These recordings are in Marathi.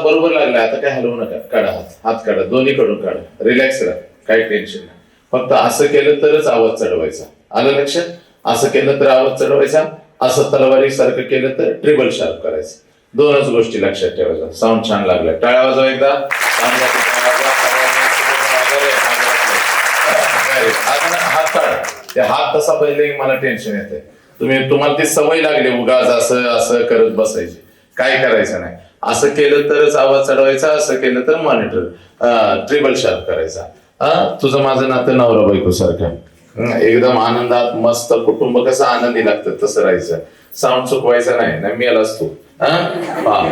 बरोबर लागला, आता काय हलवू नका, काढा हात काढा, दोन्ही कडून काढा, रिलॅक्स राहा, काही टेन्शन नाही. फक्त असं केलं तरच आवाज चढवायचा, आलं लक्षात? असं केलं तर आवाज चढवायचा, असं तलवारी सारखं केलं तर ट्रिबल शार्प करायचं. दोनच गोष्टी लक्षात ठेवायच्या. साऊंड छान लागला, टाळ्या वाजवा एकदा. हात काढ, ते हात तसा पहिले मला टेन्शन येते. तुम्हाला ती सवय लागली उगाच असं असं करत बसायची, काय करायचं नाही. असं केलं तरच आवाज चढवायचा, असं केलं तर मॉनिटर ट्रिबल शार्प करायचा. तुझं माझं नातं नवरा बायको सारखं, एकदम आनंदात मस्त, कुटुंब कसं आनंदी लागतं तसं राहायचं. साऊंड चुकवायचा नाही, नाही मेलास तू.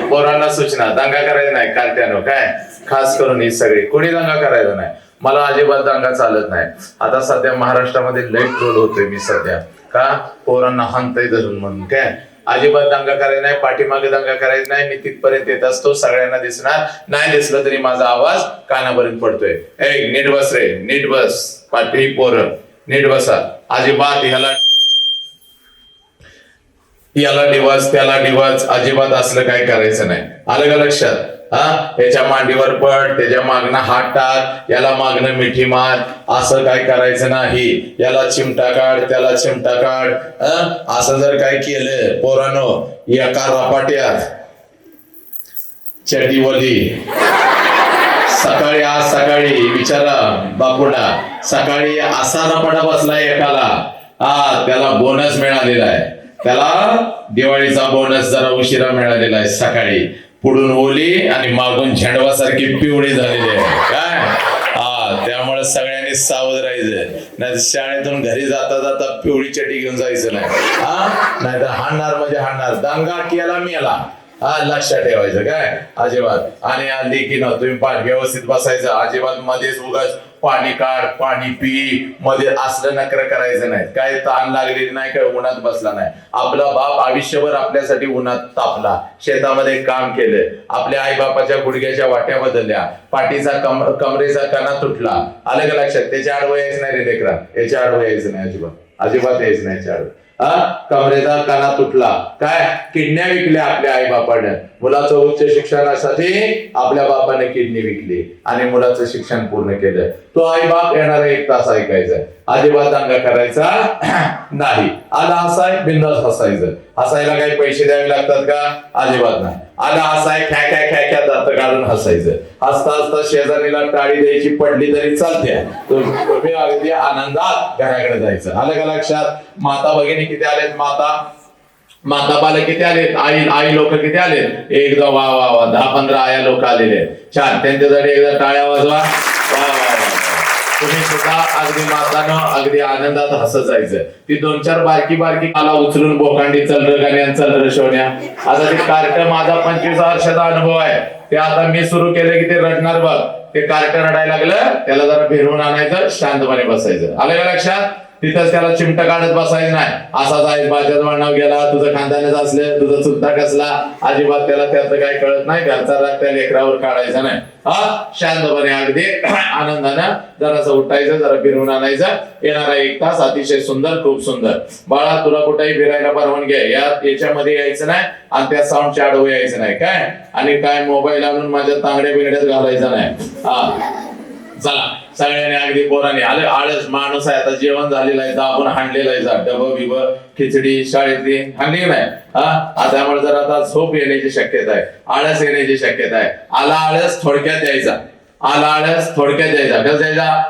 पोरांना सूचना, दंगा करायचा नाही कार्ट्यानो, काय खास करून ही सगळी, कोणी दंगा करायचा नाही. मला अजिबात दंगा चालत नाही. आता सध्या महाराष्ट्रामध्ये लई ट्रोल होतोय मी सध्या, का पोरांना हाणतय धरून म्हणून. काय अजिबात दंगा करायचा नाही, पाठीमागे दंगा करायचा नाही. मी तिथपर्यंत येत असतो, सगळ्यांना दिसणार, नाही दिसलं तरी माझा आवाज कानापर्यंत पडतोय. ए नीट बस रे, नीट बस, पाठी पोरं नीट बसा. अजिबात याला डिवाज त्याला डिवाज अजिबात असलं काय करायचं नाही, आलं का लक्षात? याच्या मांडीवर पड, त्याच्या मागणं हात टाक, याला मागणं मिठी मार, असं काय करायचं नाही. याला चिमटा काढ, त्याला चिमटा काढ. असं जर काय केलं पोरांनो, एका रपाट्यात चटीवली. सकाळी आज सकाळी विचारा बापूंना, सकाळी असा रपाटा बसला एकाला, त्याला बोनस मिळालेला आहे. त्याला दिवाळीचा बोनस जरा उशिरा मिळालेला आहे. सकाळी पुढून ओली आणि मागून झेंडवासारखी पिवळी झालेली आहे. काय त्यामुळे सगळ्यांनी सावध राहायचं, नाही शाळेतून घरी जाता जाता पिवळी चटी घेऊन जायचं नाही. नाही तर हाणणार म्हणजे हाणणार, दंगा केला मेला. लक्षात ठेवायचं काय अजिबात. आणि आली की ना तुम्ही व्यवस्थित बसायचं, अजिबात मध्येच उगाच पाणी काढ, पाणी पी, मध्ये असलं नकर करायचं नाही. काय ताण लागलेली नाही, काय उन्हात बसला नाही. आपला बाप आयुष्यभर आपल्यासाठी उन्हात तापला, शेतामध्ये काम केलं, आपल्या आई बापाच्या गुडघ्याच्या वाट्या बदलल्या, पाठीचा कमरेचा कणा तुटला, आलं का लक्षात? त्याच्या आडवं यायचं नाही रे लेकरा, याच्या आडवं यायचं नाही, अजिबात यायचं नाही याच्या आडवं. कमरेचा कणा तुटला, काय किडन्या विकल्या आपल्या आई बापाने, मुलाचं उच्च शिक्षणासाठी आपल्या बापाने किडनी विकली आणि मुलाचं शिक्षण पूर्ण केलं. तो आई बाप येणारा 1 तास ऐकायचा, अजिबात दंगा करायचा नाही. आला हसाय, बिंदास हसायचं. हसायला काही पैसे द्यावे लागतात का? अजिबात नाही. आला हसाय, ख्या ख्या ख्या ख्या दात काढून हसायचं. हसता हसता शेजारीला टाळी द्यायची पडली तरी चालते, तुम्ही अगदी आनंदात घराकडे जायचं, आलं का लक्षात? माता भगिनी किती आलेत? माता बालक किती आलेत? आई लोक किती आलेत? एकदा वा वा वा, 10-15 आया लोक आलेले. छान, त्यांच्यासाठी एकदा टाळ्या वाजवा. वा वा वा, तुम्ही सुद्धा अगदी मातानं अगदी आनंदात हसत जायचं. ती 2-4 बारकी मला उचलून बोकांडी चल र गाण्या चल र शोन्या. आता ते कार्ट माझा 25 वर्षाचा अनुभव आहे. ते आता मी सुरू केलं की ते रडणार बघ. ते कार्ट रडायला लागलं, त्याला जरा फिरवून आणायचं, शांतपणे बसायचं, आलं का लक्षात? तिथंच त्याला चिमटा काढत बसायचं नाही. असा जायचं, माझ्याच वळणावर गेला, तुझं खानदानच असलं, तुझा चुलता कसला, अजिबात त्याला त्यातलं काही कळत नाही. घरचा राग त्या लेकरावर काढायचा नाही. शांतपणे अगदी आनंदानं जरासं उठायचं, जरा फिरवून आणायचं. येणारा 1 तास अतिशय सुंदर, खूप सुंदर. बाळा तुला कुठेही फिरायला परवानगी आहे, याच्यामध्ये यायचं नाही आणि त्या साऊंडच्या आडवं यायचं नाही. काय आणि काय मोबाईल आणून माझ्या तांगड्या बिंगड्यात घालायचा नाही. चला सगळ्यांनी अगदी पोरांनी आलं. आळस माणूस आहे, आता जेवण झालेलं आहे, आपण हाणलेलं आहे, डबं बिब खिचडी शाळेतली हाणली नाही. त्यामुळे जर आता झोप येण्याची शक्यता आहे, आळस येण्याची शक्यता आहे. आला आळस थोडक्यात द्यायचा, आला आळस थोडक्यात द्यायचा. कसं द्यायचा?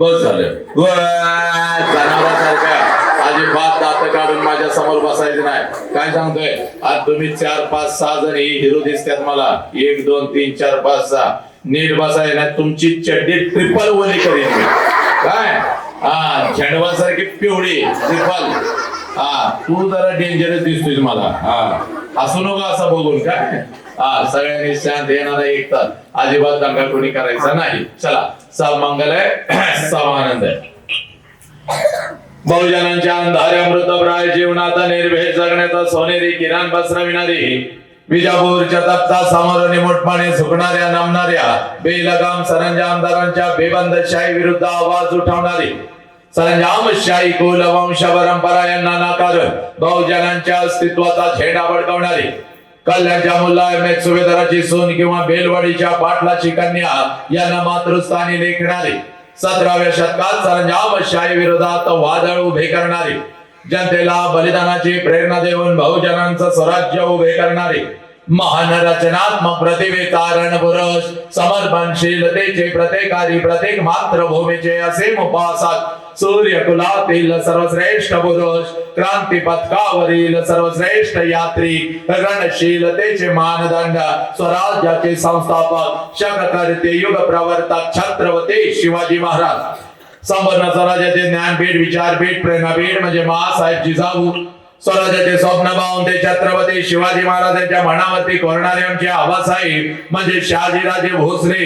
बस झालं, जनावरांसारखा अजिबात दात काढून माझ्या समोर बसायचं नाही. काय सांगतोय? आज तुम्ही 4, 5, 6 जण हिरो दिसतात मला. 1, 2, 3, 4, 5, 6 नीट बसाय ना, तुमची चड्डी ट्रिपल ओली करीन मी. काय झेंडवासारखी पिवळी ट्रिपल. तू जरा डेंजरस दिसतोय मला. हसू नको असं बघून. काय सगळ्यांनी शांत, येणारा 1 तास अजिबात दंगा कोणी करायचा नाही. चला, सब मंगल आहे, सब आनंद आहे. बहुजनांच्या अंधाऱ्या मृतप्राय जीवनाचा निर्भेद जगण्याचा सोनेरी किरण पसरविणारी, विजापूरच्या तप्ता समोर निमुटपणे झुकणाऱ्या नमणाऱ्या बेलगाम सरंजामदारांच्या बेबंदशाही विरुद्ध आवाज उठवणारी, सरंजामशाही कुलवंश परंपरा यांना नाकारून बहुजनांच्या अस्तित्वाचा झेंडा फडकवणारी, कल्याणच्या मुल्ला अहमेद सुभेदाराची सून किंवा बेलवाडीच्या पाटलाची कन्या यांना मातृस्थानी लेखणारे 17व्या शतकात सरंजामशाही विरोधात वादळ उभे करणारे जनतेला बलिदानाची प्रेरणा देऊन बहुजनांचं स्वराज्य उभे करणारे महान रचनात्मक प्रतिभेचा रणपुरुष समर्पणशीलतेचे प्रत्येकारी प्रत्येक मातृभूमीचे असे उपासक सूर्यकुलातील सर्वश्रेष्ठ पुरुष क्रांती पथकावरील सर्वश्रेष्ठ यात्री रणशीलतेचे मानदंड स्वराज्याचे संस्थापक शककर्ते युग प्रवर्तक छत्रपती शिवाजी महाराज संपूर्ण स्वराज्याचे ज्ञानपीठ विचारपीठ प्रेरणापीठ म्हणजे महासाहेब जिजाऊ स्वराज्याचे स्वप्न पाहून ते छत्रपती शिवाजी महाराजांच्या मनावरती कोरणारे आमचे आबासाहेब म्हणजे शहाजीराजे भोसले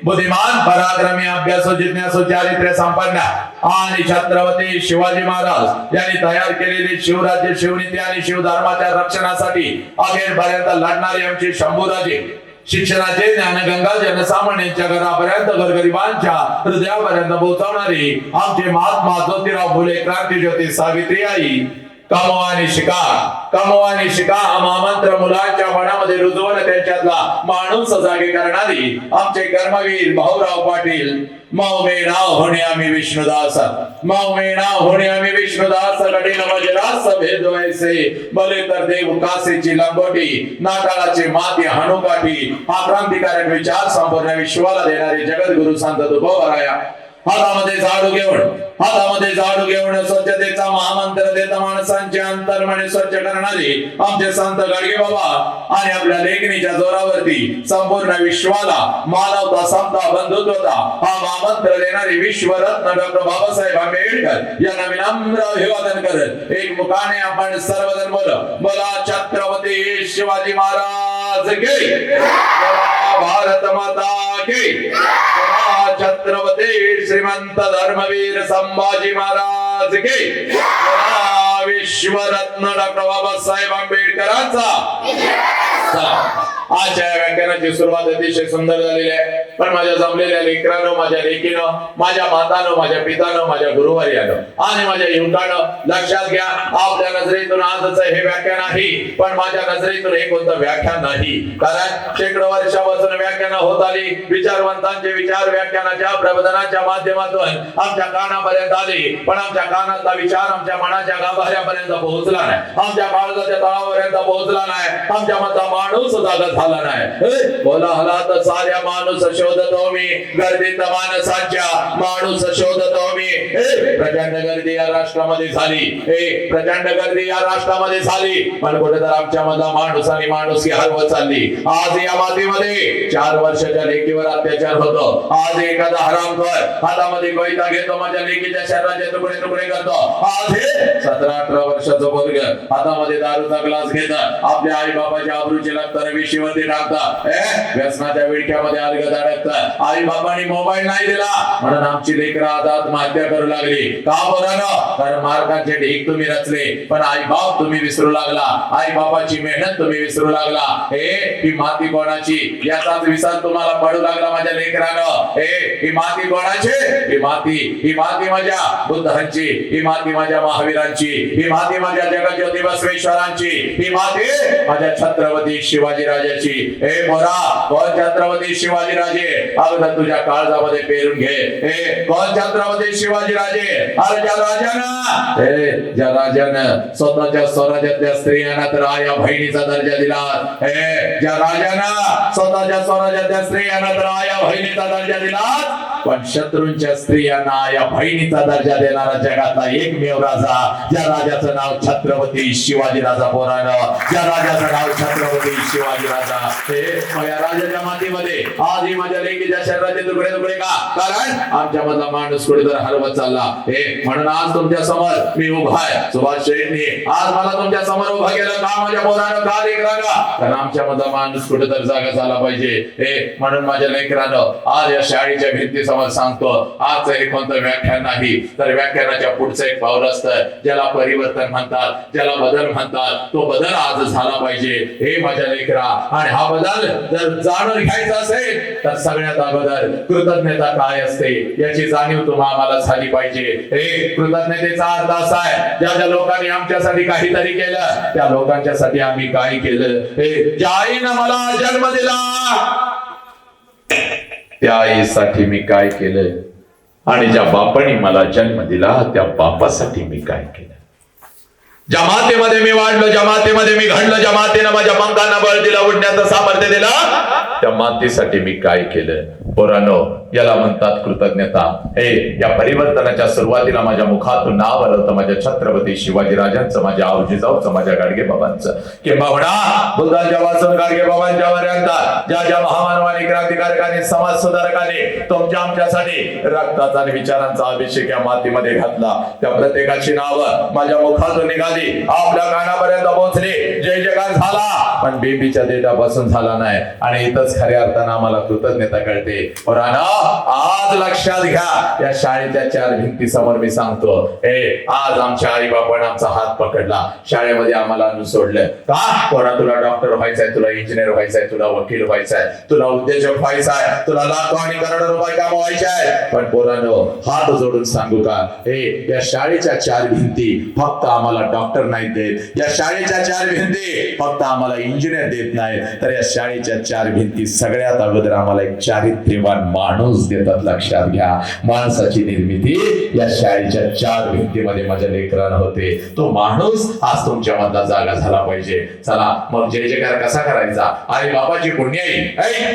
बुद्धिमान पराक्रमी अभ्यासू जिज्ञासू चारित्र्य संपन्न आणि छत्रपती शिवाजी महाराज यांनी तयार केलेली शिवराज्य शिवनीती आणि शिवधर्माच्या रक्षणासाठी अखेरपर्यंत लढणारे आमचे शंभूराजे शिक्षणाचे ज्ञानगंगा जनसामान्यांच्या घरापर्यंत गोरगरिबांच्या हृदयापर्यंत पोहोचवणारी आमचे महात्मा ज्योतिराव फुले क्रांतीज्योती सावित्री आई कमवानी शिका हा महामंत्र मुलांच्या मनामध्ये रुजवून त्यांच्यातला माणूस जागे करणारी आमचे कर्मवीर भाऊराव पाटील मौमे नाव होणे आम्ही विष्णुदास कठीण वज्रास भेदवायचे भले तर देव कासेची लंगोटी नाताळाचे माती हनुकाठी हा क्रांतिकारक विचार संपूर्ण विश्वाला देणारे जगद्गुरु संत तुकोबराया हातामध्ये झाडू घेऊन स्वच्छतेचा महामंत्र देत माणसांचे अंतर्मने स्वच्छ करणारे आमचे संत गाडगे बाबा आणि आपल्या लेखणीच्या जोरावरती संपूर्ण विश्वाला मानवता समता बंधुत्वता हा महामंत्र देणारे विश्वरत्न डॉक्टर बाबासाहेब आंबेडकर यांना विनम्र अभिवादन करत एक मुखाने आपण सर्वजण बोला छत्रपती शिवाजी महाराज की भारत माता की छत्रपती श्रीमंत धर्मवीर संभाजी महाराज की विश्वरत्न डॉक्टर बाबासाहेब आंबेडकरांचा आजच्या व्याख्यानाची सुरुवात अतिशय सुंदर झालेली आहे पण माझ्या जमलेल्या लेकरांनो माझ्या लेकीनं माझ्या मातानं माझ्या पितानं माझ्या गुरुवर्यानं आणि माझ्या युवकानं लक्षात घ्या आपल्या नजरेतून आजच हे व्याख्यान आहे पण माझ्या नजरेतून हे कोणतं व्याख्यान नाही कारण शेकडो वर्षापासून व्याख्यान होत आली विचारवंतांचे विचार व्याख्यानाच्या प्रबोधनाच्या माध्यमातून आमच्या कानापर्यंत आले पण आमच्या कानातला विचार आमच्या मनाच्या गाभाऱ्यापर्यंत पोहोचला नाही आमच्या काळजाच्या तळापर्यंत पोहोचला नाही आमच्या मधला माणूस जागा झाला नाही बोला हलात साऱ्या माणूस शोधतो मी गर्दीत माणसाच्या माणूस शोधतो मी प्रचंड गर्दी या राष्ट्रामध्ये झाली प्रचंड गर्दी या राष्ट्रामध्ये झाली पण कुठे तर आमच्या मधला माणूस आणि माणूस हरवत चालली आज या मातीमध्ये 4 वर्षाच्या लेकीवर अत्याचार होतो आज एखादा हरामखोर हातामध्ये कोयता घेतो माझ्या लेकीच्या शरीराचे तुकडे तुकडे करतो आज हे 17-18 वर्षाचं पोरग हातामध्ये दारूचा ग्लास घेत आपल्या आई बाबाच्या आबरूची लागतं विषयवरती टाकतं व्यसनाच्या विळख्यामध्ये अलगद अडकतं आई बाबांनी मोबाईल नाही दिला म्हणून आमची लेकरं आज आत्महत्या करू लागली का बोलानं कारण मार्गाचे ढीक तुम्ही रचले पण आई बाप तुम्ही विसरू लागला आई बाबाची मेहनत तुम्ही विसरू लागला ही माती कोणाची याचाच विसर तुम्हाला पडू लागला माझ्या लेकरानं ही माती कोणाची ही माती माझ्या बुद्धांची ही माती माझ्या महावीरांची ही माती माझ्या जगज्योती बसवेश्वरांची ही माती माझ्या छत्रपती शिवाजी राजाची मोरा कोण छत्रपती शिवाजी राजे अगोदर तुझ्या काळजामध्ये पेरून घे कोण छत्रपती शिवाजी राजे अरे ज्या राजानं स्वतःच्या स्वराज्यातल्या स्त्रियांना तर आया बहिणीचा दर्जा दिला ज्या राजानं स्वतःच्या स्वराज्यातल्या स्त्रियांना तर आया बहिणीचा दर्जा दिला पण शत्रूंच्या स्त्रियांना आया बहिणीचा दर्जा देणारा जगातला एकमेव राजा ज्या राजाचं नाव छत्रपती शिवाजी राजा पोरानं ज्या राजाचं नाव छत्रपती शिवाजी राजा या राजाच्या मातीमध्ये आजही माझ्या लेकीच्या शरीराचे तुकडे तुकडे का कारण आमच्या मधला माणूस कुठेतरी हरवत चालला म्हणून आज तुमच्या समोर मी उभा आहे सुभाष शेट्टी आज मला तुमच्या समोर उभा केलं का माझ्या पोरानं का लेकरानं कारण आमच्या मधला माणूस कुठेतरी जागा झाला पाहिजे म्हणून माझ्या लेकरानं आज या शाळेच्या भिंती तुम्हाला सांगतो, आजचं हे कोणतं व्याख्यान नाही, तर व्याख्यानाच्या पुढचं एक पाऊल असतं ज्याला परिवर्तन म्हणतात, ज्याला बदल म्हणतात. तो बदल आज झाला पाहिजे हे माझ्या लेकरा. आणि हा बदल जर जाणून घ्यायचा असेल तर सगळ्यात अगोदर कृतज्ञता काय असते याची जाणीव तुम्हाला झाली पाहिजे. हे कृतज्ञतेचा अर्थ असा आहे, ज्या ज्या लोकांनी आमच्यासाठी काहीतरी केलं त्या लोकांच्यासाठी आम्ही काय केलं. हे ज्या आईनं मला जन्म दिला त्या आईसाठी मी काय केलं, आणि ज्या बापाने मला जन्म दिला त्या बापासाठी मी काय केलं. ज्या मातेमध्ये मी वाढलो, ज्या मातेमध्ये मी घडलो, ज्या मातेनं माझ्या पंखांना बळ दिलं, उडण्याचं सामर्थ्य दिलं, त्या मातेसाठी मी काय केलं. पोरांनो, याला म्हणतात कृतज्ञता. हे या परिवर्तनाच्या सुरुवातीला माझ्या मुखातून नाव आलं होतं माझ्या छत्रपती शिवाजीराजांचं, माझ्या आवजीजाऊचं, माझ्या गाडगे बाबांचं, किंबहुना बुद्धांच्या वाचून गाडगे बाबांच्या पर्यंत ज्या ज्या महामानवानी, क्रांतिकारकांनी, समाज सुधारकांनी तुमच्या आमच्यासाठी रक्ताचा आणि विचारांचा अभिषेक या मातीमध्ये घातला, त्या प्रत्येकाची नावं माझ्या मुखातून निघाली, आपल्या कानापर्यंत पोहोचली, जय जयकार झाला, पण बेबीच्या देठापासून झाला नाही. आणि इथंच खऱ्या अर्थानं आम्हाला कृतज्ञता कळते. आज लक्षात घ्या, या शाळेच्या चार भिंती समोर मी सांगतो, आज आमच्या आई बापाने आमचा हात पकडला, शाळेमध्ये आम्हाला आणून सोडलं. का? कोणा तुला डॉक्टर व्हायचंय, तुला इंजिनियर व्हायचंय, तुला वकील व्हायचंय, तुला उद्योजक व्हायचंय, तुला लाखो आणि करोडो रुपये कमवायचे आहे. पण पोरांनो, हात जोडून सांगू का, या शाळेच्या चार भिंती फक्त आम्हाला डॉक्टर नाही देत, या शाळेच्या चार भिंती फक्त आम्हाला इंजिनियर देत नाही, तर या शाळेच्या चार भिंती सगळ्यात अगोदर आम्हाला एक चारित्र्यवान माणूस देतात. लक्षात घ्या, माणसाची निर्मिती या शाळेच्या चार भिंतीमध्ये माझ्या लेकरानं होते. तो माणूस आज तुमच्या मधला जागा झाला पाहिजे. चला मग जय जयकार कसा करायचा? आई बाबाची पुण्याई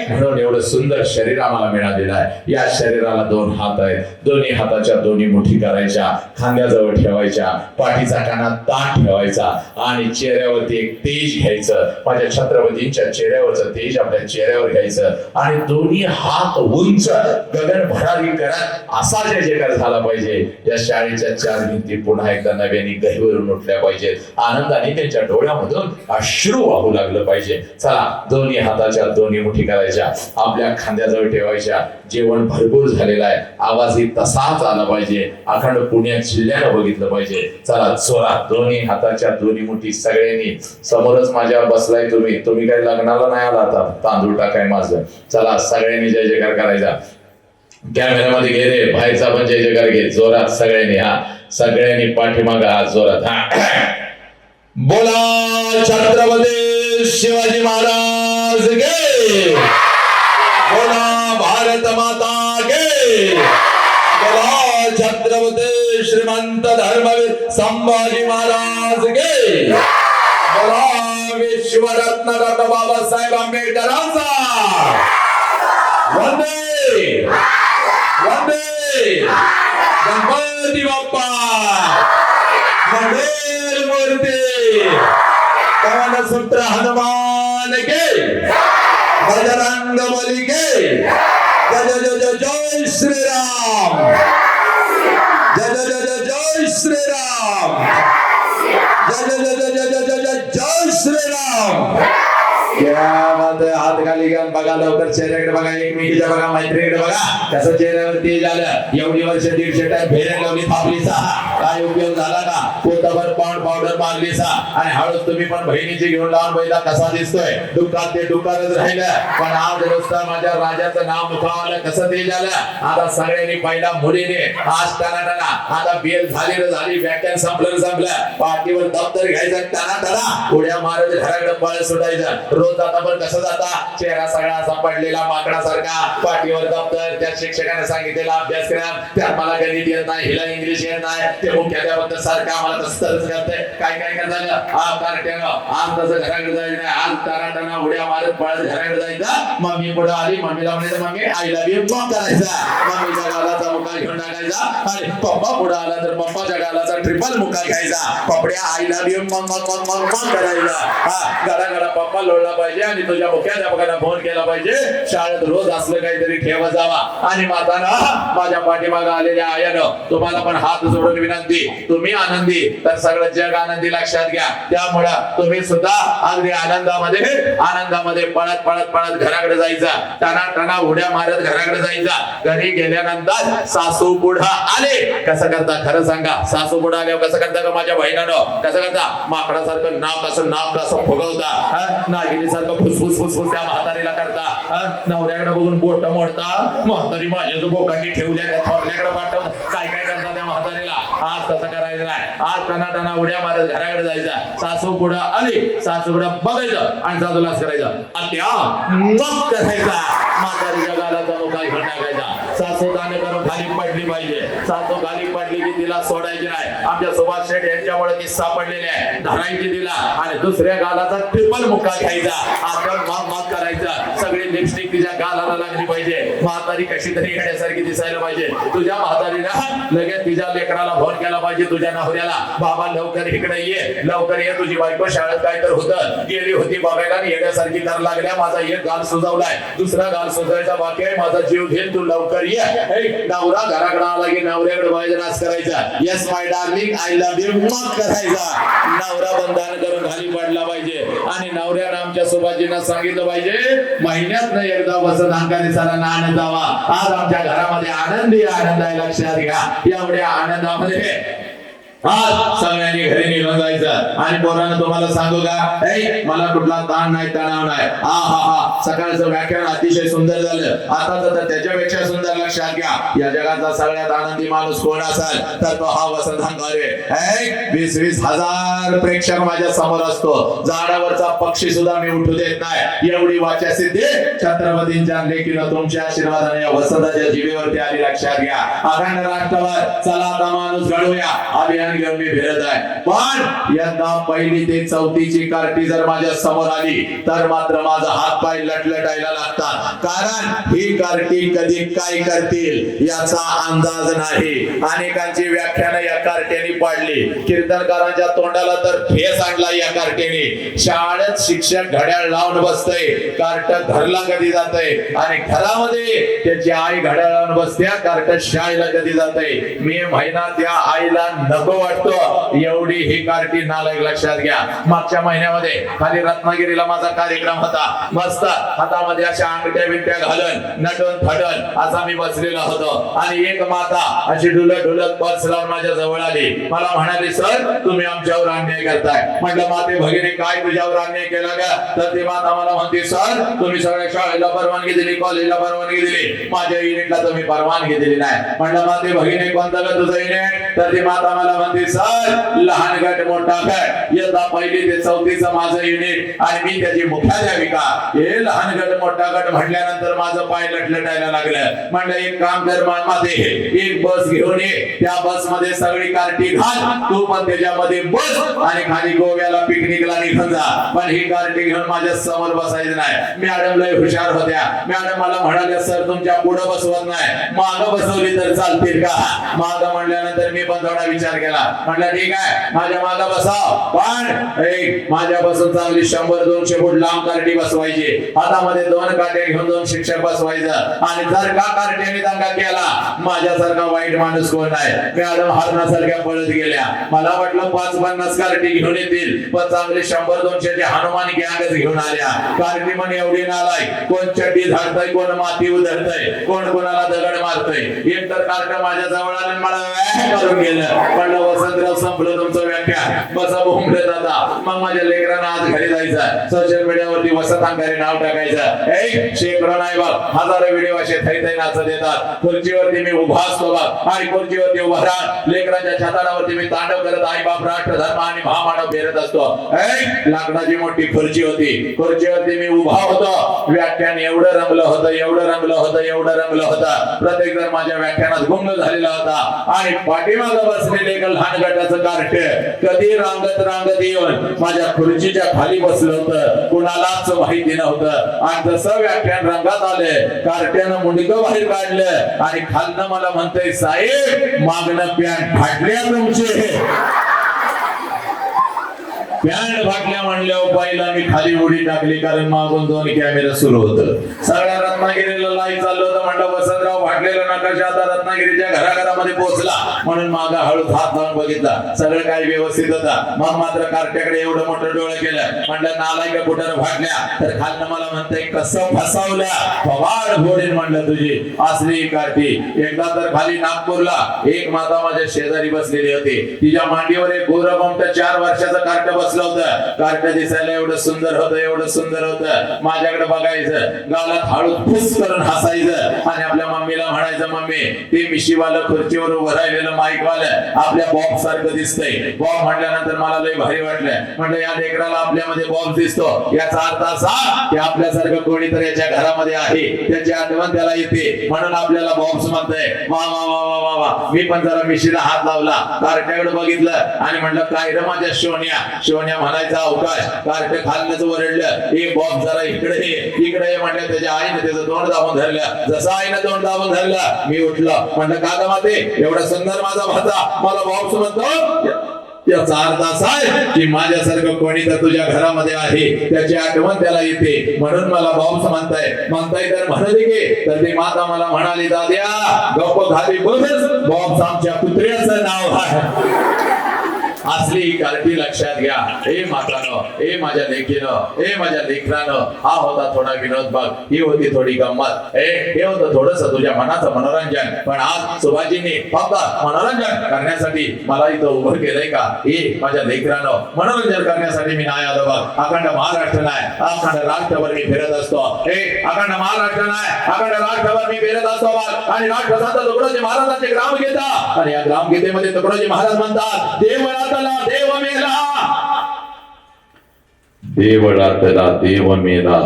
म्हणून एवढं सुंदर शरीर आम्हाला मिळालेलं आहे. या शरीराला दोन हात आहेत, दोन्ही हाताच्या दोन्ही मुठी करायच्या, खांद्याजवळ ठेवायच्या, पाठीचा कानात ताट ठेवायचा आणि चेहऱ्यावरती एक तेज घ्यायचं. माझ्या छत्रपतींच्या चेहऱ्यावरचं तेज आपल्या चेहऱ्यावर घ्यायचं आणि दोन्ही हात उंच गगन भरारी करत असा जय जयकार झाला पाहिजे. या शाळेच्या चार भिंती पुन्हा एकदा नव्याने गहिवरून उठल्या पाहिजेत. आनंदाने त्यांच्या डोळ्यामधून अश्रू वाहू लागलं पाहिजे. चला, दोन्ही हाताच्या दोन्ही मुठी करायच्या, आपल्या खांद्याजवळ ठेवायच्या. जेवण भरपूर झालेलं आहे, आवाजही तसाच आला पाहिजे. अखंड पुण्यात जिल्ह्यानं बघितलं पाहिजे. चला जोरात दोन्ही हाताच्या दोन्ही मुठी सगळ्यांनी. समोरच माझ्या बसलाय तुम्ही काही लग्नाला नाही आला, आता तांदूळ टाकाय माझं. चला सगळ्यांनी जय जयकार करायचा. कॅमेऱ्यामध्ये घे रे, बाहेरचा पण जय जयकार घे जोरात सगळ्यांनी. सगळ्यांनी पाठीमागा हात जोरात. बोला छत्रपती शिवाजी महाराज गे, बोला भारत माता गे, बोला छत्रपती श्रीमंत धर्मवीर संभाजी महाराज गे, बोला विश्वरत्न डॉक्टर बाबासाहेब आंबेडकरांचा वंदे वंदे गणपती बाप्पा मंगल मूर्ती पवन सूत्र हनुमान के बजरंग बली के जय जय जय जय श्री राम, जय जय जय जय श्री राम, जय जय जय जय जय जय जय श्री राम. हात खाली घ्या, बघा लवकर चेहऱ्याकडे बघा, एकमेकीच्या बघा, मैत्रिणीकडे बघा, कसं चेहऱ्यावरती झालं. एवढी वर्ष 150 टाइम फेऱ्या लावली थापलीसा, काय उपयोग झाला का? पोताभर पावडर मारलीसा आणि हळूच तुम्ही पण बहिणीची घेऊन लावून बहिला कसा दिसतोय. दुःखात ते दुःखातच राहिलं. पण आज नुसतं माझ्या राजाचं नाव मुखावलं, कसं ते झालं. आता सगळ्यांनी पहिला मुलीने आज टना आता बेल झाली, व्याख्यान संपलं. पाठीवर दप्तर घ्यायचं, टना उड्या मारत घराकडे पळ सुटायचं. रोज आता पण कसं जाता, चेहरा सगळा असा पडलेला माकडासारखा, पाठीवर दप्तर, त्या शिक्षकाने सांगितलेला अभ्यासक्रम, त्यात मला गणित येत नाही, हिला इंग्लिश येत नाही, ते मुख्याध्यापक सारखं आम्हाला तसंच करतंय. काय झालं आज तसं घराकडे जायचं नाही, आज टना उड्या मारत पळत घराकडे जायचं. मम्मी पुढे आली, मम्मीला म्हणायचं मम्मी आईला बी करायचा, मम्मीच्या गालाचा मुका घेऊन टाकायचा आणि पप्पा पुढे आला तर पप्पाच्या गालाचा ट्रिपल मुका घ्यायचा. पपड्या आईला बी करायचा. गडा पप्पा लोळला केला पाहिजे आणि तुझ्या मुख्याध्यापकांना फोन केला पाहिजे. शाळेत रोज असलं काहीतरी ठेवत जावा. आणि माताना माझ्या पाठीमागे आलेल्या आयानं तुम्हाला पण हात जोडून विनंती, तुम्ही आनंदी तर सगळं जग आनंदी, लक्षात घ्या. त्यामुळं तुम्ही सुद्धा अगदी आनंदामध्ये पळत पळत पळत घराकडे जायचा, टना टना उड्या मारत घराकडे जायचा. घरी गेल्यानंतर सासू पुढं आले कसं करता खरं सांगा. सासू पुढं आल्यावर कसं करता का माझ्या बहिणानं? कसं करता? माकडासारखं नाक कसं फुगवता, नागिनीसारखं फुसफुस फुसफुस त्या म्हातारीला करता. नवऱ्याकडे बघून बोट मोडता. म्हातारी माझ्या जो बोकांनी ठेवल्या त्या थोरल्याकडे पाठवत काय काय करता त्या म्हातारीला. आज तसं करायचं नाही. आज टना टना उड्या मारत घराकडे जायचा. सासू पुढं आली, सासू पुढं बघायचं आणि सासूलाच करायचं. आत्या मग करायचा. म्हातारीच्या गालाचा मुका घेऊन टाकायचा. सासू दाणे करून खाली पडली पाहिजे. सासू खाली पडली की तिला सोडायची नाही. आमच्या सुभाष शेठ यांच्यामुळे ती सापडलेली आहे. धरायची तिला आणि दुसऱ्या गालाचा ट्रिपल मुक्का घ्यायचा. आपण मग करायचा. सगळी लिपस्टिक तिच्या गालाला लागली पाहिजे. म्हातारी कशी तरी येण्यासारखी दिसायला पाहिजे. तुझ्या म्हातारीला लगेच तिच्या लेकराला फोन केला पाहिजे, तुझ्या नवऱ्याला, बाबा लवकर इकडे ये, लवकर ये, तुझी बायको शाळेत काय तर होतं, गेली होती बघायला आणि येण्यासारखी कर लागल्या. माझा एक गाल सुजावलाय, दुसरा गाल सुजायचा बाकी आहे, माझा जीव घेईल, तू लवकर ये. नवरा घराकडे आला की नवऱ्याकडे बाहेर नाच करायचा. Yes my darling I love you मग करायचा. नवरा बंधन करून खाली पडला पाहिजे. आणि नवऱ्यानं आमच्या सुभाषजींना सांगितलं पाहिजे महिन्यात एकदा वसंत अंगारी सरांना आनंद जावा. आज आमच्या घरामध्ये आनंदी आनंद आहे, लक्षात घ्या. एवढ्या आनंदामध्ये आज सगळ्यांनी घरी निघून जायचं. आणि पोरांना तुम्हाला सांगू का, मला कुठला ताण नाही, तणाव नाही. हा सकाळचं व्याख्यान अतिशय सुंदर झालं. आता तर त्याच्यापेक्षा सुंदर, लक्षात घ्या. या जगाचा सगळ्यात आनंदी माणूस कोण असेल तर तो हा वसंत अंगारे. 20-20 हजार प्रेक्षक माझ्या समोर असतो. झाडावरचा पक्षी सुद्धा मी उठू देत नाही. एवढी वाचा सिद्धी छत्रपतींच्या लेखीनं तुमच्या आशीर्वादाने या वसंताच्या जीवेवरती आली, लक्षात घ्या. अखंड राष्ट्रवाद चला आता माणूस घडवूया अभियान घेऊन मी फिरत आहे. पण यंदा पहिली ते चौथीची कार्टी जर माझ्या समोर आली तर मात्र माझा हात पाय लटलटायला लागतात. कारण ही कार्टी कधी काय करतील याचा अंदाज नाही. अनेकांची व्याख्यान या कार्ट्याने पाडली. कीर्तनकारांच्या तोंडाला तर ठेस आणला या कार्ट्याने. शाळेत शिक्षक घड्याळ लावून बसतय, कार्ट घरला कधी जातय आणि घरामध्ये त्याची आई घड्याळ लावून बसत्या, कार्ट शाळेला कधी जातय. मे महिना त्या आईला नको वाटतो. एवढी ही कार्टी नालायक, लक्षात घ्या. मागच्या महिन्यामध्ये खाली रत्नागिरीला माझा कार्यक्रम होता. मस्त हातामध्ये अशा अंगठ्या बिंगट्या घालून नटून थटून असा मी बसलेला होतो. आणि एक माता अशी ढुलत ढुलत पर्स लावून माझ्या जवळ आली. मला म्हणाली, सर तुम्ही आमच्यावर अन्याय करताय. म्हटलं माते भगिनी काय तुझ्यावर अन्याय केला का? तर ती माता मला म्हणते, सर तुम्ही सगळ्या शाळेला परवानगी दिली, कॉलेजला परवानगी दिली, माझ्या युनिटला तुम्ही परवानगी दिली नाही. म्हटलं माते भगिनी कोणतं का तुझं युनिट? तर ती माता मला म्हणते, सर लहान गट मोठा गट, यंदा पहिली ते चौथीचं माझं युनिट आणि मी त्याची मुख्याध्यापिका. हे लहान गट मोठा गट म्हटल्यानंतर माझं पाय लटलटायला लागलं. म्हणलं एक काम कर माते, एक बस घेऊन ये, त्या बस मध्ये सगळी कार्टी घाल, तू पण त्याच्यामध्ये बस आणि खाली गोव्याला पिकनिकला निघून जा. पण ही कार्टी घेऊन माझ्या समोर बसायचं नाही. मॅडम लय हुशार होत्या. मॅडम मला म्हणाल्या, सर तुमच्या पुढे बसवत नाही, माग बसवली तर चालतील का? माग म्हणल्यानंतर मी पण थोडा विचार केला. म्हटलं ठीक आहे माझ्या मागे बसाव, पण माझ्यापासून चांगली 100-200 फूट लांब कार्टी बसवायची. हातामध्ये 2 काट्या घेऊन 2 शिक्षक बसवायचं. आणि जर का कार्ट्याने दंगा केला माझ्यासारखा वाईट माणूस कोण आहे. मॅडम हरणासारख्या पळत गेल्या. मला वाटलं 5-50 कार्टी घेऊन येतील, पण चांगले 100-200 चे हनुमान गँगच घेऊन आल्या. कार्टी म्हणे एवढी नालाय, कोण चड्डी झाडतय, कोण माती उधळतय, कोण कोणाला दगड मारतय. एक तर कार्ट माझ्या जवळ आले मला करून गेलं. म्हणलं वसंतराव संपलं तुमचं व्याख्यान, बसा बोंबलत आता. मग माझ्या लेकरांना आज घरी जायचं, सोशल मीडियावरती वसंत अंगारे नाव टाकायचं. शेकडो नाही बघ हजारो व्हिडिओ असे थैथै नाचत येतात. खुर्चीवरती मी उभा असतो बघ, आणि खुर्चीवरती उभा राहून लेकरांच्या छताडावरती मी तांडव करत आई बाप राष्ट्र धर्म आणि महामानव फेरत असतो. लाकडाची मोठी खुर्ची होती, खुर्चीवरती मी उभा होतो. व्याख्यान एवढं रंगलं होतं, एवढं रंगलं होतं, एवढं रंगलं होतं. प्रत्येक जण माझ्या व्याख्यानात गुंग झालेला होता. आणि पाठीमागं बसलेले एक लहान गटाचं कार्ट कधी रांगत रांगत येऊन माझ्या खुर्चीच्या खाली बसलं होतं, कुणालाच माहिती नव्हतं. आणि जसं व्याख्यान रंगात आले, कार्ट्यानं मुंडकं बाहेर काढलं आणि खालनं मला म्हणतंय, साहेब मागणं पॅन्ट फाटल्या तुमचे. पॅन्ट फाटल्या म्हणल्यावर पहिला मी खाली उडी टाकली, कारण मागून 2 कॅमेरा सुरू होतं. सगळ्या रत्नागिरीला लाईव्ह चाललं होतं. म्हणलं वसंतराव फाटलेला नकाशा आता रत्नागिरीच्या घराघरामध्ये पोहोचला, म्हणून मागा हळू हात लावून बघितला, सगळं काही व्यवस्थित होता. मग मात्र कार्ट्याकडे एवढं मोठं डोळं केलं. म्हणलं नालायक कुठं फाटल्या, तर खालनं मला म्हणतंय कसं फसवल्या, फवाड फोडीन म्हणलं तुझी असली कार्टी. एकदा तर खाली नागपूरला एक माता माझ्या शेजारी बसलेली होती. तिच्या मांडीवर एक गोरबमट 4 वर्षाचं कार्ट बसलं होतं. कार्ट दिसायला एवढं सुंदर होतं, एवढं सुंदर होतं. माझ्याकडे बघायचं, गालात हळू फुस करून हसायचं आणि आपल्या मम्मीला म्हणायचं, मम्मी ते मिशीवालं खुर्चीवर उभं राहिलेलं माईक वालं आपल्या बॉक्स सारखं दिसतंय. बॉब म्हटल्यानंतर मला लय भारी वाटलं. म्हणलं या लेकराला आपल्यामध्ये बॉक्स दिसतो, याचा अर्थ असा की आपल्यासारखं कोणीतरी याच्या घरामध्ये आहे, त्याची आठवण त्याला येते, म्हणून आपल्याला बॉक्स म्हणतंय. वा वा वा वा वा वा. मी पण जरा मिशीला हात लावला, कार्ट्याकडे बघितलं आणि म्हणलं काय रे माझ्या शोन्या. शोन्या म्हणायचा अवकाश. कार्ट खालनच वरडलं, एक बॉक्स जरा इकडे इकडे म्हणलं. त्याच्या आईने त्याचं तोंड दाबून धरलं. जसं आईनं तोंड दाबून धरलं, मी उठलो. म्हणलं काका माते, एवढा सुंदर माझा भाचा मला बॉक्स म्हणतो, याचा अर्थ असा आहे की माझ्यासारखं कोणी तर तुझ्या घरामध्ये आहे, त्याची आठवण त्याला येते, म्हणून मला बॉम्स म्हणताय तर म्हणू दे की. तर ती माता मला म्हणाली, दाद्या गप्प खाली बस, बॉम्स आमच्या कुत्र्याचं नाव आहे. असली कार्टी लक्षात घ्या. हे मातानो, हे माझ्या लेकीनं, हे माझ्या लेकरानं, हा होता थोडा विनोद भाग, ही होती थोडी गंमत, हे होतं थोडस तुझ्या मनाचं मनोरंजन. पण आज सुभाजीने फक्त मनोरंजन करण्यासाठी मला इथं उभं केलंय का? हे माझ्या लेकरानं मनोरंजन करण्यासाठी मी नाही आलो बघ. अखंड महाराष्ट्र नाही, अखंड राष्ट्रभर मी फिरत असतो. हे अखंड महाराष्ट्र नाही, अखंड राष्ट्रभर मी फिरत असतो बघ. आणि राष्ट्रसंत तुकडोजी महाराजांचे ग्राम गीता, आणि या ग्राम गीतेमध्ये तुकडोजी महाराज म्हणतात, देव मेला, देवळातला देव मेला,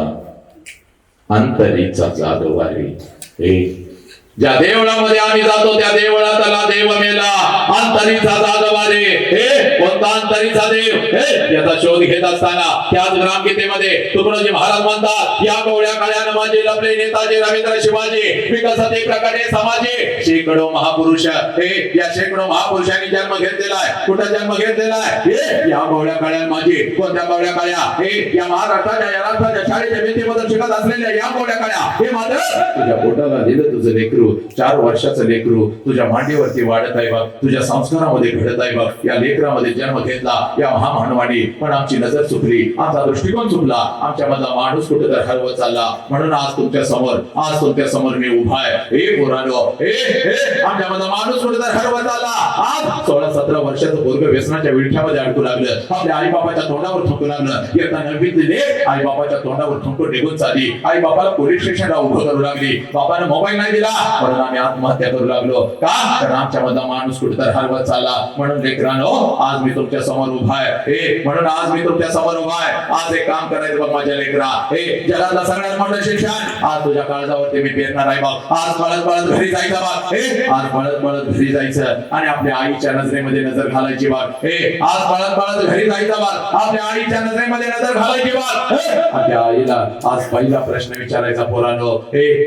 अंतरीचा जागवारी. ज्या देवळामध्ये आम्ही जातो त्या देवळातला देव मेला, अंतरीचा जागवारे. कोणता अंतरीचा देव याचा शोध घेत असताना त्याच ग्रामगीतेमध्ये तुकडोजी महाराज म्हणतात, या कोवळ्या काळ्यानं माझे लपले नेताजी रवींद्र शिवाजी, विकसते प्रकटे समाजे. शेकडो महापुरुष, या शेकडो महापुरुषांनी जन्म घेतलेला आहे. कुठं जन्म घेतलेला आहे? या कोवळ्या काळ्यानं माझे. कोणत्या कोवळ्या काळ्या? या महाराष्ट्राच्या, या राष्ट्राच्या शाळेच्या भिंतीमधून शिकत असलेल्या या कोवळ्या काळ्या. हे मात्र तुझ्या पोटाला दिलं तुझं लेकरू, 4 वर्षाचं लेकरू तुझ्या मांडीवरती वाढत आहे बघ, तुझ्या संस्कारामध्ये घडत आहे बघ. या लेकरामध्ये जन्म घेतला या महामानवाने, पण आमची नजर चुकली, आमचा दृष्टिकोन चुकला, आमच्या मधला माणूस कुठे तर हरवत चालला. म्हणून आज तुमच्या समोर मी उभा आहे. हे पोरांनो, आमच्या मधला माणूस कुठे तर हरवत आला. आज 16-17 वर्षाचं पोरगं व्यसनाच्या विळख्यामध्ये अडकू लागलं, आपल्या आई बापाच्या तोंडावर थुंकू लागलं. येता नववीतले आई बापाच्या तोंडावर थुंकून निघून चालली. आई बापाला पोलीस स्टेशनला उभं करू लागली. बापानं मोबाईल नाही दिला, म्हणून आम्ही आत्महत्या करू लागलो. का? कारण आमच्या मधला माणूस कुठेतरी हरवत चालला. म्हणून लेकरांनो, आज मी तुमच्या समोर उभा आहे. म्हणून आज मी तुमच्या समोर उभा आहे. आज एक काम करायचं बघ माझ्या लेकरा. जगातला सगळ्यात मोठं शिक्षण आज तुझ्या काळजावरती मी पेरणार आहे बघ. आज पळत पळत घरी जायचं बघ. आज पळत पळत घरी जायचं आणि आपल्या आईच्या नजरेमध्ये नजर घालायची बघ. आज पळत पळत घरी जायचं बघ. आपल्या आईच्या नजरेमध्ये नजर घालायची बघ. आपल्या आईला आज पहिला प्रश्न विचारायचा, पोरांनो,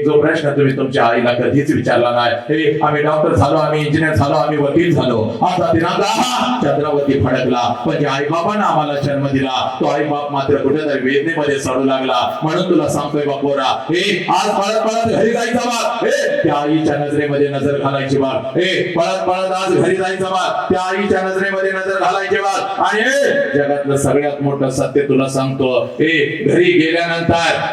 जो प्रश्न तुम्ही तुमच्या आईला कधीच विचारला नाही. आम्ही डॉक्टर झालो, आम्ही इंजिनियर झालो, आम्ही वकील झालो, आमचा तिरंगा छत्रपती फडकला, पण ज्या आई बापानं आम्हाला जन्म दिला तो आई बाप मात्र कुठेतरी वेदनेमध्ये सडू लागला. म्हणून तुला सांगतोय बापोरा, आज पळत पळत घरी जायचं बघ. त्या आईच्या नजरेमध्ये नजर घालायची बघ. पळत पळत आज घरी जायचं बघ. त्या आईच्या नजरेमध्ये नजर घालायची बघ. आणि जगातलं सगळ्यात मोठं सत्य तुला सांगतो, घरी गेल्यानंतर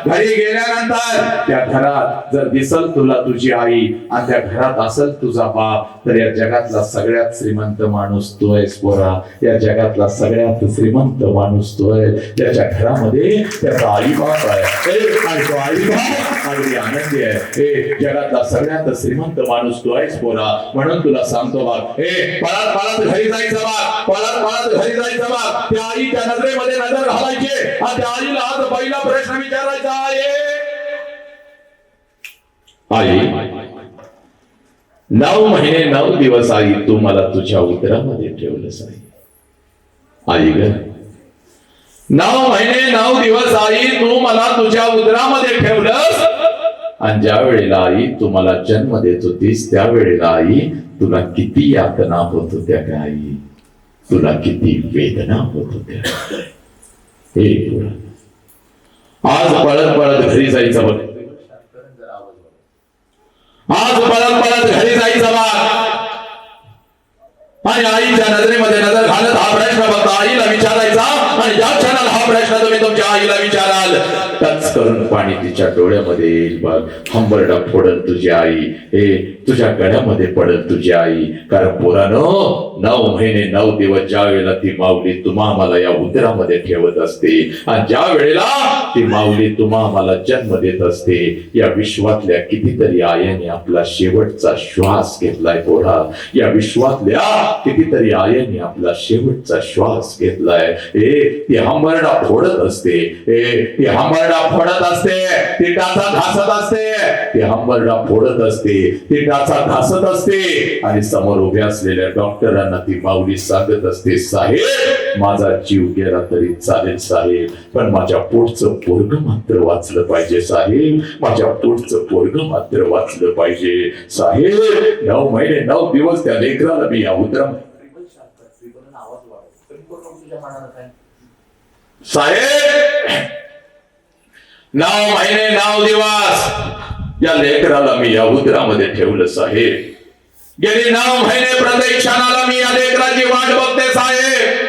त्या घरात जर दिसल तुला तुझी आई आणि त्या घरात असेल तुझा बाप, तर या जगातला सगळ्यात श्रीमंत माणूस तो आहेस पोरा. या जगातला सगळ्यात श्रीमंत माणूस तो आहे ज्याच्या घरामध्ये त्याचा आई बाप आहे आणि तो आई बाप अगदी आनंदी आहे. जगातला सगळ्यात श्रीमंत माणूस तो आहेस पोरा. म्हणून तुला सांगतो बघ, पळत पळत घरी जायचं बघ. पळत पळत घरी जायचं बघ. त्या आईच्या नजरेमध्ये नजर घालायची आणि त्या आईला आज पहिला प्रश्न विचारायचा आहे, आई 9 महिने 9 दिवस आई तू मला तुझ्या उदरामध्ये ठेवलंस आई. आई ग, 9 महिने 9 दिवस आई तू मला तुझ्या उदरामध्ये ठेवलंस. आणि ज्या वेळेला आई तू मला जन्म देत होतीस त्यावेळेला आई तुला किती यातना होत होत्या का आई. तुला किती वेदना होत होत्या. हे पोरा, आज पळत पळत घरी जायचं बघ. आज पळत पळत घरी जायचं बघ. आणि आईच्या नजरेमध्ये नजर घालत हा प्रश्न फक्त आईला विचारायचा. आणि ज्या क्षणाला हा प्रश्न तुम्ही तुमच्या आईला विचाराल, टच करून पाणी तिच्या डोळ्यामध्ये येईल बघ. हंबरडा फोडल तुझी आई, हे तुझ्या गळ्यामध्ये पडल तुझी आई. कारण पोरानो, 9 महिने 9 दिवस ज्या वेळेला ती माऊली तुम्हा आम्हाला या उदरामध्ये ठेवत असते, आणि ज्या वेळेला ती माऊली तुम्हा आम्हाला जन्म देत असते, या विश्वातल्या कितीतरी आयांनी आपला शेवटचा श्वास घेतलाय पोरा. या विश्वातल्या कितीतरी आयांनी आपला शेवटचा श्वास घेतलाय. ती हंबरडा फोडत असते, ती हंबरडा फोडत असते, ती टाचा घासत असते, ती हंबरडा फोडत असते, ती टाचा घासत असते. आणि समोर उभ्या असलेल्या डॉक्टरांना ती माऊली सांगत असते, साहेब माझा जीव गेला तरी चालेल साहेब, पण माझ्या पोटचं पोरग मात्र वाचलं पाहिजे साहेब, माझ्या पोटचं पोरग मात्र वाचलं पाहिजे साहेब. 9 महिने 9 दिवस त्या लेकराला मी या उतरा साहेब, 9 महिने 9 दिवस या लेकराला मी या उदरामध्ये ठेवलं साहेब. गेली 9 महिने प्रत्येक क्षणाला मी या लेकराची वाट बघते साहेब.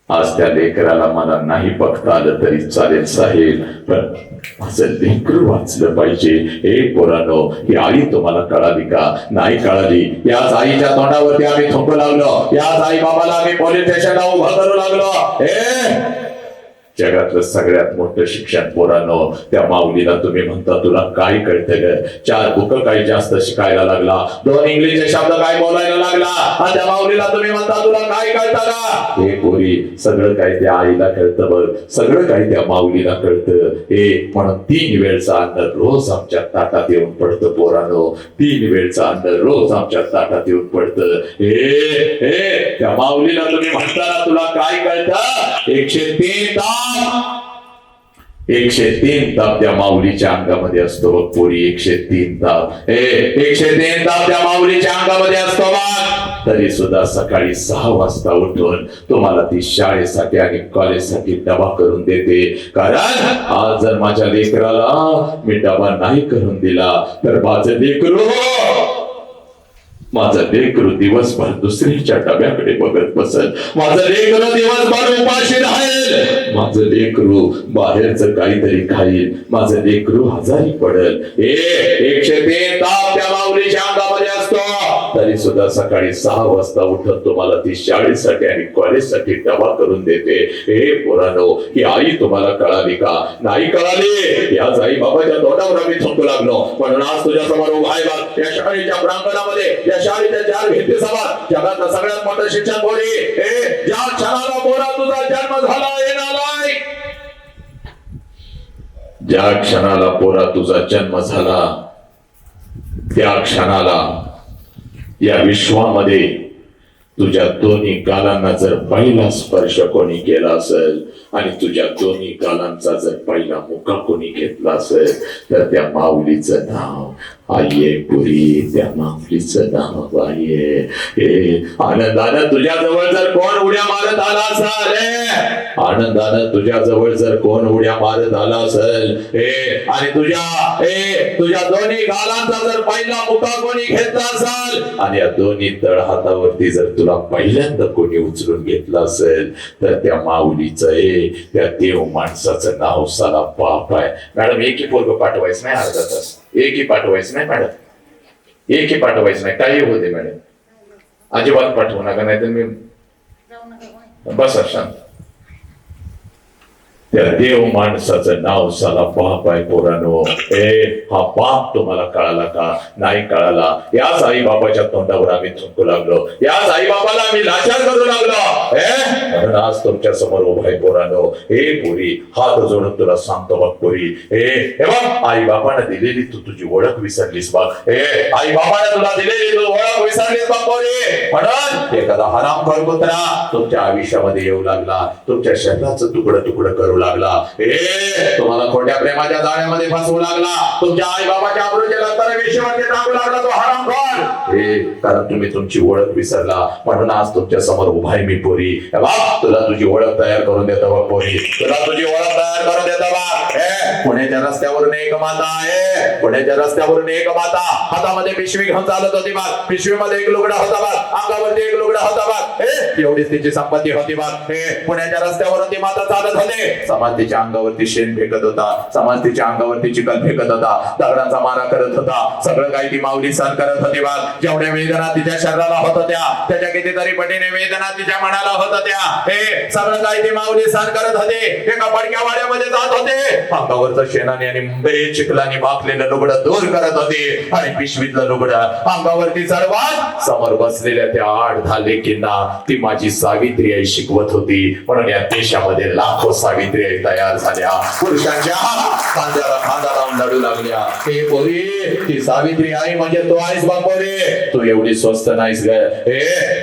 आज त्या लेकराला मला नाही बघता आलं तरी चालेल साहेब, पण असं लेकरू वाचलं पाहिजे. हे पोरांनो, ही आई तुम्हाला कळाली का? नाही कळाली. याच आईच्या तोंडावरती आम्ही थुंकू लागलो, याच आई बाबाला आम्ही पोलीस स्टेशनला उभं करू लागलो. जगातलं सगळ्यात मोठं शिक्षण पोरांनो, त्या माऊलीला तुम्ही म्हणता तुला काय कळतं ग? 4 बुक काही जास्त शिकायला लागला, 2 इंग्लिशचे शब्द काय बोलायला लागला, आणि त्या माऊलीला तुम्ही म्हणता तुला काय कळतं का? हे पोरी, सगळं काय त्या आईला कळतं बघ, सगळं काय त्या माऊलीला कळतं. म्हणून 3 वेळचं अन्न रोज आमच्या ताटात येऊन पडतं पोरांनो, 3 वेळचं अन्न रोज आमच्या ताटात येऊन पडतं. त्या माऊलीला तुम्ही म्हणता तुला काय कळतं? 103 ताप 103 ताप त्या माऊलीच्या अंगामध्ये असतो बघ पोरी. 103 ताप 103 ताप त्या माऊलीच्या अंगामध्ये असतो बघ. तरी सुद्धा सकाळी 6 वाजता उठून तुम्हाला ती शाळेसाठी आणि कॉलेजसाठी डबा करून देते. कारण आज जर माझ्या लेकराला मी डबा नाही करून दिला तर माझं लेकरू दिवसभर दुसऱ्याच्या डब्याकडे बघत बसल, माझं लेकरू दिवसभर उपाशी राहील, माझं लेकरू बाहेरचं काहीतरी खाईल, माझं लेकरू आजारी पडेल. 103 ताप त्या माऊलीच्या अंगामध्ये असतो. तरी सुद्धा सकाळी 6 वाजता उठत तुम्हाला ती शाळेसाठी आणि कॉलेजसाठी डबा करून देते. पोरांनो, ही आई तुम्हाला कळाली का? नाही कळाली. याच आई बाबाच्या तोंडावर आम्ही थुंकू लागलो. म्हणून आज तुझ्या समोर उभा आहे बघ, या शाळेच्या प्रांगणामध्ये, या शाळेच्या 4 भिंतीसमोर जगातलं सगळ्यात मोठं शिक्षण बोली. ज्या क्षणाला पोरा तुझा जन्म झाला येणालाय, ज्या क्षणाला पोरा तुझा जन्म झाला, त्या क्षणाला या विश्वामध्ये तुझ्या दोन्ही गालांना जर पहिला स्पर्श कोणी केला असेल आणि तुझ्या दोन्ही गालांचा जर पहिला मुका कोणी घेतला असेल तर त्या माऊलीचं नाव आये पुरी, त्या माऊलीचं नाव आहे. आनंदानं तुझ्या जवळ जर कोण उड्या मारत आला असेल, आनंदानं तुझ्या जवळ जर कोण उड्या मारत आला असेल, आणि तुझ्या दोन्ही गालांचा जर पहिला मुका कोणी घेतला असेल आणि या दोन्ही तळ हातावरती जर तुला पहिल्यांदा कोणी उचलून घेतला असेल तर त्या माऊलीचं त्या देव माणसाचं नाव साला बाप आहे. मॅडम, एकही पोरग पाठवायचं नाही, अर्धा तास एकही पाठवायचं नाही मॅडम, एकही पाठवायचं नाही, काही होते मॅडम, अजिबात पाठवू नका, नाही तर मी बसा शांत. त्या देव माणसाचं नाव साला बाप आहे पोरांनो. हा बाप तुम्हाला कळाला का? नाही कळाला. याच आई बाबाच्या तोंडावर आम्ही थुंकू लागलो, याच आई बाबाला आम्ही लाचार करू लागलो. म्हणून आज तुमच्या समोर उभा आहे पोरांनो. पोरी, हात जोडून तुला सांगतो बघ पोरी, बघ, आई बाबाने दिलेली तू तुझी ओळख विसरलीस बघ. आई बाबाने तुला दिलेली तू ओळख विसरलीस बघ पोरी. म्हणून एखादा हरामखोर कुत्रा तुमच्या आयुष्यामध्ये येऊ लागला, तुमच्या शरीराचं तुकडं तुकडं करू लागला. तुम्हाला खोट्या प्रेमाच्या जाळ्यामध्ये फसवू लागला. तुमच्या आई बाबाच्या आबरूचे लागताना वेशीवरती टाकू लागला तो हरामखोर. कारण तुम्ही तुमची ओळख विसरला, म्हणून आज तुमच्या समोर उभा आहे मी पोरी. तुला तुझी ओळख तयार करून देतो बा पोरी, तुला तुझी ओळख तयार करून देतो बा. पुण्याच्या रस्त्यावरून एक माता आहे, पुण्याच्या रस्त्यावरून एक माता हातामध्ये पिशवी घेऊन चालत होती बा. पिशवीमध्ये एक लुगडा होता बा, अंगावरती एक लुगडा होता बा. एवढीच तिची संपत्ती होती बा. पुण्याच्या रस्त्यावरून ती माता चालत होते. समाज तिच्या अंगावरती शेण फेकत होता, समाज तिच्या अंगावरती चिखल फेकत होता, दगडांचा मारा करत होता. सगळं काही ती माऊली सहन करत होती बा. जेवढ्या वेदना तिच्या शरीराला होत होत्या, त्याच्या कितीतरी पटीने वेदना तिच्या मनाला होत होत्या. हे सगळं काही ती माऊली सहन करत होते. एका पडक्या वाड्यामध्ये जात होते. अंगावरचं शेणाने आणि मुंबई चिखलाने माखलेलं लुगडं दूर करत होते आणि पिशवीतलं लुगडं अंगावरती चढवत समोर बसलेल्या त्या 8-10 लेकींना ती माझी सावित्री आई शिकवत होती. म्हणून या देशामध्ये लाखो सावित्री आई तयार झाल्या, पुरुषांच्या खांद्याला खांदा लावून लढू लागल्या. हे पोरी, ती सावित्री आई म्हणजे तू आहेस बापोरे. तू एवढी स्वस्त नाहीस ग,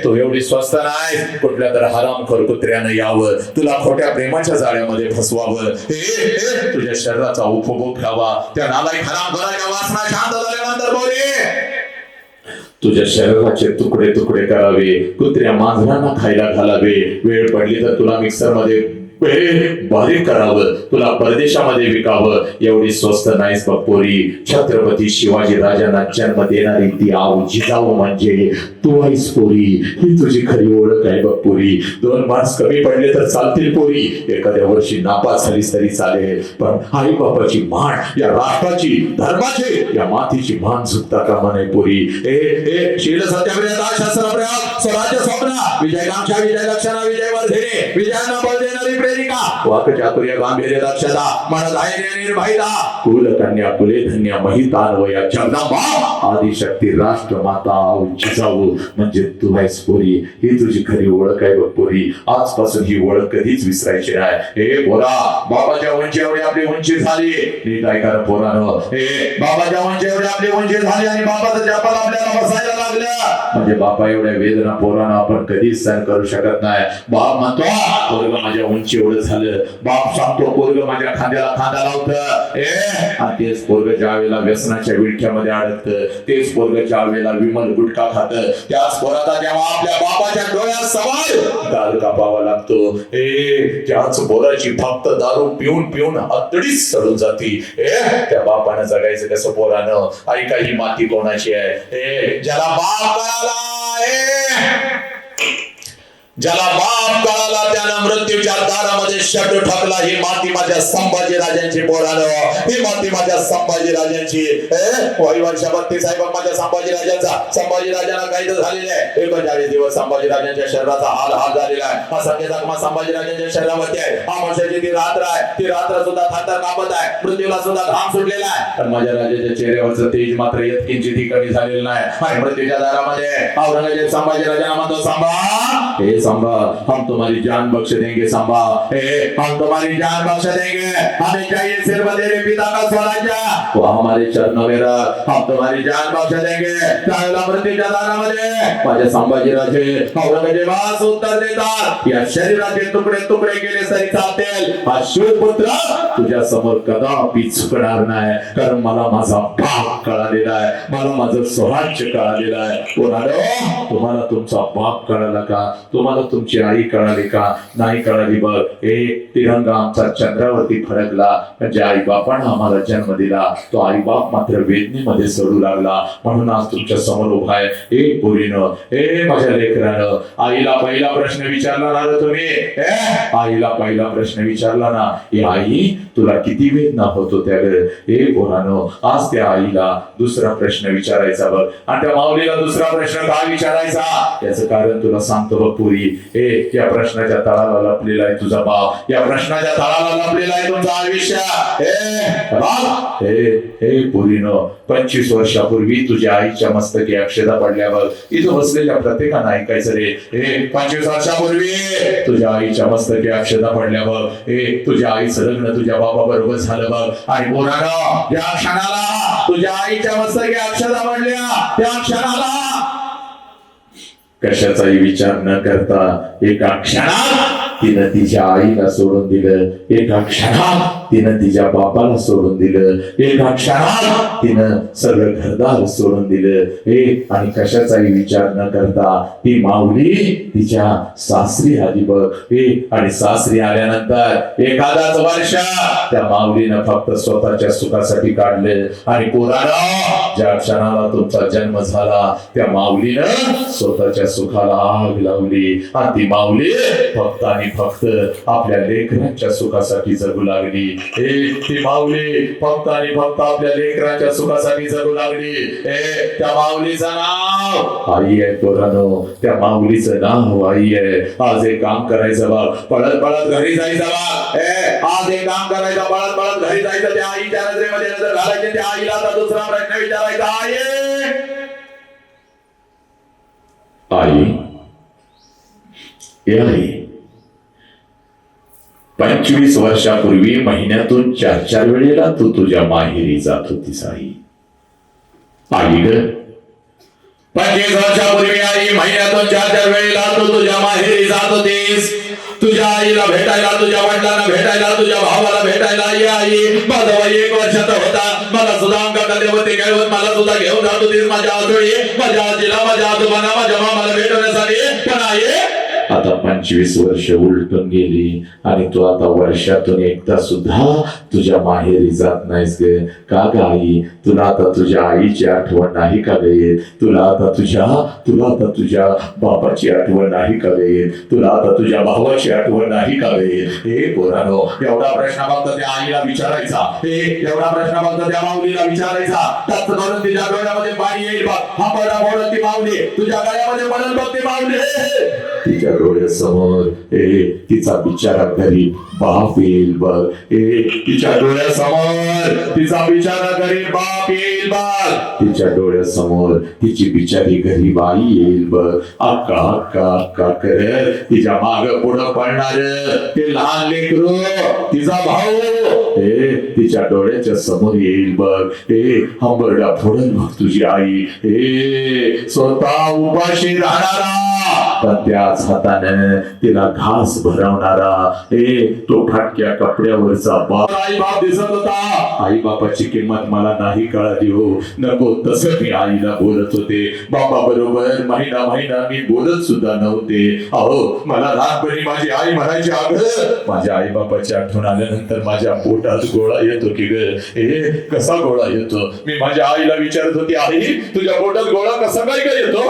तू एवढी स्वस्त नाहीस. कुठल्या तर हरामखोर कुत्र्यानं यावं, तुला खोट्या प्रेमाच्या जाळ्यामध्ये फसवावं, तुझ्या शरीराचा उपभोग घ्यावा. त्या नालायक हरामखोराच्या वासना शांत झाल्यानंतर बोले तुझ्या शरीराचे तुकडे तुकडे करावे, कुत्र्या मांजरांना खायला घालावे. वेळ पडली तर तुला मिक्सर मध्ये बारीक करावं, तुला परदेशामध्ये विकावं. एवढी स्वस्त नाहीस बपोरी. छत्रपती शिवाजी राजांना जन्म देणारी ती आऊ जिजाऊ म्हणजे तू आहेस पोरी. ही तुझी खरी ओळख आहे बपोरी. 2 मार्क्स कमी पडले तर चालतील पोरी, एखाद्या वर्षी नापास झालीस तरी चालेल, पण आई बापाची मान, या राष्ट्राची, धर्माची, या मातीची मान झुकता कामा नये पोरी. शील सत्याग्रह शास्त्र प्रयोग स्वराज्य स्वप्न विजयकांक्षा विजय लक्षणा विजय वर्धिनी विजयांना बळ देणारी वाक चातुर्य गांभीर्य दक्षता मन धैर्य निर्भयता कुल कन्या कुले धन्य महितान्वया जगदंबा आदिशक्ती राष्ट्रमाता जिजाऊ म्हणजे तू आहेस पोरी. ही तुझी खरी ओळख आहे बघ पोरी. आजपासून ही ओळख कधीच विसरायची नाही. हे पोरा, बाबाच्या उंची एवढी आपली उंची झाली, नीट ऐका ना पोरानो. हे बाबाच्या उंची एवढी आपली उंची झाली आणि बाबाचं जपाल आपल्याला बसायला लागल्या म्हणजे बापा एवढ्या वेदना पोरानं आपण कधीच सहन करू शकत नाही. बाप म्हणतो पोरग माझ्या उंची एवढं झालं, बाप सांगतो पोरग माझ्या खांद्याला खांदा लावतं. आणि तेच पोरग ज्या वेळेला व्यसनाच्या विळख्यामध्ये अडकतं, तेच पोरग ज्या वेळेला विमल गुटखा खातं, त्याच पोराचा जेव्हा आपल्या बापाच्या डोळ्यात सवाल दारू कापावा लागतो, त्याच पोराची फक्त दारू पिऊन पिऊन अतडीच सडून जाती. त्या बापानं जगायचं कसं पोरानं. ऐका ही माती कोणाची आहे. ज्याला बाप कळाला, ज्याला बाप कळाला त्यानं मृत्यूच्या दारामध्ये शब्द टाकला. ही माती माझ्या संभाजी राजांची पोरानो, ही माती माझ्या संभाजी राजांची. वर्ष 32 आहे बघ माझ्या संभाजी राजांचा. संभाजी राजांना काही तर झालेलं आहे. 39 दिवस संभाजी राजांच्या शरीराचा हाल झालेला आहे. असंख्य जखमा संभाजी राजांच्या शरीरावरती आहे. अमावस्याची ती रात्र आहे, ती रात्र सुद्धा थरथर कापत आहे. मृत्यूला सुद्धा घाम सुटलेला आहे, पण माझ्या राजाच्या चेहऱ्यावरचं तेज मात्र यत्किंचितही कमी झालेलं नाही. आणि मृत्यूच्या दारामध्ये औरंगजेब संभाजी राजांना म्हणतो, संभा संभा, हम तुम्हारी जान बख्श देंगे संभा, हम तुम्हारी जान बख्श देंगे. हमें चाहिए सिर्फ तेरे पिता का स्वराज्य, वो हमारे चरणों में रख. हम तुम्हारी जान बख्श देंगे. त्यावेळेला मृत्यूच्या दारामध्ये माझे संभाजी राजे औरंगजेबास उत्तर देतात, या शरीराचे तुकडे तुकडे केले तरी चालतील, हा शिवपुत्र तुझ्या समोर कदापि झुकणार नाही. कारण मला माझा बाप कळालेला आहे, मला माझं स्वराज्य कळालेलं आहे. तुम्हाला तुमचा बाप कळाला का? तुम्हाला तुमची आई कळाली का? नाही कळाली बघ. तिरंगा आमचा चंद्रावरती फडकला, म्हणजे आई बापानं आम्हाला जन्म दिला, तो आई बाप मात्र वेदनेमध्ये सडू लागला. म्हणून आज तुमच्या समोर उभा आहे. पोरीनं, माझ्या लेकरानं, आईला पहिला प्रश्न विचारला ना तुम्ही, आईला पहिला प्रश्न विचारला ना, आई तुला किती वेदना होत होत्या ग? पोरानं, आज त्या आईला दुसरा प्रश्न विचारायचा बघ. आणि त्या माऊलीला दुसरा प्रश्न का विचारायचा? याचं कारण तुला सांगतो बघ पुरी. या प्रश्नाच्या तळाला लपलेला आहे तुझा बाप, या प्रश्नाच्या तळाला लपलेला आहे तुमचं आयुष्य. पुरीनो, 25 वर्षापूर्वी तुझ्या आईच्या मस्तकी अक्षता पडल्यावर इथं बसलेल्या प्रत्येकानं ऐकायचं रे. 25 वर्षापूर्वी तुझ्या आईच्या मस्तकी अक्षता पडल्यावर तुझ्या आईचं लग्न तुझ्या बाबा बरोबर झालं बघ. आणि पोरानं, या क्षणाला तुझ्या आईच्या मस्तकी अक्षता पडल्या, त्या क्षणाला कशाचाही विचार न करता एका क्षणात तिनं तिच्या आईला सोडून दिलं, एका क्षणात तिनं तिच्या बापाला सोडून दिलं, एका क्षणात तिनं सगळं घरदार सोडून दिलं. आणि कशाचाही विचार न करता ती माऊली तिच्या सासरी आली बघ. आणि सासरी आल्यानंतर एखादाच वर्ष त्या माऊलीनं फक्त स्वतःच्या सुखासाठी काढले. आणि पोरांनो, ज्या क्षणाला तुमचा जन्म झाला त्या माऊलीनं स्वतःच्या सुखाला आग लावली. आणि ती माऊली फक्त आणि फक्त आपल्या लेकरांच्या सुखासाठी जगू लागली. ती माऊली फक्त आणि फक्त आपल्या लेकरांच्या सुखासाठी जगू लागली. त्या माऊलीचं नाव आई आहे पोरांनो, त्या माऊलीचं नाव आई आहे. आज एक काम करायचं बघ, पळत पळत घरी जायचं बघ. आज एक काम करायचं, पळत पळत घरी जायचं. त्या आईच्या नजरेमध्ये नजर घालायची. त्या आईला आता दुसरा प्रश्न विचारायचा. आई आई 25 वर्षापूर्वी महिन्यातून 4 वेळेला तू तुझ्या माहेरी जात होतीस आई. आई ग, 25 वर्षापूर्वी आई महिन्यातून 4 वेळेला तू तुझ्या माहेरी जात होतीस. तुझ्या आईला भेटायला, तुझ्या वडिलांना भेटायला, तुझ्या भावाला भेटायला. आई माझा वय 1 वर्षाचा होता. मला सुद्धा अंगाकडे होते खेळवत मला सुद्धा घेऊन जात होतीस माझ्या आजोळी, माझ्या आजीला, माझ्या आजोबांना, माझ्या मामाला भेटवण्यासाठी. पण आई आता 25 वर्ष उलटून गेली आणि तू आता वर्षातून एकदा सुद्धा तुझ्या माहेरी जात नाहीस ग. का ग आई, तुला आता तुझ्या आईची आठवण नाही का येत? तुला आता तुझ्या बापाची आठवण नाही का येत? तुला आता तुझ्या भावाची आठवण नाही का येत? हे पोरांनो, एवढा प्रश्न फक्त त्या आईला विचारायचा. एवढा प्रश्न फक्त त्या माऊलीला विचारायचा. त्याच करून तिच्या डोळ्यामध्ये पाणी येईल बघ. हा बडा बोलत ती माऊली तुझ्या गळ्यामध्ये म्हणत बघ ती माऊली. तिच्या डोळ्यासमोर तिचा बिचारा गरीब बाप येईल बघ. तिच्या डोळ्यासमोर तिचा बिचारा गरीब बाप येईल बघ. तिच्या डोळ्यासमोर तिची बिचारी गरीब आई येईल बघ. अक्का अक्का अक्का कर तिच्या माग पुढं पडणार ते लहान लेकरू, तिचा भाऊ तिच्या डोळ्याच्या समोर येईल बघ. हंबरडा फोडल बघ तुझी आई. स्वतः उपाशी राहणारा पण त्याच हाताने तिला घास भरवणारा. तो फाटक्या कपड्यावरचा बाप आई बाप दिसत होता. आई बापाची किंमत मला नाही कळाली हो. नको तसं मी आईला बोलत होते. बाबा बरोबर महिना महिना मी बोलत सुद्धा नव्हते. अहो मला लहानपणी माझी आई म्हणायची, अगं माझ्या आई बापाची आठवण आल्यानंतर माझ्या पोटात गोळा येतो की ग. कसा गोळा येतो? मी माझ्या आईला विचारत होती, आई तुझ्या पोटात गोळा कसा काय येतो?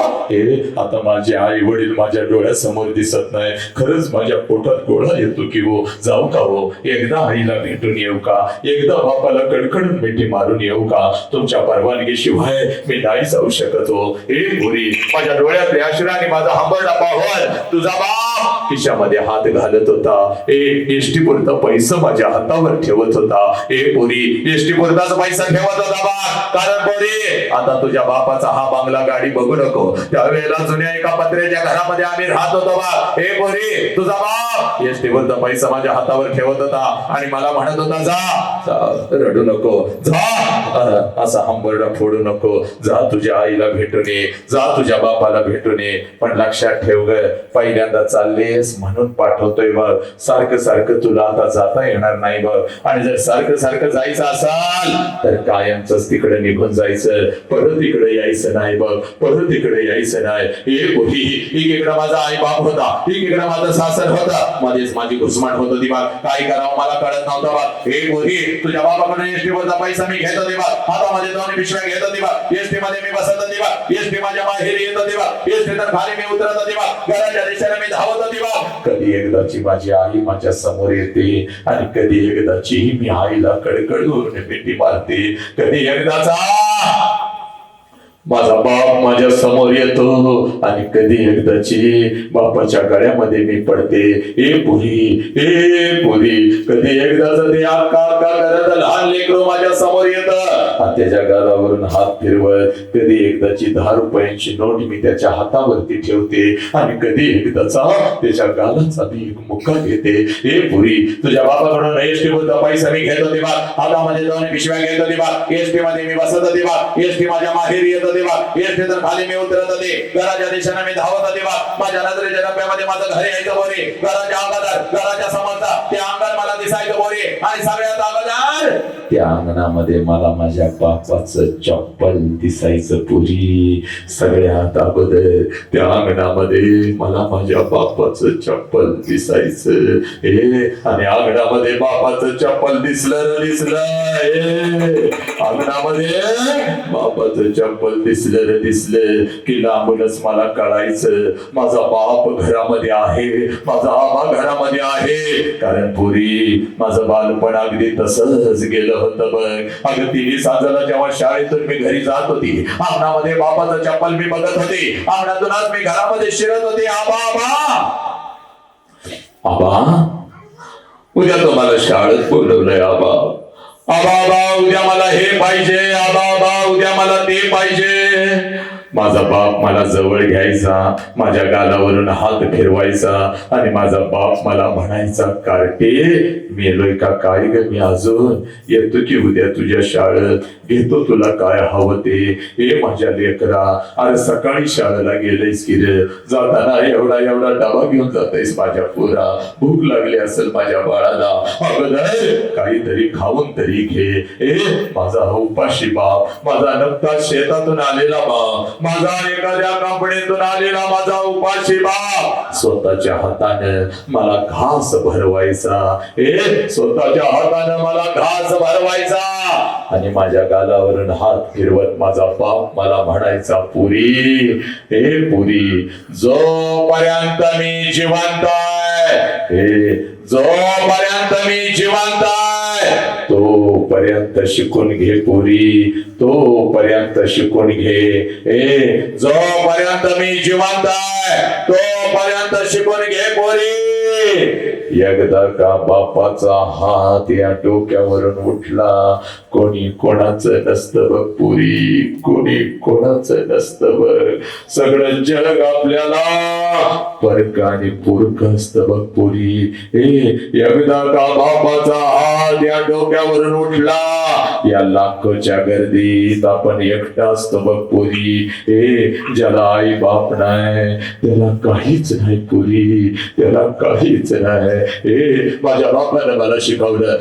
आता माझे आई वडील माझ्या डोळ्यासमोर दिसत नाही. खरंच माझ्या पोटात गोळा येतो की हो. जाऊ का हो, एकदा आईला भेटून येऊ का? एकदा बापाला कडकडून मिठी मारून येऊ का? तुमच्या परवानगीशिवाय मी नाही जाऊ शकत हो. पुरी माझ्या डोळ्यातले अश्राने माझा हंबरडा पाहून तुझा बाप खिशामध्ये हात घालत होता. एसटी पुरता पैसा माझ्या हातावर ठेवत होता. पुरी एसटी पुरताच पैसा ठेवत होता बा. कारण पोरी आता तुझ्या बापाचा हा बंगला गाडी बघू नको. त्यावेळेला जुन्या एका पत्र्याच्या घरामध्ये आम्ही राहत होतो बा. पोरी तुझा बाप एसटी पुरता पैसा माझ्या हातावर ठेवत होता आणि मला म्हणत होता, जा रडू नको, जा असा हंबरडा फोडू नको, जा तुझ्या आईला भेटून ये, जा तुझ्या बापाला भेटून ये. पण लक्षात ठेव ग, पहिल्यांदा चाललेस म्हणून पाठवतोय बघ. सारखं सारखं तुला आता जाता येणार नाही बघ. आणि जर सारखं सारखं जायचं असाल तर कायमच तिकडे निघून जायचं. परत इकडे यायचं नाही बघ. परत इकडे यायचं नाही. इकडे माझा आई बाप होता, इकडे माझा सासर होता, मध्येच माझी घुसमाट होत होती बघ. काय करावं मला कळत नव्हतं बघ. तुझ्या बापाकडून एसटी वरचा पैसा मी घेत होते बघ. हातामध्ये दोन पिशव्या घेत होती बघ. एसटी मध्ये मी बसत होती बघ. एसटी माझ्या माहेरी येत होती बघ. एसटी तर खाली मी उतरत होती बघ. घराच्या दिशेने मी धावत होती बघ. कधी एकदाची माझी आई माझ्या समोर येते आणि कधी एकदाची मी आईला कडकडून मिठी मारते. कधी एकदाचा माझा बाप माझ्या समोर येतो आणि कधी एकदाची बापाच्या गळ्यामध्ये मी पडते. पुरी कधी एकदाच ते अक्का अक्का करत लहान लेकरू माझ्या समोर येतं आणि त्याच्या गालावरून हात फिरवत. कधी एकदाची 10 रुपयांची नोट मी त्याच्या हातावरती ठेवते आणि कधी एकदाचा त्याच्या गालाचा मी एक मुक्का घेते. पुरी तुझ्या बापाकडून एसटी वरचा पैसा मी घेत होते बा. हातामध्ये 2 पिशव्या घेत होते बा. एसटी मध्ये मी बसत होते बा. एसटी माझ्या माहेरी येत होते होते बा, एसटीतून खाली मी उतरत होते, घराच्या दिशेने मी धावत होते बा, माझ्या नजरेच्या डब्यामध्ये माझं घर यायचं बोरे, घराच्या अंगात घराच्या समोरचा ते अंगण मला दिसायचं बोरे, आणि सगळ्यात अगोदर त्या अंगणामध्ये मला माझ्या बापाचं चप्पल दिसायचं पुरी. सगळ्यात अगोदर त्या अंगणामध्ये मला माझ्या बापाचं चप्पल दिसायचं. आणि अंगणामध्ये बापाचं चप्पल दिसलं अंगणामध्ये बापाचं चप्पल दिसलं की लांबूनच मला कळायचं माझा बाप घरामध्ये आहे, माझा आबा घरामध्ये आहे. कारण पुरी माझं बालपण अगदी तसंच गेलं होतं बघ. अगं 3 साजाला जेव्हा शाळेतून मी घरी जात होती, अंगणामध्ये बापाचं चप्पल मी बघत होते, अंगणातूनच मी घरामध्ये शिरत होते. आबा उद्या तुम्हाला शाळेत बोलवलंय. आबा उद्या मला हे पाहिजे, आबा उद्या मला ते पाहिजे. माझा बाप मला जवळ घ्यायचा, माझ्या गालावरून हात फिरवायचा आणि माझा बाप मला म्हणायचा, कार्टे मेलोय का काय ग मी, अजून येतो की उद्या तुझ्या शाळेत, घेतो तुला काय हवं ते. हे माझ्या लेकरा, अरे सकाळी शाळेला गेलेस की रे, जाताना एवढा डबा घेऊन जातेस माझ्या पोरा, भूक लागली असेल माझ्या बाळाला, अगोदर काहीतरी खाऊन तरी घे. माझा उपाशी बाप, माझा नुकताच शेतातून आलेला बाप, माझा एखाद्या कंपनीतून आलेला माझा उपाशी बाप स्वतःच्या हाताने मला घास भरवायचा. स्वतःच्या हाताने मला घास भरवायचा आणि माझ्या गालावरून हात फिरवत माझा बाप मला म्हणायचा, पुरी पुरी, जोपर्यंत मी जिवंत आहे, जोपर्यंत मी जिवंत आहे तोपर्यंत शिकून घे पुरी, तोपर्यंत शिकून घे. जोपर्यंत मी जिवंत आहे तोपर्यंत शिकून घे पोरी. एकदा का बापाचा हात या डोक्यावरून उठला, कोणी कोणाचं नसतं बघ पुरी, कोणी कोणाचं नसतं बघ. सगळं जग आपल्याला परक आणि पुरक असतं बघ पुरी. एकदा का बापाचा हात या डोक्यावरून उठला, या लाखोच्या गर्दीत आपण एकटा असतो बघ पुरी. ज्याला आई बाप नाही त्याला काहीच नाही पुरी, त्याला काहीच नाही. माझ्या बापाने मला शिकवलं.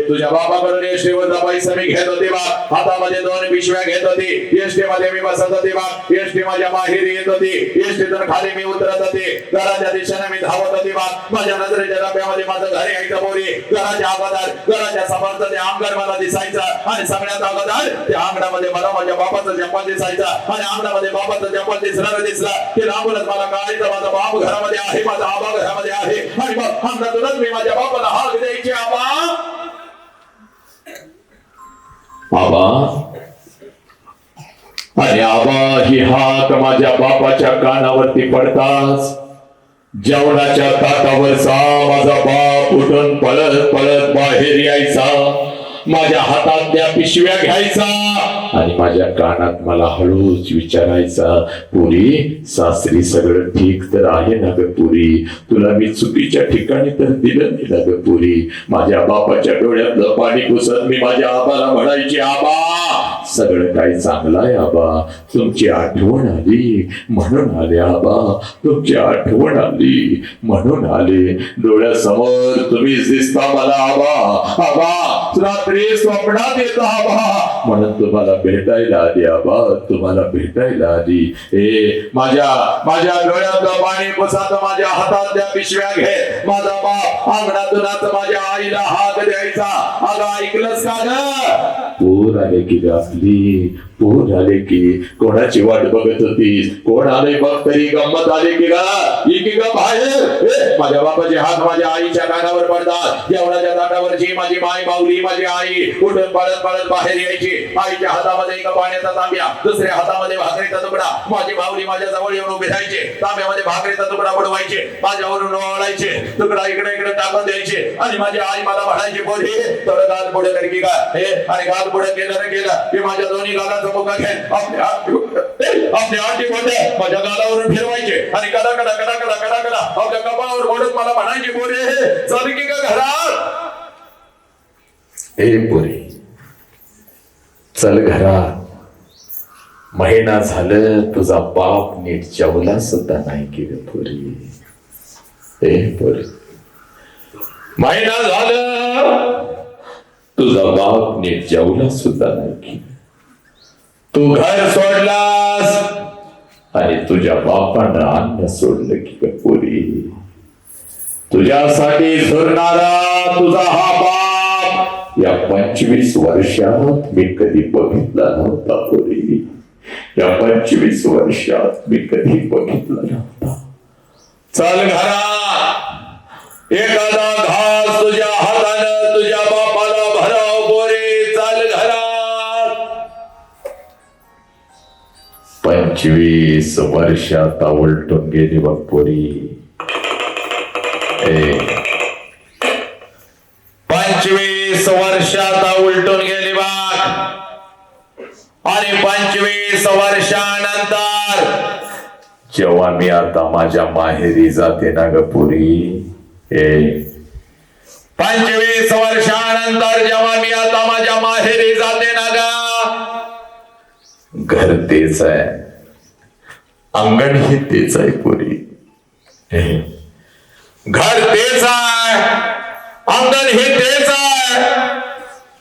तुझ्या बापाकडून एसटीवरचा पैसा मी घेत होते बा, हातामध्ये 2 पिशव्या घेत होती, एसटी मध्ये मी बसत होते बा, एसटी माझ्या माहेरी येत होती, एसटीतून खाली मी उतरत होते, घराच्या दिशेने मी धावत होते बा, माझ्या नजरेच्या डब्यामध्ये माझं घर यायचं बोरी, घराच्या अगोदर घराच्या समोरचं ते अंगण मला दिसायचं आणि सगळ्यात अगोदर त्या अंगणामध्ये मला माझ्या बापाचं चप्पल दिसायचं आणि अंगणामध्ये बापाचं चप्पल दिसलं की लांबूनच मला कळायचं माझा बाप घरामध्ये आहे, माझा आबा घरामध्ये आहे. आणि मग अंगणातूनच मी माझ्या बापाला हाक द्यायचे, आबा. आणि आबा ही हाक माझ्या बापाच्या कानावरती पडताच जेवणाच्या ताटावरचा माझा बाप उठून पळत पळत बाहेर यायचा, माझ्या हातातल्या पिशव्या घ्यायचा आणि माझ्या कानात मला हळूच विचारायचा, पुरी सासरी सगळं ठीक तर आहे ना ग पुरी, तुला मी चुकीच्या ठिकाणी तर दिलं नाही ना ग पुरी. माझ्या बापाच्या डोळ्यातलं पाणी पुसत मी माझ्या आबाला म्हणायचे, आबा सगळं काही चांगलं आहे आबा, तुमची आठवण आली म्हणून आले आबा, तुमची आठवण आली म्हणून आले, डोळ्यासमोर तुम्हीच दिसता मला आबा, आबा रात्री स्वप्नात येतो आबा म्हणून तुम्हाला भेटायला आली आबा, तुम्हाला भेटायला आली. माझ्या डोळ्यातलं पाणी पुसत माझ्या हातातल्या पिशव्या घे, माझा बाप अंगणातूनच माझ्या आईला हात द्यायचा. अगं ऐकलंस का ग, पोर आले की आपली, पोर आले की कोणाची वाट बघत होतीस, कोण आले बघ तरी गंमत आली की ग बाहेर. माझ्या बापाचे हात माझ्या आईच्या कानावर पडतात, जेवणाच्या ताटावरची माझी माय माऊली माझी आई उठून पळत पळत बाहेर यायची, आईच्या हातामध्ये एक पाण्याचा तांब्या, दुसऱ्या हातामध्ये भाकरीचा तुकडा, माझी माऊली माझ्या जवळ येऊन उभी राहायचे, तांब्यामध्ये भाकरीचा तुकडा बुडवायचे, माझ्यावरून ओळायचे, तुकडा इकडे इकडे टाकून द्यायचे आणि माझी आई मला म्हणायची, बोली थोडं गाल पुढे कर की का, आणि गाल पुढे केलं की माझ्या दोन्ही गालाचा मुका घे, आपले आठी बोटे माझ्या गालावरून फिरवायचे आणि कडा कडा कडा कडा कडा कडा आपल्या कपाळावर बोलत मला म्हणायची, बोले चल की का घरात, पोरी चल घरात. महिना झालं तुझा बाप नीट जेवला सुद्धा नाही की ग पोरी. ए पोरी, महिना झालं तुझा बाप नीट जेवला सुद्धा नाही की. तू घर सोडलास आणि तुझ्या बापानं अन्न सोडलं की ग पोरी. तुझ्यासाठी झुरणारा तुझा हा बाप या 25 वर्षात मी कधी बघितला नव्हता पोरी. या 25 वर्षात मी कधी बघितला नव्हता. चल घरात, एखादा घास तुझ्या हातानं तुझ्या बापाला भराव पोरी. चल घरात. 25 वर्षात उलटून गेली बघ पोरी. 25 वर्षात उलटून गेली बाग. आणि 25 वर्षानंतर जेव्हा मी आता माझ्या माहेरी जाते ना ग पुरी. 25 वर्षानंतर जेव्हा मी आता माझ्या माहेरी जाते ना ग, घर तेच आहे, अंगण हे तेच आहे पुरी. घर तेच आहे, अंगण हे तेच आहे,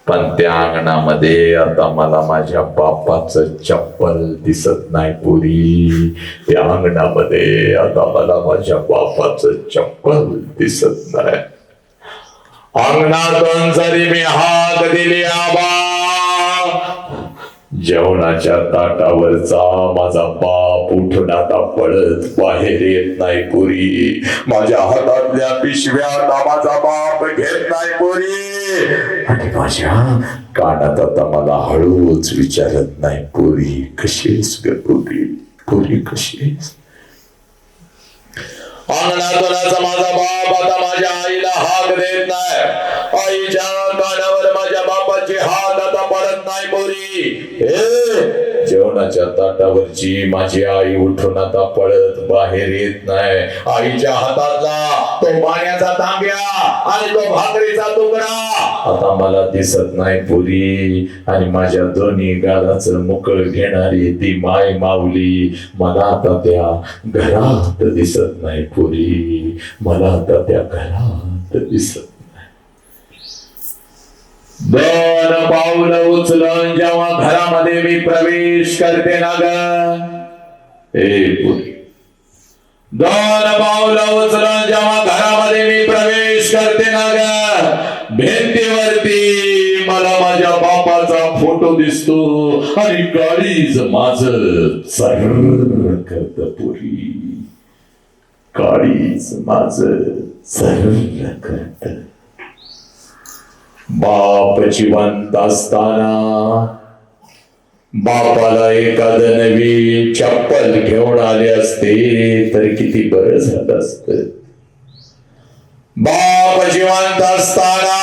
पण त्या अंगणामध्ये आता मला माझ्या बापाचं चप्पल दिसत नाही पुरी. त्या अंगणामध्ये आता मला माझ्या बापाचं चप्पल दिसत नाही. अंगणातून जरी मी हाक दिली आबा, जेवणाच्या ताटावरचा माझा बाप उठून आता पळत बाहेर येत नाही पुरी. माझ्या हातातल्या पिशव्या आता माझा बाप घेत नाही पुरी. आणि माझ्या कानात आता मला हळूच विचारत नाही पुरी, कशीस ग पुरी, पुरी कशीस. अंगणातून माझा बाप आता माझ्या आईला हाक देत नाही. आईच्या कानावर माझ्या बापाचे हात आता पडत नाही पोरी. जेवणाच्या ताटावरची माझी आई उठून आता पळत बाहेर येत नाही. आईच्या हातातला तो पाण्याचा तांब्या आणि तो भाकरीचा तुकडा आता मला दिसत नाही पुरी. आणि माझ्या दोन्ही गालाचं मुकळ घेणारी ती माय माऊली मला आता त्या घरात दिसत नाही पुरी. मला आता त्या घरात दिसत. 2 पाऊलं उचलून जेव्हा घरामध्ये मी प्रवेश करते ना ग, 2 पाऊलं उचलून जेव्हा घरामध्ये मी प्रवेश करते ना ग, भिंतीवरती मला माझ्या बापाचा फोटो दिसतो. आणि काळीज माझं सर्र करत पुरी. काळीज माझं सर्र करत. बाप जिवंत असताना बापाला एखादं नवी चप्पल घेऊन आले असते तर किती बरं झालं असत. बाप जिवंत असताना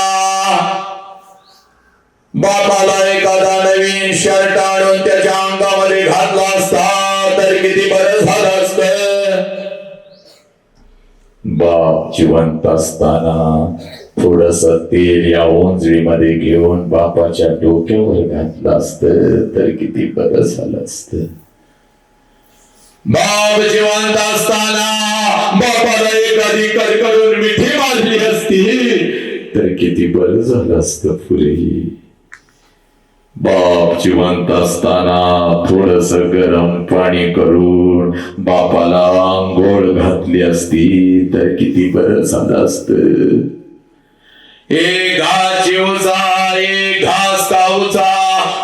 बापाला एखादा नवीन शर्ट आणून त्याच्या अंगामध्ये घातला असता तर किती बरं झालं असत. बाप जिवंत असताना थोडस तेल या ओंजळीमध्ये घेऊन बापाच्या डोक्यावर घातलं असतं तर किती बरं झालं असतं. बाप जिवंत असताना बापाला एखादी कडकडून मिठी मारली असती तर किती बरं झालं असतं पुरे. बाप जिवंत असताना थोडस गरम पाणी करून बापाला आंघोळ घातली असती तर किती बरं झालं असतं. एक घास चिवचा एक घास काऊचा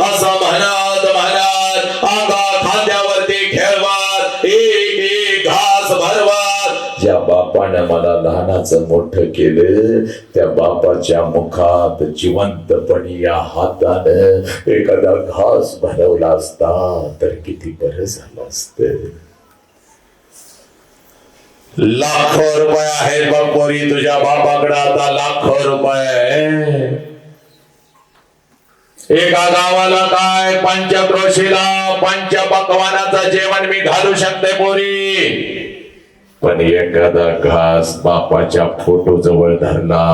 असं म्हणत म्हणत अंगा खांद्यावरती खेळवत एक घास भरवत ज्या बापानं मला लहानाचं मोठं केलं त्या बापाच्या मुखात जिवंतपणी या हातानं एखादा घास भरवला असता तर किती बरं झालं असतं. लाखो रुपये आहेत बघ पोरी तुझ्या बापाकडे आता. लाखो रुपये. एका गावाला काय पंचक्रोशीला पंचपक्वानाचं जेवण मी घालू शकते पोरी. पण एखादा घास बापाच्या फोटो जवळ धरला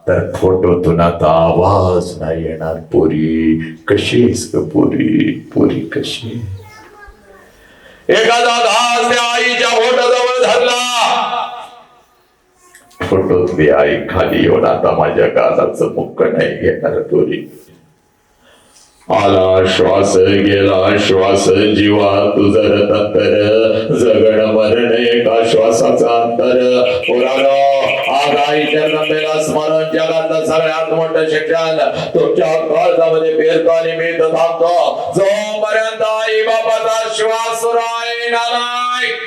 तर फोटोतून आता आवाज नाही येणार पोरी. कशीस ग पोरी, पोरी कशी. एखादा घास त्या आईच्या बोटाजवळ धरला, फोटोतली आई खाली येऊन आता माझ्या गालाचं मुक्क नाही घेणार पोरी. आला श्वास गेला श्वास जीवा तुझं रतांतर, जगण मरण एका श्वासाचा अंतर. पोरांनो, आज आईच्या नंदेला स्मरण जगातलं सगळ्यात मोठं शिक्षण तुमच्या काळजामध्ये पेरतो आणि मी तर थांबतो जोपर्यंत आई बाबाचा श्वास सुरू आहे. नालायक,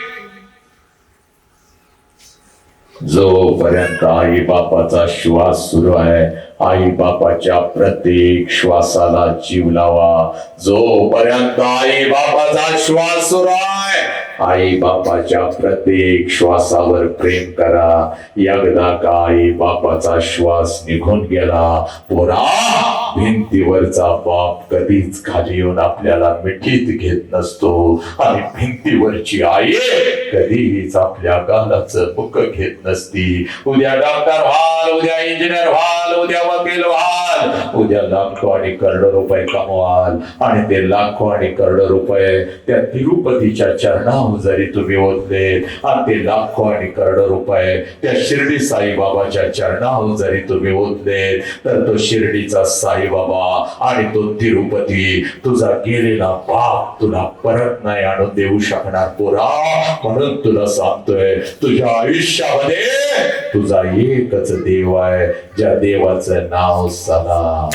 जोपर्यंत आई बापाचा श्वास सुरू आहे, आई बापाच्या प्रत्येक श्वासाला जीव लावा. जोपर्यंत आई बापाचा श्वास सुरू आहे, आई बापाच्या प्रत्येक श्वासावर प्रेम करा. एकदा का आई बापाचा श्वास निघून गेला, पोरा, भिंतीवरचा बाप कधीच खाली येऊन आपल्याला मिठीत घेत नसतो आणि भिंतीवरची आई कधीच आपल्या गालाचं मुख घेत नसती. उद्या डॉक्टर व्हाल, उद्या इंजिनियर व्हाल, उद्या वकील व्हाल, उद्या लाखो आणि करोडो रुपये कमवाल आणि ते लाखो आणि करोडो रुपये त्या तिरुपतीच्या चरणावर जरी तुम्ही ओतले आणि ते लाखो आणि करोडो रुपये त्या शिर्डी साईबाबाच्या चरणावर जरी तुम्ही ओतले, तर तो शिर्डीचा साईबाबा आणि तो तिरुपती तुझा गेलेला बाप तुला परत नाही आणून देऊ शकणार. पोरा, म्हणून तुला सांगतोय, तुझ्या आयुष्यामध्ये तुझा एकच देव आहे, ज्या देवाचं नाव सला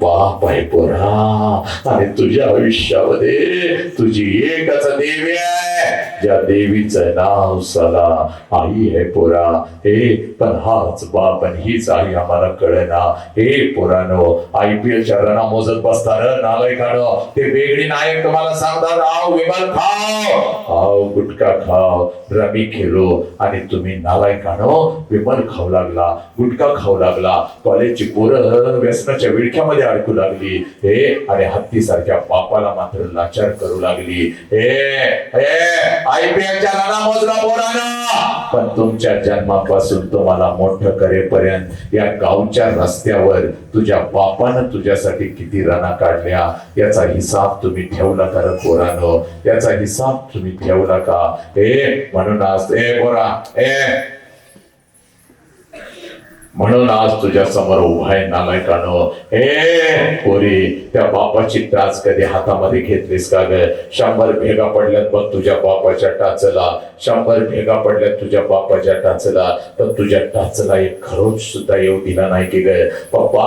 बाप आहे पोरा. आणि तुझ्या आयुष्यामध्ये तुझी एकच देवी आहे, ज्या देवीचं नाव सला आई आहे पोरा. हे पण हाच बाप आणि हीच आई आम्हाला कळेना. हे पोरानो, IPL च्या रना मोजत बसतात नालायकानो. ते वेगळी नायक तुम्हाला सांगतात, आव विमल खाव, आव गुटखा खाव, रमी खेळो, आणि तुम्ही नालायकानो विमल खाऊ लागला, गुटखा खाऊ लागला, कॉलेजची पोरं व्यसनाच्या विळख्यामध्ये अडकू लागली. हे आणि हत्ती सारख्या बापाला मात्र लाचार करू लागली. IPL च्या रना मोजला पोरानो, पण तुमच्या जन्मापासून तुम्हाला मोठं करेपर्यंत या गावच्या रस्त्यावर तुझ्या बापानं तुझ्यासाठी किती रना काढल्या याचा हिसाब तुम्ही ठेवला का रे पोरानो? याचा हिसाब तुम्ही ठेवला का? म्हणून आज पोरा म्हणून आज तुझ्या समोर उभा आहे नालायकानो. पोरी, त्या बापाची टाच कधी हातामध्ये घेतलीस का ग? 100 भेगा पडल्यात बघ तुझ्या बापाच्या टाचला, 100 भेगा पडल्यात तुझ्या बापाच्या टाचला, तर तुझ्या टाचला एक खरोच सुद्धा येऊ दिला नाही की ग? पप्पा,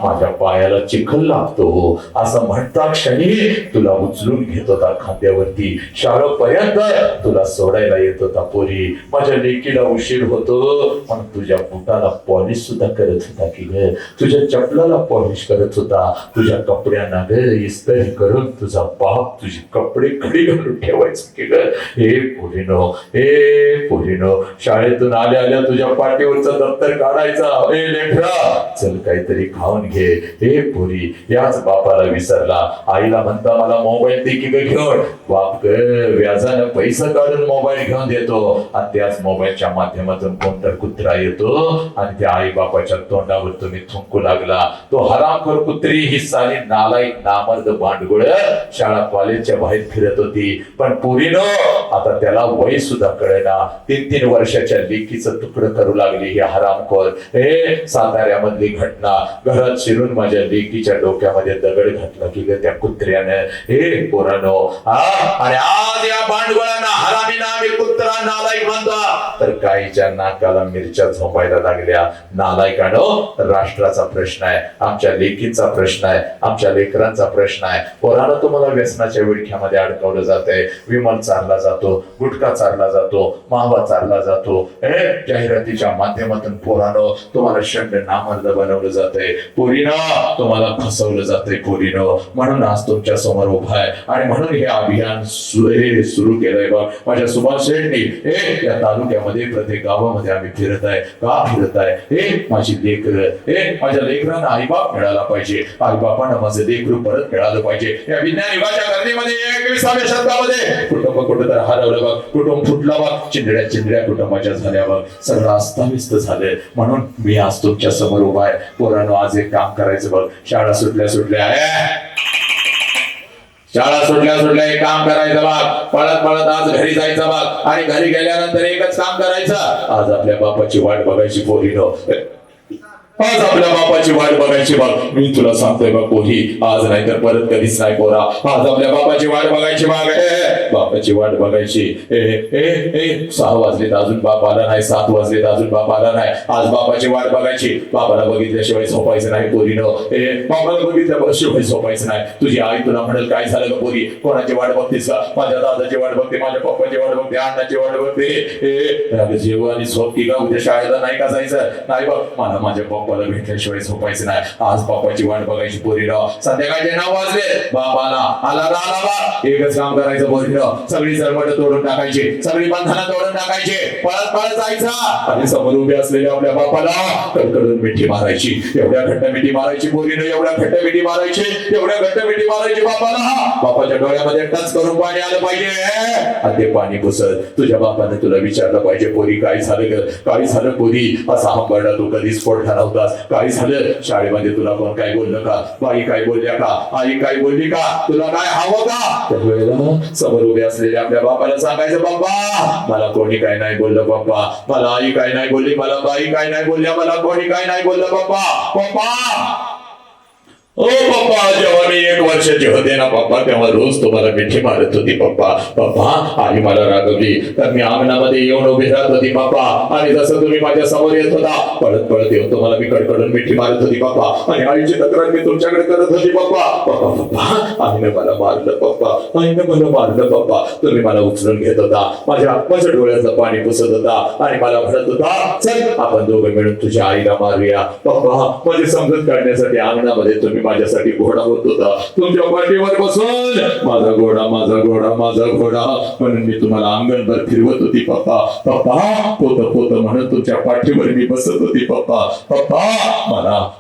माझ्या पायाला चिखल लागतो असं म्हणता क्षणी तुला उचलून घेत होता खांद्यावरती, शाळेपर्यंत तुला सोडायला येत होता. पोरी, माझ्या लेकीला उशीर होतो पण तुझ्या बुटाला पॉलिश सुद्धा करत होता की ग? तुझ्या चपलाला पॉलिश करत होता, तुझ्या कपड्यांना ग इस्त्री करून तुझा बाप तुझे कपडे खडी घालून ठेवायचं की ग? पोरीनो, शाळेतून आल्या आल्या तुझ्या पाठीवरचं दप्तर काढायचा, लेकरा चल काहीतरी खाऊन घे. पोरी, याच बापाला विसरला. आईला म्हणता मला मोबाईल दे की ग घेऊन. बाप ग व्याजानं पैसा काढून मोबाईल घेऊन देतो आणि त्याच मोबाईलच्या माध्यमातून कोणता कुत्रा येतो आणि त्या आई बापाच्या तोंडावर तुम्ही थुंकू लागला. तो हरामखोर कुत्री ही साली नालायक नामर्द भांडगुळ शाळा कॉलेजच्या बाहेर फिरत होती. पण पोरीनो, आता त्याला वय सुद्धा कळेना. 3-3 वर्षाच्या लेकीचं तुकडं करू लागली ही हरामखोर. साताऱ्यामधली घटना, घरात शिरून माझ्या लेकीच्या डोक्यामध्ये दगड घातला की त्या कुत्र्याने. पोरानो, आणि आज या भांडगुळांना हरामीना आम्ही कुत्रा नालायक म्हणतो, तर काहीच्या नाकाला मिरच्या झोपायला लागल्या. नालायकानो, राष्ट्राचा प्रश्न आहे, आमच्या लेकीचा प्रश्न आहे, आमच्या लेकरांचा प्रश्न आहे. पोरानो, तुम्हाला व्यसनाच्या विळख्यामध्ये अडकवलं जातंय. विमल चालला जातो, गुटखा चालला जातो, मावा चालला जातो. जाहिरातीच्या माध्यमातून पोरानो तुम्हाला शंड नामर्द बनवलं जातंय. पोरीनो, तुम्हाला फसवलं जातंय. पोरीनो, म्हणून आज तुमच्या समोर उभा आहे आणि म्हणून हे अभियान सुरू केलंय बघ माझ्या सुभाष शेट्टी. या तालुक्यामध्ये प्रत्येक गावामध्ये आम्ही फिरत आहे. का फिरत आहे? माझी लेकर, माझ्या लेकरांना आईबाप मिळाला पाहिजे, आईबापांना माझं लेकरू परत मिळालं पाहिजे. या विज्ञान युगाच्या गर्दीमध्ये 21व्या शतकामध्ये कुटुंब कुठं तर हरवलं बघ, कुटुंब फुटला बघ, चिंधड्या कुटुंबाच्या झाल्या बघ, सगळं अस्ताव्यस्त झालंय. म्हणून मी आज तुमच्या समोर उभा आहे. पोरांनो, आज एक काम करायचं बघ. शाळा सुटल्या शाळा सुटल्या एक काम करायचं बघ, पळत पळत आज घरी जायचं बघ, आणि घरी गेल्यानंतर एकच काम करायचं, आज आपल्या बापाची वाट बघायची पोरीनो, आज आपल्या बापाची वाट बघायची बघ. मी तुला सांगतोय बघ पोरी, आज नाही तर परत कधीच नाही पोरा, आज आपल्या बापाची वाट बघायची बघ, बापाची वाट बघायची. 6 वाजलेत अजून बाप आला नाही, 7 वाजलेत अजून बाप आला नाही, आज बापाची वाट बघायची. बापाला बघितल्याशिवाय झोपायचं नाही पोरीनो, बापाला बघितल्याशिवाय झोपायचं नाही. तुझी आई तुला म्हणेल काय झालं ग पोरी, कोणाची वाट बघतेस का? माझ्या दादाची वाट बघते, माझ्या पप्पाची वाट बघते, अण्णाची वाट बघते. जेव्हा आणि झोप की का, उद्या शाळेला नाही का जायचं? नाही बघ, मला माझ्या पप्पाला भेटल्याशिवाय झोपायचं नाही, आज बापाची वाट बघायची पोरीनो. संध्याकाळचे 9 वाजले, बापाला आला बा, एकच काम करायचं पोरीनो, सगळी जरमट तोडून टाकायची, सगळी बंधनं तोडून टाकायची, पळत पळत जायचं आणि समोर उभे असलेल्या आपल्या बापाला कडकडून मिठी मारायची. एवढ्या घट्ट मिठी मारायची पोरीनो, एवढ्या घट्ट मिठी मारायची, एवढ्या घट्ट मिठी मारायची बापाला, बापाच्या डोळ्यामध्ये टच करून पाणी आलं पाहिजे, आणि ते पाणी पुसत तुझ्या बापाने तुला विचारलं पाहिजे, पोरी काय झालं ग, काय झालं पोरी, असा हंबरडा तू कधीच पोट नव्हतास, काय झालं, शाळेमध्ये तुला कोण काय बोललं का, बाई काय बोलल्या का, आई काय बोलली का, तुला काय हवं का? त्यावेळेला समोर उभे असलेल्या आपल्या बापाला सांगायचं, बाप्पा मला कोणी काय नाही बोललं, बाप्पा मला आई काय नाही बोलली, मला बाई काय नाही बोलल्या, मला कोणी काय नाही बोललं, बाप्पा पप्पा. ओ पप्पा, जेव्हा मी 1 वर्षाचे होते ना पप्पा, तेव्हा रोज तुम्हाला मिठी मारत होती पप्पा. पप्पा आई मला रागवली तर मी अंगणामध्ये येऊन उभी राहत होती पप्पा, आणि जसं तुम्ही माझ्या समोर येत होता, पळत पळत येऊन तुम्हाला मी कडकडून मिठी मारत होती पप्पा, आणि आईची तक्रार मी तुमच्याकडे करत होती पप्पा. पप्पा पप्पा आईने मला मारलं पप्पा, आईने मला मारलं पप्पा. तुम्ही मला उचलून घेत होता, माझ्या डोळ्याचं पाणी पुसत होता, आणि मला म्हणत होता, चल आपण दोघं मिळून तुझ्या आईला मारूया. पप्पा माझी समजूत काढण्यासाठी अंगणामध्ये तुम्ही माझ्यासाठी घोडा होत होता, तुमच्या पाठीवर बसून माझा घोडा माझा घोडा माझा घोडा म्हणून मी तुम्हाला अंगणभर फिरवत होती पप्पा. पप्पा पोत पोत म्हणून तुमच्या पाठीवर मी बसत होती पप्पा. पप्पा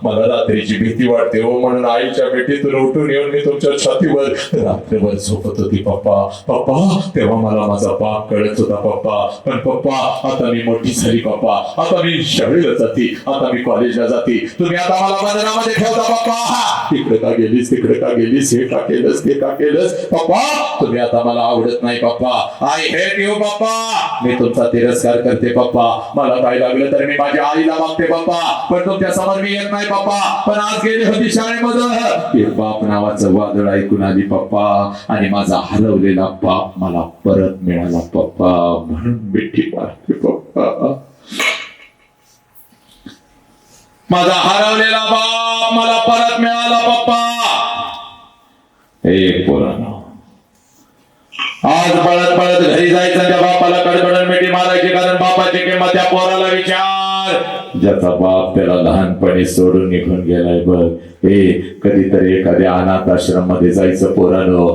मला रात्रीची भीती वाटते हो, म्हणून आईच्या बेटीतून उठून येऊन मी तुमच्या छातीवर रात्रभर झोपत होती पप्पा. पप्पा तेव्हा मला माझा पाप कळत होता पप्पा, पण पप्पा आता मी मोठी झाली पप्पा, आता मी शाळेला जाते, आता मी कॉलेजला जाते, तुम्ही आता मला बंधनामध्ये ठेवता पप्पा. तिकडे का गेलीस, तिकडे का गेलीस, हे का केलंस, ते का केलंस पप्पा, तुम्ही आता मला आवडत नाही पप्पा. आय हेट यू पप्पा, मी तुमचा तिरस्कार करते पप्पा. मला काय लागलं तर मी माझ्या आईला मागते पप्पा, पण तुमच्या समोर मी येत नाही पप्पा. पण आज गेली होती शाळेमध्ये, बाप नावाचं वादळ ऐकून आली पप्पा, आणि माझा हरवलेला बाप मला परत मिळाला पप्पा, म्हणून मिठी मारते पप्पा. माझा हरवलेला बाप मला परत मिळाला पप्पा. हे पोरांनो, आज पळत पळत घरी जायचं, त्या बापाला कडकडून मिठी मारायची, कारण बापाची किंमत त्या पोराला विचार, ज्याचा बाप त्याला लहानपणी सोडून निघून गेलाय बघ. कधीतरी एखाद्या अनाथ आश्रम मध्ये जायचं पोरानो,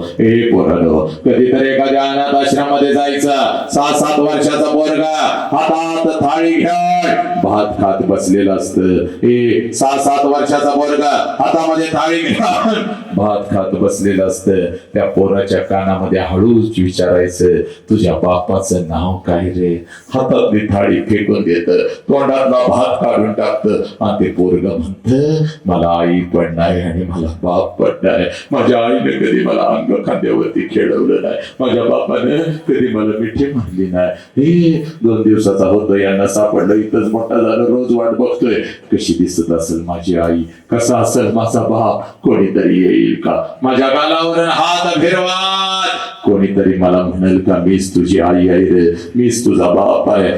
पोरानो कधीतरी एखाद्या अनाथ आश्रम मध्ये जायचं. 6-7 वर्षाचा पोरगा हातात थाळी घेऊन भात खात बसलेला असतं. 6-7 वर्षाचा पोरगा हातामध्ये थाळी घेऊन भात खात बसलेलं असतं. त्या पोराच्या कानामध्ये हळूच विचारायचं, तुझ्या बापाचं नाव काय रे? हातातली थाळी फेकून देत, तोंडातला भात काढून टाकत, आणि ते पोरग म्हणत, मला आई पण नाही आणि मला बाप पण नाही. माझ्या आईने कधी मला अंग खांद्यावरती खेळवलं नाही, माझ्या बापाने कधी मला मिठी मारली नाही. 2 दिवसाचा होतो, यांना सापडलं, इथंच मोठा झालं, रोज वाट बघतोय कशी दिसत असेल माझी आई, कसा असेल माझा बाप, कोणीतरी येईल का माझ्या गालावर हात फिरवत, कोणीतरी मला म्हणेल का मीच तुझी आई आहे रे, मीच तुझा बाप आहे.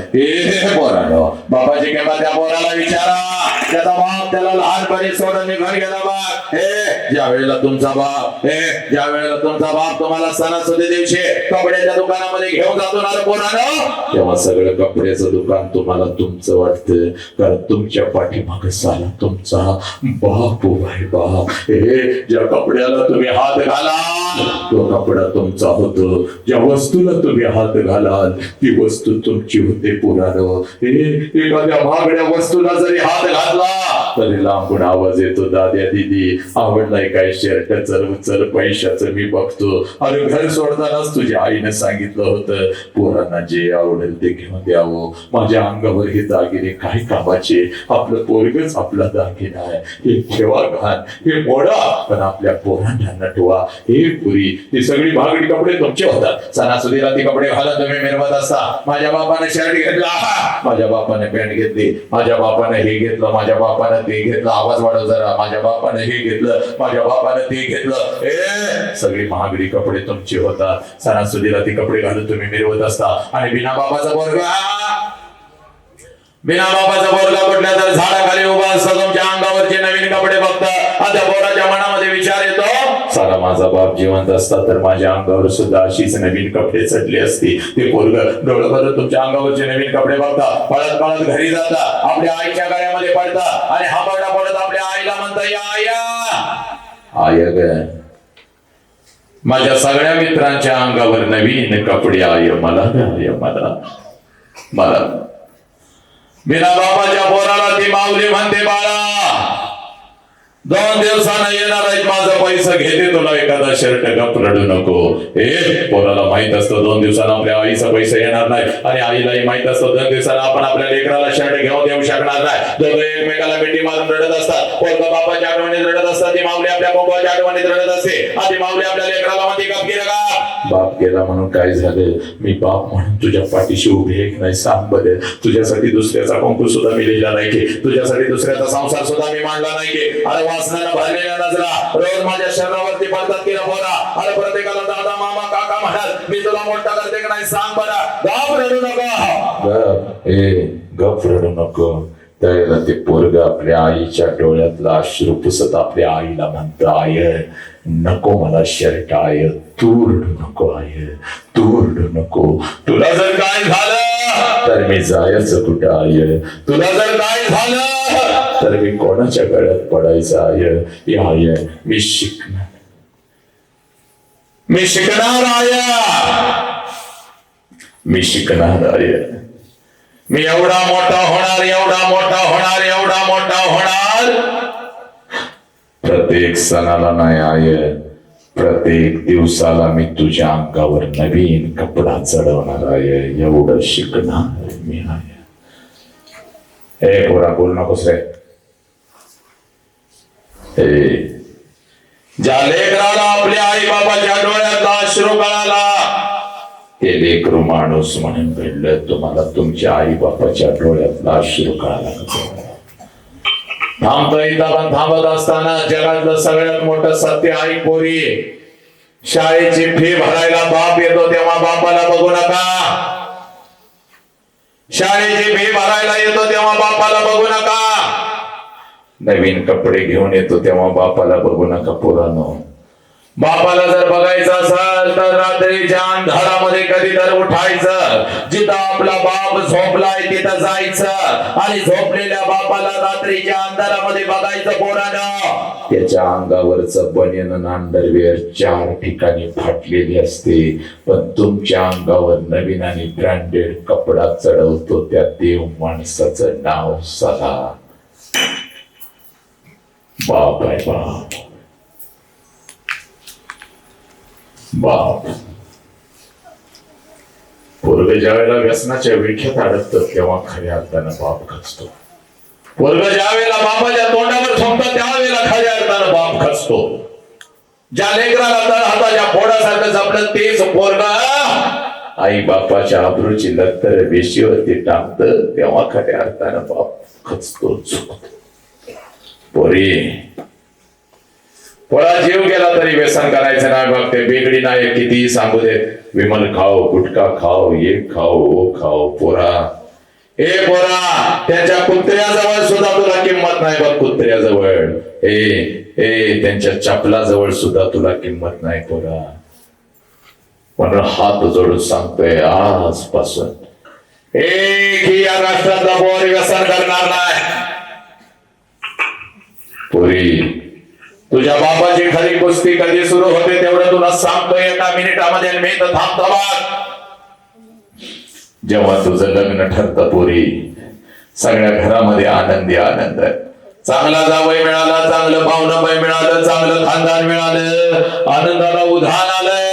पोरानो, बापाची किंमत त्या पोराला विचारा, त्याचा बाप त्याला लहानपणी सोडून निघून गेला बा. ज्या वेळेला तुमचा बाप तुम्हाला सणासुदी दिवशी कपड्याच्या दुकानामध्ये घेऊन जातो ना पोरानो, तेव्हा सगळं कपड्याचं दुकान तुम्हाला तुमचं वाटतं, कारण तुमच्या पाठीमागे साला तुमचा बाप उभा आहे. बाप ज्या कपड्याला तुम्ही हात घालाल तो कपडा तुमचा होतो, ज्या वस्तूला तुम्ही हात घालाल ती वस्तू तुमची होते पोरानो. एखाद्या महागड्या वस्तूला जरी हात घातला तरी लांबून आवाज येतो, दाद्या दिदी आवडलाय काय शर्ट, चल चल पैशाचं मी बघतो. अरे घर सोडतानाच तुझ्या आईने सांगितलं होतं पोरांना जे आवडेल ते घेऊन द्यावं. माझ्या अंगावर हे दागिने काय कामाचे, आपलं पोरगच आपला दागिना आहे. हे ठेवा घाण, हे मोडा, पण आपल्या पोरांना नटवा. हे पुरी ती सगळी महागडी कपडे तुमचे होतात. सणासुदीला ती कपडे घालून तुम्ही मिरवत असता. माझ्या बापाने शर्ट घेतला, माझ्या बापाने पॅन्ट घेतली, माझ्या बापाने हे घेतलं, माझ्या बापाने ते घेतलं. आवाज वाढव जरा. माझ्या बापाने हे घेतलं, माझ्या बापाने ते घेतलं. सगळी महागडी कपडे तुमचे होतात. सणासुदीला ती कपडे घालून तुम्ही मिरवत असता. आणि बिना बापाचा पोरगा, बिना बापाचा पोरगा कुठल्या तर झाडाखाली उभा असता, तुमच्या अंगावरचे नवीन कपडे बघता. त्या पोराच्या मनामध्ये विचार येतो, सारा माझा बाप जिवंत असता तर माझ्या अंगावर सुद्धा अशीच नवीन कपडे चढली असती. ते पोरग डोळं भरत तुमच्या अंगावरचे नवीन कपडे बघता. पळत पळत घरी जाता, आपल्या आईच्या गळ्यामध्ये पडता आणि हांबरडा पडत आपल्या आईला म्हणता, या आया, आय ग माझ्या सगळ्या मित्रांच्या अंगावर नवीन कपडे आय, मला आय, मला मला. बिना बापाच्या पोराला ती माऊली म्हणते, बाळा 2 दिवसानं येणार आहेत, माझा पैसा घेते तुला एखादा शर्ट, गप रडू नको. पोराला माहित असतं 2 दिवसानं आपल्या आईचा पैसा येणार नाही. आणि आईलाही माहित असतं 2 दिवसानं आपण आपल्या लेकराला शर्ट घेऊन देऊ शकणार नाही. दोघं एकमेकाला मिठी मारून रडत असतात. पोरगा बापाच्या आठवणीत रडत असतात, ती माऊली आपल्या बापाच्या आठवणीत रडत असते. आधी माऊली आपल्या लेकराला म्हणते, गप गेलं का? बाप गेला म्हणून काय झालं? मी बाप म्हणून तुझ्या पाठीशी उभे एक नाही, सांग बरं. तुझ्यासाठी दुसऱ्याचा कुंकू सुद्धा मी लिहिला नाही की, तुझ्यासाठी दुसऱ्याचा संसार सुद्धा मी मांडला नाही की. अरे वासनानं भरलेल्या नजरा रोज माझ्या शरीरावरती पडतात की पोरा. अरे प्रत्येकाला दादा मामा काका म्हणत, मी तुला मोठा करते की नाही, सांग बरं. गप रडू नको, गप रडू नको. त्यावेळेला ते पोरग आपल्या आईच्या डोळ्यातला अश्रू पुसत आपल्या आईला म्हणतं, आय नको मला शर्ट, आय तू रडू नको, आय तू रडू नको. तुला जर काय झालं तर मी जायचं कुठं, आय तुला जर काय झालं तर मी कोणाच्या गळ्यात पडायचं, आय आय मी शिकणार, मी शिकणार, आय मी शिकणार, आय मी एवढा मोठा होणार, एवढा मोठा होणार, एवढा मोठा होणार. प्रत्येक सणाला नाही आय, प्रत्येक दिवसाला मी तुझ्या अंगावर नवीन कपडा चढवणार आहे, एवढं शिकणार मी आहे. हे पोरा बोल नकोस रे. ज्या लेकराला आपल्या आई बाबाच्या डोळ्यातला अश्रू गळाला, ते लेकरू माणूस म्हणून घडलं. तुम्हाला तुमच्या आई बापाच्या डोळ्यातला अश्रू कळाला. थांबतो इथं, पण थांबत असताना जगातलं सगळ्यात मोठं सत्य आई पोरी, शाळेची फी भरायला बाप येतो तेव्हा बापाला बघू नका. शाळेची फी भरायला येतो तेव्हा बापाला बघू नका. नवीन कपडे घेऊन येतो तेव्हा बापाला बघू नका पोरांनो. बापाला जर बघायचं असेल तर रात्रीच्या अंधारामध्ये कधी तर उठायचं, जिथं आपला बाप झोपलाय तिथं जायचं आणि झोपलेल्या बापाला रात्रीच्या अंधारामध्ये बघायचं पोरानं. त्याच्या अंगावरचं बनियन आणि अंडरवेअर 4 ठिकाणी फाटलेली असते, पण तुमच्या अंगावर नवीन आणि ब्रँडेड कपडा चढवतो त्या देव माणसाचं नाव सदा बाप आहे. बाप बाप. पोरग ज्या वेळेला व्यसनाच्या विळख्यात अडकतं तेव्हा खऱ्या अर्थानं बाप खचतो. पोरग ज्या वेळेला बापाच्या तोंडावर झोपतं त्यावेळेला खऱ्या अर्थानं बाप खचतो. ज्या लेकराला तळहाताच्या फोडासारखं जपलं तेच पोरग आई बापाच्या आबरूची लत्तर वेशीवरती टाकतं तेव्हा खऱ्या अर्थानं बाप खचतो, झुकतो. पोरी, पोळा जीव गेला तरी व्यसन करायचं नाही बघ. ते बेगडी नाही किती सांगू दे, विमल खाओ, गुटखा खाओ, ये खाओ, ओ खाओ. पोरा, ए पोरा, त्यांच्या कुत्र्याजवळ सुद्धा तुला किंमत नाही बघ. कुत्र्याजवळ, त्यांच्या चपलाजवळ सुद्धा तुला किंमत नाही पोरा. पण हात जोडून सांगतोय आजपासून एकही या राष्ट्रातला पोर व्यसन करणार नाही. पोरी, तुझ्या बाबाची खरी कुस्ती कधी सुरू होते तेवढं तुला सांगतोय एका मिनिटामध्ये. मी तर थांबतो बघ. जेव्हा तुझं लग्न ठरतं पोरी, सगळ्या घरामध्ये आनंदी आनंद, चांगला जावई मिळाला, चांगलं पाहुणबाई मिळालं, चांगलं खानदान मिळालं, आनंदाला उधाण आलंय.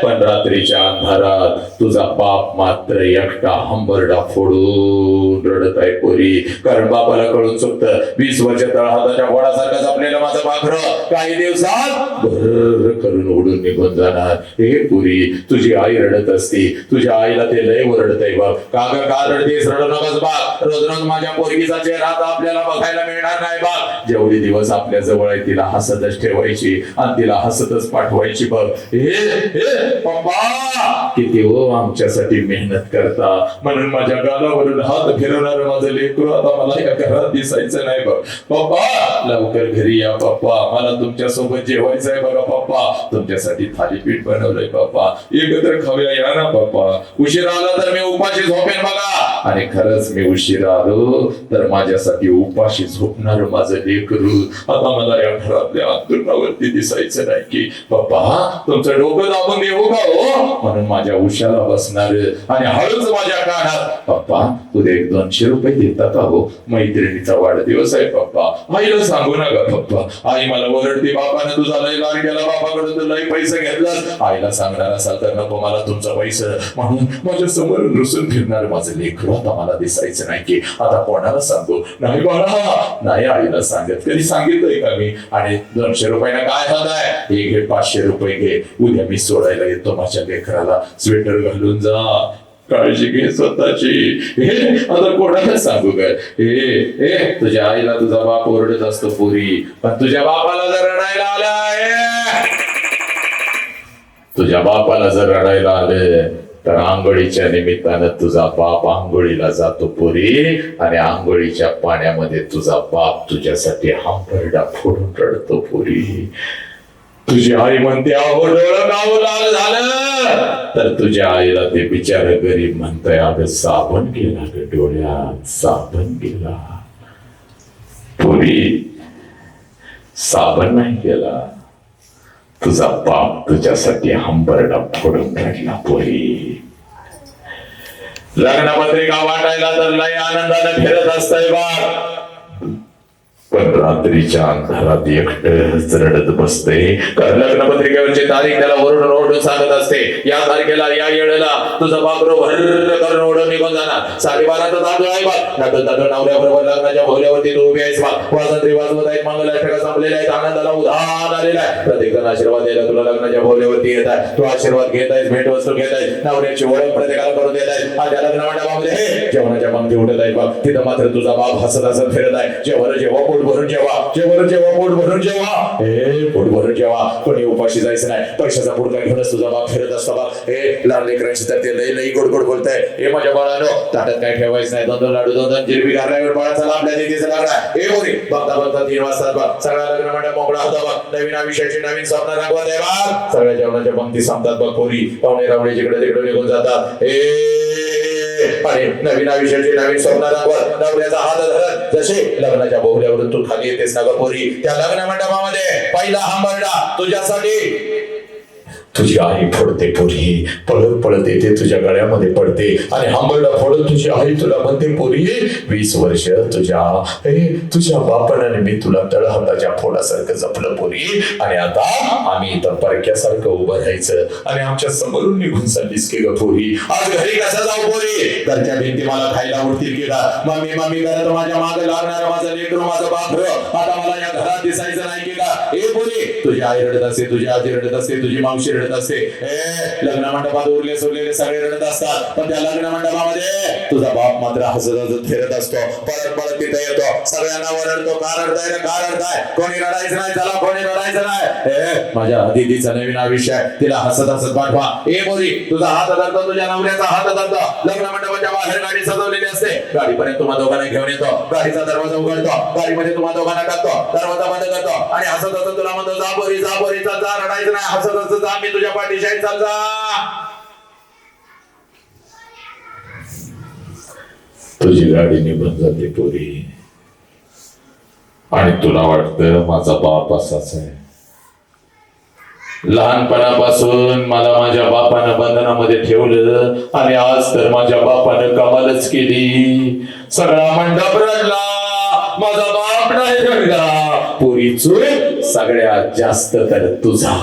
पण रात्रीच्या अंधारात तुझा बाप मात्र एकटा हंबरडा फोडून रडत आहे पोरी. कारण बापाला कळून चुकतं 20 वर्ष तळहाताच्या घोडासारखं जपलेलं माझं पाखरं काही दिवसात भर करून उडून निघून जाणार. हे पोरी, तुझी आई रडत असती, तुझ्या आईला ते लय ओरडतंय बघ. का रडतेस? रडू नकोस बाप. रोज रोज माझ्या पोरगीचा चेहरा आपल्याला बघायला मिळणार नाही बाप. जेवढे दिवस आपल्या जवळ आहे तिला हसतच ठेवायची आणि तिला हसतच पाठवायची बघ. हे पप्पा किती हो आमच्यासाठी मेहनत करता, म्हणून माझ्या गालावरून हात फिरवणार माझं लेकरू आता मला या घरात दिसायचं नाही बघ. पप्पा लवकर घरी या पप्पा, मला तुमच्या सोबत जेवायचंय बघा पप्पा. तुमच्यासाठी थालीपीठ बनवलंय पप्पा, एकत्र खाऊया या ना पप्पा. उशीर आला तर मी उपाशी झोपेन बघा. आणि खरंच मी उशीर आलो तर माझ्यासाठी उपाशी झोपणार माझं लेकरू आता मला या घरातल्या अंतरुणावरती दिसायचं नाही की. पप्पा तुमचं डोकं दाबून देऊ का हो? म्हणून माझ्या उशाला बसणार आणि हळूच माझ्या कानात, पप्पा उद्या 100-200 रुपये देता का हो? मैत्रिणीचा वाढदिवस आहे पप्पा. आईला सांगू नका पप्पा. आई मला ओरडते, बापाने तुझा लय लाड केला, बापाकडून तू लय पैसे घेतलास. आईला सांगणार असाल तर नको मला तुमचा पैसे. म्हणून माझ्या समोर रुसून फिरणार माझं लेकरू आता मला दिसायचं नाही की. आता कोणाला सांगू? नाही बाळा, नाही आईला सांगत. कधी सांगितलंय का मी? आणि 200 रुपयाला काय हात आहे? हे घे 500 रुपये घे, उद्या मी सोडायला येतो माझ्या लेकराला. स्वेटर घालून जा, काळजी घे स्वतःची. आता कोणाला सांगू काय? तुझ्या आईला तुझा बाप ओरडत असतो पोरी, पण तुझ्या बापाला जर रडायला आलं, तुझ्या बापाला जर रडायला आलं तर आंघोळीच्या निमित्तानं तुझा बाप आंघोळीला जातो पोरी. आणि आंघोळीच्या पाण्यामध्ये तुझा बाप तुझ्यासाठी हंबरडा फोडून रडतो पोरी. तुझी आई म्हणते अहो डोळं गाव लाल झालं, तर तुझ्या आईला ते बिचार गरीब म्हणतंय अगं साबण गेला ग डोळ्यात, साबण गेला. पोरी साबण नाही गेला, तुझा बाप तुझ्यासाठी हंबरडा फोडून रडला पोरी. लग्नपत्रिका वाटायला तर लय आनंदाने फिरत असतंय बा, पण रात्रीच्या अंधारात एकटच रडत बसते. कारण लग्नपत्रिकेवरची तारीख त्याला ओरडून ओरडून सांगत असते, या तारखेला या वेळेला तुझा बापरो भर करून ओढून निघून जाणार. 12:30चा तांदूळ आहे बघ, नाटक नवऱ्याबरोबर लग्नाच्या भोवल्यावरती तू उभी आहेस बघ. वाजंत्री वाजवत आहेत, मंगलाष्टका संपलेल्या आहेत, आनंदाला उधाण आलेला आहे. प्रत्येक जण आशीर्वाद द्यायला तुला लग्नाच्या भोवल्यावरती येत आहे. तू आशीर्वाद घेत आहेस, भेटवस्तू घेत आहेस, नवऱ्याची ओळख प्रत्येकाला करून देत आहेस. माझ्या लग्न मंडपामध्ये जेवणाच्या पंक्ती उठत आहेत बघ, तिथं मात्र तुझा बाप हसत हसत फिरत आहे. जेव्हा पोट भरून जेव्हा, पोट भरून जेव्हा, पोट भरून जेव्हा. कोणी उपाशी जायचं नाही, पैशाचा पुडका घेऊनच तुझा बाप फिरत असतो बा. लहान लेकरांची तर ते लई गोड गोड बोलताय. माझ्या बाळानो ताटात काय ठेवायचं नाही, 2-2 लाडू 2-2 जिलेबी घालायवर बाळाचा आपल्या दिदीचं लागणार. बोरी बघता बघता 3 वाजता बा सगळा लग्न मंडप मोकळा होता बा. नवीन आयुष्याची नवीन स्वप्न राखवत आहे बा. सगळ्या जेवणाच्या पंक्ती संपतात बघ पोरी. पाहुणे रावळे जिकडे तिकडे निघून जातात. आणि नवीन आयुष्याची नवीन स्वप्न दाखवत नवऱ्याचा हात धरत जसे लग्नाच्या बोहल्यावरून तू खाली येतेस ना ग पोरी, त्या लग्न मंडपामध्ये पहिला हंबरडा तुझ्यासाठी तुझी आई फोडते पोरी. पळत पळत येते, तुझ्या गळ्यामध्ये पडते आणि हंबरडा फोडत तुझी आई तुला म्हणते पोरी 20 वर्ष तुझ्या बापाने मी तुला तळहाताच्या फोडासारखं जपलं पोरी. आणि आता आम्ही इथं परक्यासारखं उभं राहायचं आणि आमच्या समोरून निघून चाललीस की ग पोरी. आज घरी कसं जाऊ पोरी? घरच्या भिंती मला खायला उठतील की का? मम्मी करत माझ्या मागे लागणार माझं लेकरू माझं बापरं आता मला या घरात दिसायचं नाही की का? पोरी तुझी आई रडत असते, तुझी आजी रडत असते, तुझी मावशी रडत असते. लग्न मंडपात उरले सोडलेले सगळे रडत असतात, पण त्या लग्न मंडपामध्ये तुझा बाप मात्र हसत हसत फिरत असतो. परत तिथे येतो, सगळ्यांना ओरडतो का रडताय? कोणी रडायचं नाही, चला कोणी रडायचं नाही. माझ्या दीदीचा नवीन आयुष्य तिला हसत हसत पाठवा. बोरी तुझा हात धरतो, तुझ्या नवऱ्याचा हात धरतो. लग्न मंडपाच्या बाहेर गाडी सजवलेली असते, गाडीपर्यंत तुम्हा दोघांना घेऊन येतो. गाडीचा दरवाजा उघडतो, गाडीमध्ये तुम्हा दोघांना टाकतो, दरवाजा बंद करतो आणि हसत हसत तुला म्हणतो जा बोरी चल जा, रडायचं नाही, हसत हसत जा, मी तुझ्या पाठीशी आहे, चल जा. तुझी गाडी निघून जाते पोरी आणि तुला वाटतं माझा बाप असाच आहे. लहानपणापासून मला माझ्या बापानं बंधनामध्ये ठेवलं आणि आज तर माझ्या बापानं कमालच केली. सगळा मंडप रडला, माझा बाप बाप नाही रडला, पुरी चूक सगळ्यात जास्त तर तुझा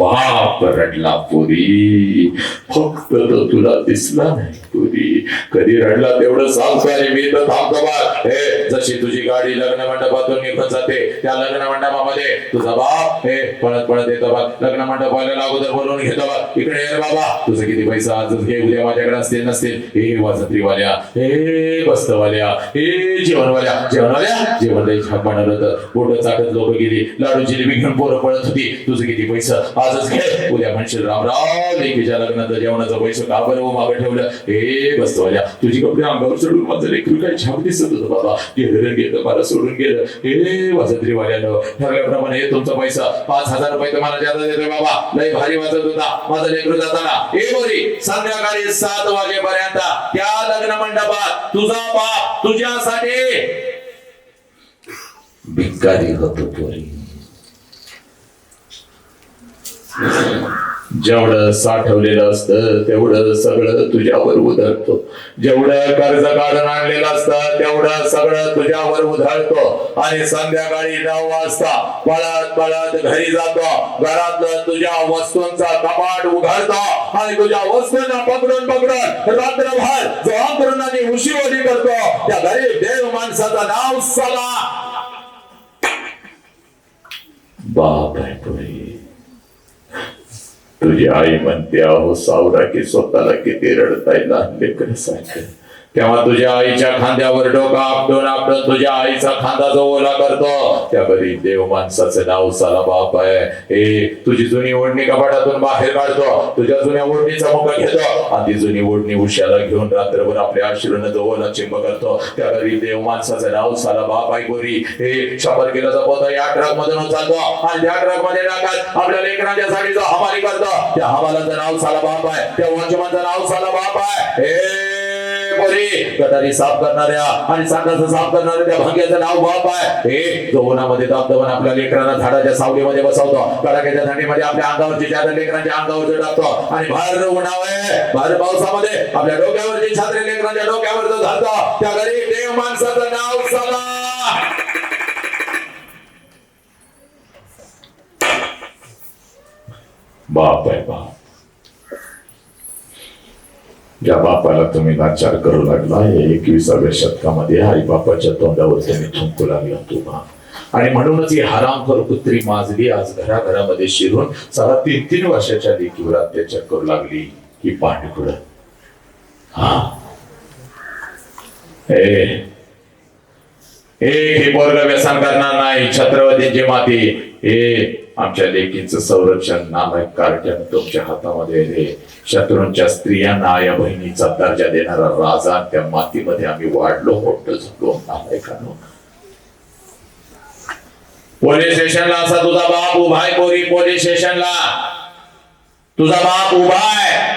बाप रडला पुरी. फक्त तो तुला दिसला नाही पुरी. कधी रडला तेवढं सांग आणि मी तर थांबतो बा. हे जशी तुझी गाडी लग्न मंडपातून निघून जाते, त्या लग्न मंडपामध्ये तुझा बाप हे पळत पळत येतो बा. लग्न मंडपाला अगोदर बोलवून घेतो बा. इकडे ये रे बाबा, तुझं किती पैसा आजच घे, उद्या माझ्याकडे असतील नसतील. हे वाजत्रीवाल्या, हे बस्तवाल्या, हे जेवणवाल्या. जेवण लई छाप बनवलं होतं. बोट चाटत लोक गेली, लाडू जिलेबी घेऊन पोरं पळत होती. तुझं किती पैसा आजच घे, उद्या म्हणशील रामराव लेकीच्या लग्नाचं जेवणाचं पैसे का बरं मागं ठेवलं. हे बसवाल्या, तुझी कपडे अंगावर सोडून माझं लेकरू काय छाप दिसत होतं बाबा. गेलं मला सोडून गेलं. हे वाजत्रीवाल्यानं ठरल्याप्रमाणे हे तुमचा पैसा 5,000 रुपये तुम्हाला ज्यादा देतोय बाबा. लय भारी वाजत होता माझं लेकरू जाताना. हे बोरी संध्याकाळी 7 वाजेपर्यंत त्या लग्न मंडपात तुझा बाप तुझ्यासाठी भिकारी होतो पोरी. जेवढं साठवलेलं असतं तेवढं सगळं तुझ्यावर उधळतो. जेवढं कर्ज काढून आणलेलं असतं तेवढं सगळं तुझ्यावर उधळतो. आणि संध्याकाळी 9 वाजता पळत पळत घरी जातो. घरातलं तुझ्या वस्तूंचा कपाट उघडतो आणि तुझ्या वस्तूंना पकडून रात्रभर जो अंतरणाने उशिवरी करतो. त्या गरीब देव माणसाचं नाव साला बाप आहे पुरी. तुझी आई म्हणते अहो सावरा की स्वतःला किती रडताय लहान लेकरं सारखं. तेव्हा तुझ्या आईच्या खांद्यावर डोका आपटून तुझ्या आईचा खांदा जो ओला करतो. त्या गरीब देव माणसाचं नाव साला बाप आहे. हे तुझी जुनी ओढणी कपाटातून बाहेर काढतो. तुझ्या जुन्या ओढणीचा मुका घेतो आणि ती जुनी ओढणी उशाला घेऊन रात्रभर आपल्या आश्रयानं जो ओला चिंब करतो. त्या गरीब देव माणसाचं नाव साला बाप आहे गोरी. हे शपथ केलं जपतो या ट्रक मधून चालतो आणि त्या ट्रक मध्ये टाकत आपल्या लेकरांच्या साठी जो हमाली करतो. त्या हमालाचं नाव साला बाप आहे. त्या वंचमाचं नाव साला बाप आहे. हे गटारी साफ करणाऱ्या आणि संडास साफ करणाऱ्या त्या भाग्याचं नाव बाप आहे. हे जो उन्हामध्ये दाबदबन आपल्या लेकरांना झाडाच्या सावलीमध्ये बसवतो. कडाक्याच्या थंडीमध्ये आपल्या अंगावरची चादर लेकरांच्या अंगावर टाकतो आणि भर उन्हाळे भर पावसामध्ये आपल्या डोक्यावरची छात्री लेकरांच्या डोक्यावर जो घालतो. त्या गरीब देव माणसाचं नाव साला बाप आहे बाप. ज्या बापाला तुम्ही लाचार करू लागला 21व्या शतकामध्ये आई बापाच्या तोंडावर तुम्ही थुंकू लागला तुम्हा. आणि म्हणूनच ही हरामखोर कुत्री माजली आज घराघरामध्ये शिरून 3.5 वर्षाच्या लेकीवर अत्याचार करू लागली ही पांडकुड. हे पोरग व्यसन करणार नाही. छत्रपतींची माती हे आमच्या लेकींचं संरक्षण नालायक कार्ट्यानं तुमच्या हातामध्ये आहे. शत्रूंच्या स्त्रियांना या बहिणीचा दर्जा देणारा राजा त्या मातीमध्ये आम्ही वाढलो मोठं झालो नालायकानो. पोलीस स्टेशनला असा तुझा बाप उभा आहे पोरी. पोलीस स्टेशनला तुझा बाप उभा आहे.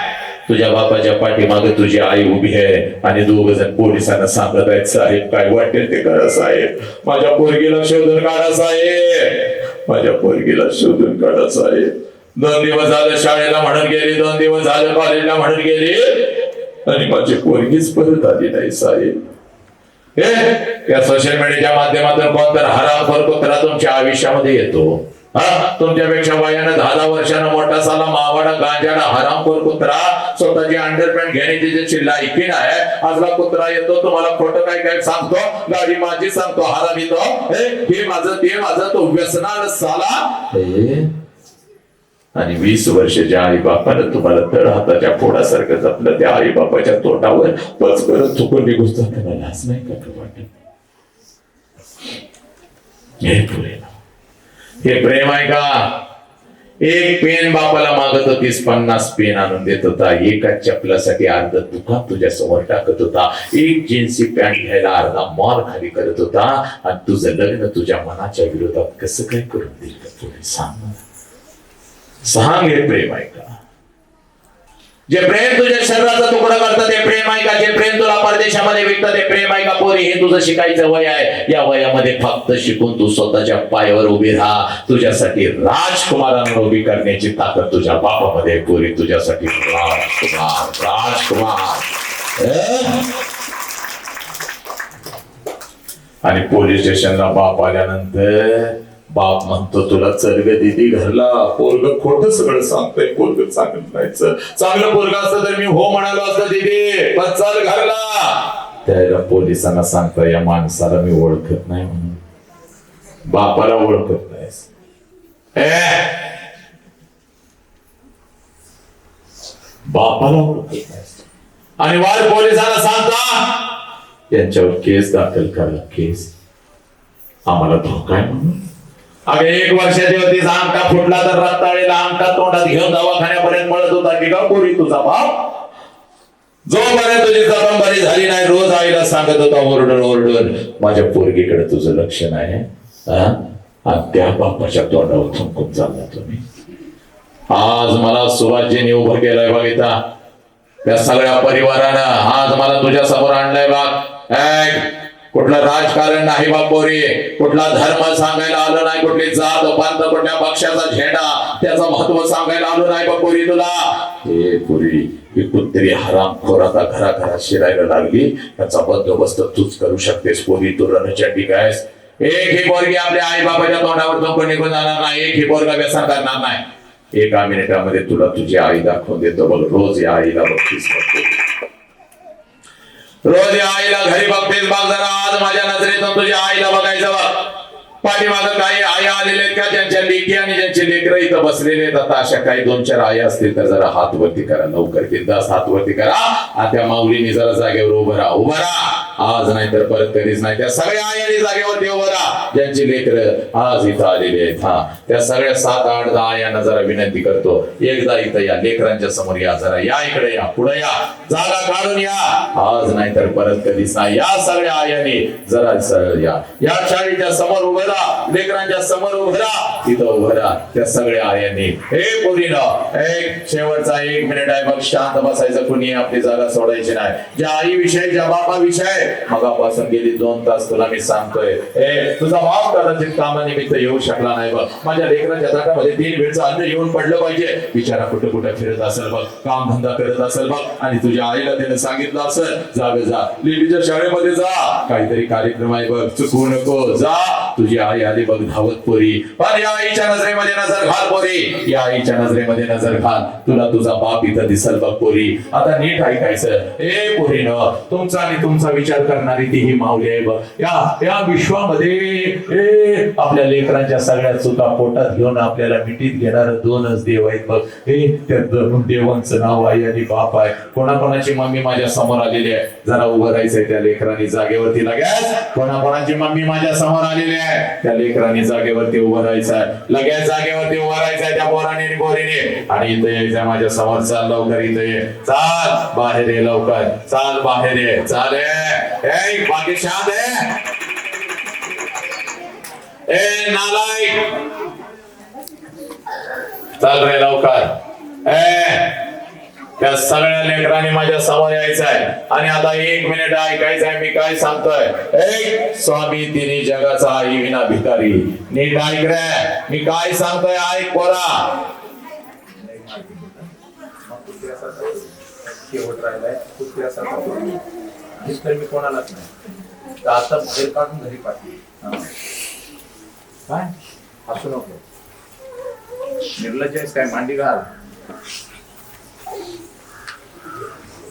तुझ्या बापाच्या पाठीमागे तुझी आई उभी आहे आणि 2 जण पोलिसांना सांगत आहेत साहेब काय वाटेल ते करा साहेब. माझ्या पोरगीला शोधून काढा साहेब. माझ्या पोरगीला शोधून काढा साहेब. 2 दिवस झालं शाळेला म्हणून गेली, 2 दिवस झालं कॉलेजला म्हणून गेली आणि माझी पोरगीच परत आली नाही साहेब. या सोशल मीडियाच्या माध्यमातून कोणतर हरामखोर कुत्रा तुमच्या आयुष्यामध्ये येतो. तुमच्यापेक्षा वयानं 10 वर्षानं मोठा साला मावाडा गांजाडा हरामखोर कुत्रा स्वतःची अंडरपॅन्ट घेण्याची ज्याची लायकी नाही आजला कुत्रा येतो तुम्हाला खोटं काय काय सांगतो. गाडी माझी सांगतो हरामीतो. हे माझं ते माझं तो व्यसनाला साला. आणि 20 वर्षाच्या आई बापानं तुम्हाला तळ हाताच्या फोडासारखं जपलं. त्या आई बापाच्या तोंडावर पच करत चुकून निघून जाताना लाज नाही का वाटत. हे प्रेम आहे का. एक पेन बापाला मागत होतीस 50 पेन आणून देत होता. एका चपलासाठी अर्ध दुकान तुझ्या समोर टाकत होता. एक जीन्सी पॅन्ट घ्यायला अर्धा मॉल खाली करत होता. आणि तुझं लग्न तुझ्या मनाच्या विरोधात कसं काय करून देईल का पुढे सांग. हे प्रेम आहे का. जे प्रेम तुझ्या शरीराचा तुकडा करतं ते प्रेम आहे का. जे प्रेम तुला परदेशामध्ये विकतं ते प्रेम आहे का. पोरी हे तुझं शिकायचं वय आहे. या वयामध्ये फक्त शिकून तू स्वतःच्या पायावर उभी राहा. तुझ्यासाठी राजकुमारांना उभी करण्याची ताकद तुझ्या बापामध्ये. पोरी तुझ्यासाठी राजकुमार. आणि पोलीस स्टेशनला बाप आल्यानंतर बाप म्हणतो तुला चल ग दीदी घरला. पोरग खोट सगळं सांगतोय, पोरग चांगलं राहायचं, चांगलं पोरग असतं तर मी हो म्हणालो असतं दीदी, पण चल घरला. त्याला पोलिसांना सांगता या माणसाला मी ओळखत नाही म्हणून. बापाला ओळखत नाहीस बापाला ओळखत नाहीस आणि वार पोलिसांना सांगता यांच्यावर केस दाखल करा. केस आम्हाला धोका आहे म्हणून. अगे 1 वर्षाची होती, अंगठा फुटला तर रक्ताळीला अंगठा तोंडात घेऊन दवाखान्यापर्यंत पळत होता की का पोरी तुझा बाप. जोपर्यंत तुझी जबान बरी झाली नाही रोज आईला सांगत होता ओरडून ओरडून माझ्या पोरगीकडे तुझं लक्ष नाही. आणि त्या बापाच्या तोंडावर थुंकून चालला तुम्ही. आज मला सुभाषजींनी उभं केलंय बघिता, त्या सगळ्या परिवारानं आज मला तुझ्या समोर आणलंय बघ. कुठलं राजकारण नाही बापोरी, कुठला धर्म सांगायला आलो नाही, कुठली जात पंथ, कुठल्या पक्षाचा झेंडा त्याचं महत्व सांगायला आलो नाही बापोरी तुला. हे पुरी ही कुत्री हरामखोर आता घराघरात शिरायला लागली, त्याचा बंदोबस्त तूच करू शकतेस पोरी. तू रणचंडी कायस. एक ही पोरगी आपल्या आई बाबाच्या तोंडावर थुंकून निघून जाणार नाही, एक ही पोरगा व्यसन करणार नाही. 1 मिनिटामध्ये तुला तुझी आई दाखवून देतो बघ. रोज या आईला बघतीस, रोज या आईला घरी बघतेस बघ जरा. आज माझ्या नजरेतून तुझ्या आईला बघायचं बघ. पाठीमागं काही आई आलेले आहेत का ज्यांच्या लेकी आणि ज्यांचे लेकर इथं बसलेले आहेत. आता अशा काही 2-4 आई असतील तर जरा हात वरती करा लवकर. 10 हात वरती करा. आणि त्या माऊलीने जरा जागेवर उभं राहा, उभं राहा. आज नाही तर परत कधीच नाही. त्या सगळ्या आईने जागेवरती उभं राहा ज्यांची लेकर आज इथं आलेली आहेत. त्या सगळ्या 7, 8, 10 आयांना जरा विनंती करतो, एकदा इथं या, लेकरांच्या समोर या, जरा या इकडे या, पुढे या, जागा काढून या. आज नाही तर परत कधीच नाही. या सगळ्या आयांनी जरा सरळ या शाळेच्या समोर उभं राहा, लेकरांच्या समोर उभं राहा, तिथं उभं राहा. त्या सगळ्या आयांनी हे पोरीनं एक शेवटचा 1 मिनिट आहे बघ, शांत बसायचं, कुणी आपली जागा सोडायची नाही. ज्या आई विषय, ज्या बापा विषय मगापासून गेली 2 तास तुला मी सांगतोय, तुझा बाप कदाचित कामानिमित्त येऊ शकला नाही बघ. माझ्या लेकरांच्या ताटामध्ये 3 वेळचं अन्न येऊन पडलं पाहिजे. बिचारा कुठं कुठं फिरत असेल बघ, काम धंदा करत असेल बघ, आणि तुझ्या आईला त्याने सांगितलं असेल जावे जा, लेडीच्या शाळेमध्ये जा, काहीतरी कार्यक्रम आहे बघ, चुकवू नको, जा. तुझी आई आली बघ धावत पोरी. पण या आईच्या नजरेमध्ये नजर घाल पोरी, या आईच्या नजरेमध्ये नजर घाल. तुला तुझा बाप इथं दिसल बघ पोरी. आता नीट ऐकायचं. पोरीनं तुमचा आणि तुमचा विचार करणारी ती ही माऊली आहे बघ. या विश्वामध्ये आपल्या लेकरांच्या सगळ्या चुका पोटात घेऊन आपल्याला मिठीत घेणार 2च देव आहेत बघ. त्या देवांचं नाव आई आणि बाप आहे. कोणाकोणाची मम्मी माझ्या समोर आलेली आहे, जरा उभं राहायचंय त्या लेकरांनी जागेवरती लगेच. कोणाकोणाची मम्मी माझ्या समोर आलेली आहे, त्या लेकरांनी जागेवरती उभं राहायचंय, लगेच जागेवरती उभं राहायचंय त्या पोराने आणि पोरीने. आणि इथे यायचं माझ्या समोर, चाल लवकर इथे ये, चाल बाहेर ये लवकर, चाल बाहेर ये, चाल बाकी शांत आहे. नालायक चाल रे लवकर. त्या सगळ्या लेकरांनी माझ्या समोर यायचं आहे. आणि आता 1 मिनिट ऐकायचं आहे मी काय सांगतोय. स्वामी तिन्ही जगाचा आई विना भिकारी. नीट ऐक रे, मी काय सांगतोय ऐक पोरा. मी कोणालाच नाही आता बाहेर काढून घरी पाठवली. काय असू नको, निर्लज्ज आहेस काय, मांडी घाल.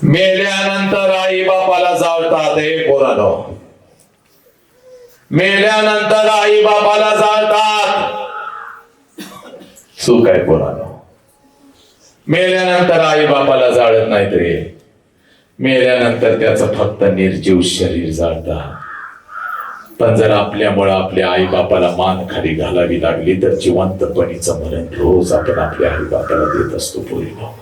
मेल्यानंतर आई बापाला जाळतात. पोरानो, मेल्यानंतर आई बापाला जाळतात. चूक आहे पोरानो. मेल्यानंतर आई बापाला जाळत नाही तरी मेल्यानंतर त्याचं फक्त निर्जीव शरीर जाळतात. पण जर आपल्यामुळे आपल्या आई बापाला मान खाली घालावी लागली तर जिवंतपणीचं मरण रोज आपण आपल्या आई बापाला देत असतो. पोरीनो,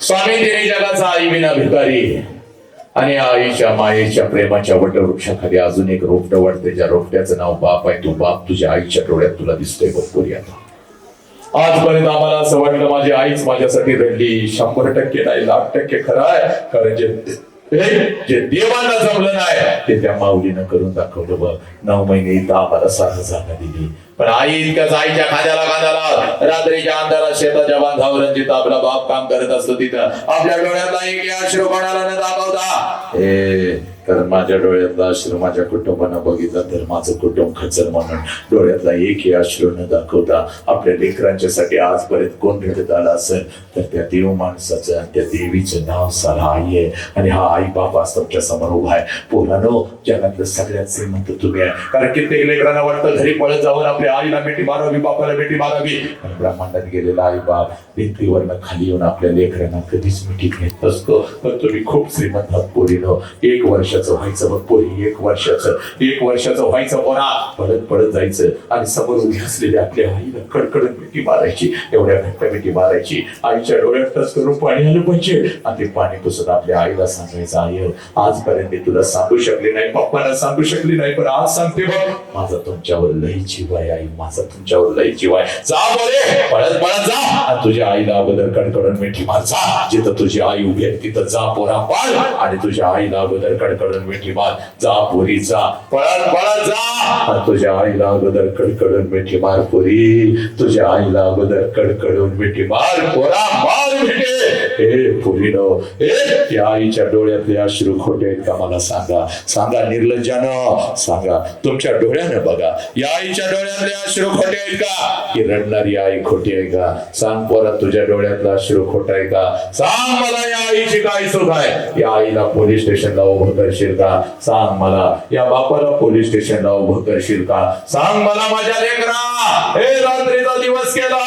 स्वामी तिने जगाचा आई विना भिकारी. आणि आईच्या मायेच्या प्रेमाच्या वटवृक्षाखाली अजून एक रोपट वाटते, ज्या रोपट्याचं नाव बाप आहे. तो बाप तुझ्या आईच्या डोळ्यात तुला दिसतोय बघ पोरी. आता आजपर्यंत आम्हाला असं वाटलं माझी आईच माझ्यासाठी रडली. 100% नाही, 100% खरं आहे. कारण जे देवाला जमलं नाही ते त्या माऊलीनं करून दाखवलं बघ. 9 महिने इथं आम्हाला सारं जागा दिली. पण आई इतक्याच आईच्या खांद्याला खांद्याला रात्रीच्या अंधारात शेताच्या बांधावर जिथं आपला बाप काम करत असतो तिथं आपल्या डोळ्यातला एक अश्रू कोणाला न दाखवता कारण माझ्या डोळ्यातला अश्रू माझ्या कुटुंबानं बघितला तर माझं कुटुंब खचर म्हणून डोळ्यातला एकही अश्रू न दाखवता आपल्या लेकरांच्यासाठी आजपर्यंत कोण रडत आला असेल तर त्या देव माणसाचं आणि त्या देवीचं नाव सारा आई आहे. आणि हा आई बाप आज तुमच्या समोर उभा आहे. पोरांनो, जगातलं सगळ्यात श्रीमंत तुम्ही आहे. कारण कित्येक लेकरांना वाटतं घरी पळत जाऊन आपल्या आईला मिठी मारावी, बापाला मिठी मारावी. आणि ब्रह्मांडात गेलेला आई बाप भिंतीवरनं खाली येऊन आपल्या लेकरांना कधीच मिठी घेत नसतो. पण तुम्ही खूप श्रीमंत आहात पोरीनो. 1 वर्षाचं व्हायचं बघ पोरी, 1 वर्षाचं व्हायचं पोरा, पडत पडत जायचं आणि समोर उभी असलेल्या आपल्या आईला कडकडून मिठी मारायची, एवढ्या घट्ट मिठी मारायची. आईच्या डोळ्यात टच करून पाणी आलं पाहिजे आणि ते पाणी पुसत आपल्या आईला सांगायचं, आई आजपर्यंत मी तुला सांगू शकले नाही, पप्पाला सांगू शकले नाही, पण आज सांगते बघ, माझा तुमच्यावर लई जीव आहे आई, माझा तुमच्यावर लई जीव आहे. जा बोले, पळत पळत जा आणि तुझ्या आईला अगोदर कडकडून मिठी मार. जा जिथं तुझी आई उभी आहे तिथं जा पोरा, पळ आणि तुझ्या आईला अगोदर कडकडून मिठी मार. जा पोरी जा, पळत पळत जा आणि तुझ्या आईला अगोदर कडकडून मिठी मार पोरी, तुझ्या आईला अगोदर कडकडून मिठी मार पोरा, मार मिठी. हे पोरीनो, या आईच्या डोळ्यातले अश्रू खोटे आहेत का मला सांगा, सांगा निर्लज्जानं, सांगा तुमच्या डोळ्यानं बघा, या आईच्या डोळ्यातले अश्रू खोटे आहेत का, की रडणारी आई खोटी आहे का? सांग पोरा, तुझ्या डोळ्यातला अश्रू खोटा आहे का? सांग मला, या आईची काय चूक आहे? या आईला पोलीस स्टेशनला उभं करशील का? सांग मला, या बापाला पोलीस स्टेशनला उभं करशील का? सांग मला माझ्या लेकरा, हे रात्रीचा दिवस केला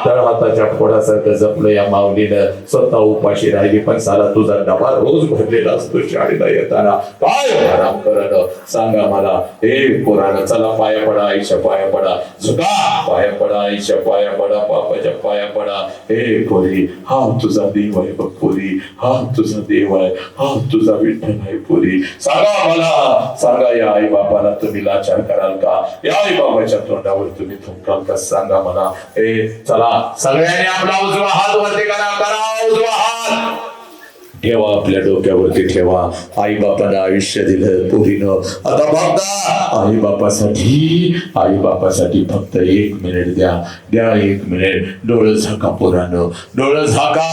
तर हाताच्या फोडासारखं जपलं या माऊलीनं, स्वतः उपाशी राहिली पण साला तुझा डबा रोज भरलेला असतो शाळेला येताना. काय आराम करणं, सांगा मला. हे पोरानं, चला पाया पडा, आईच्या पाया पडा, झुका पाया पडा, आईच्या पाया पडा, बापाच्या पाया पडा. हे पोरी, हा तुझा देव आहे बघ पोरी, हा तुझा देव आहे, हा तुझा विठ्ठल आहे पोरी. सांगा मला, सांगा या आई बापाला तुम्ही लाचार कराल का? या आई बाबाच्या तोंडावर तुम्ही थुंकाल का? सांगा मला. हे चला सगळ्यांनी आपला उजवा हात वरती करा, करा उजवा हात ठेवा, आपल्या डोक्यावरती ठेवा. आई बापानं आयुष्य दिलं पोरीनं, आता बघता आई बापासाठी फक्त 1 मिनिट द्या, 1 मिनिट. डोळं झाका पोरानं, डोळं झाका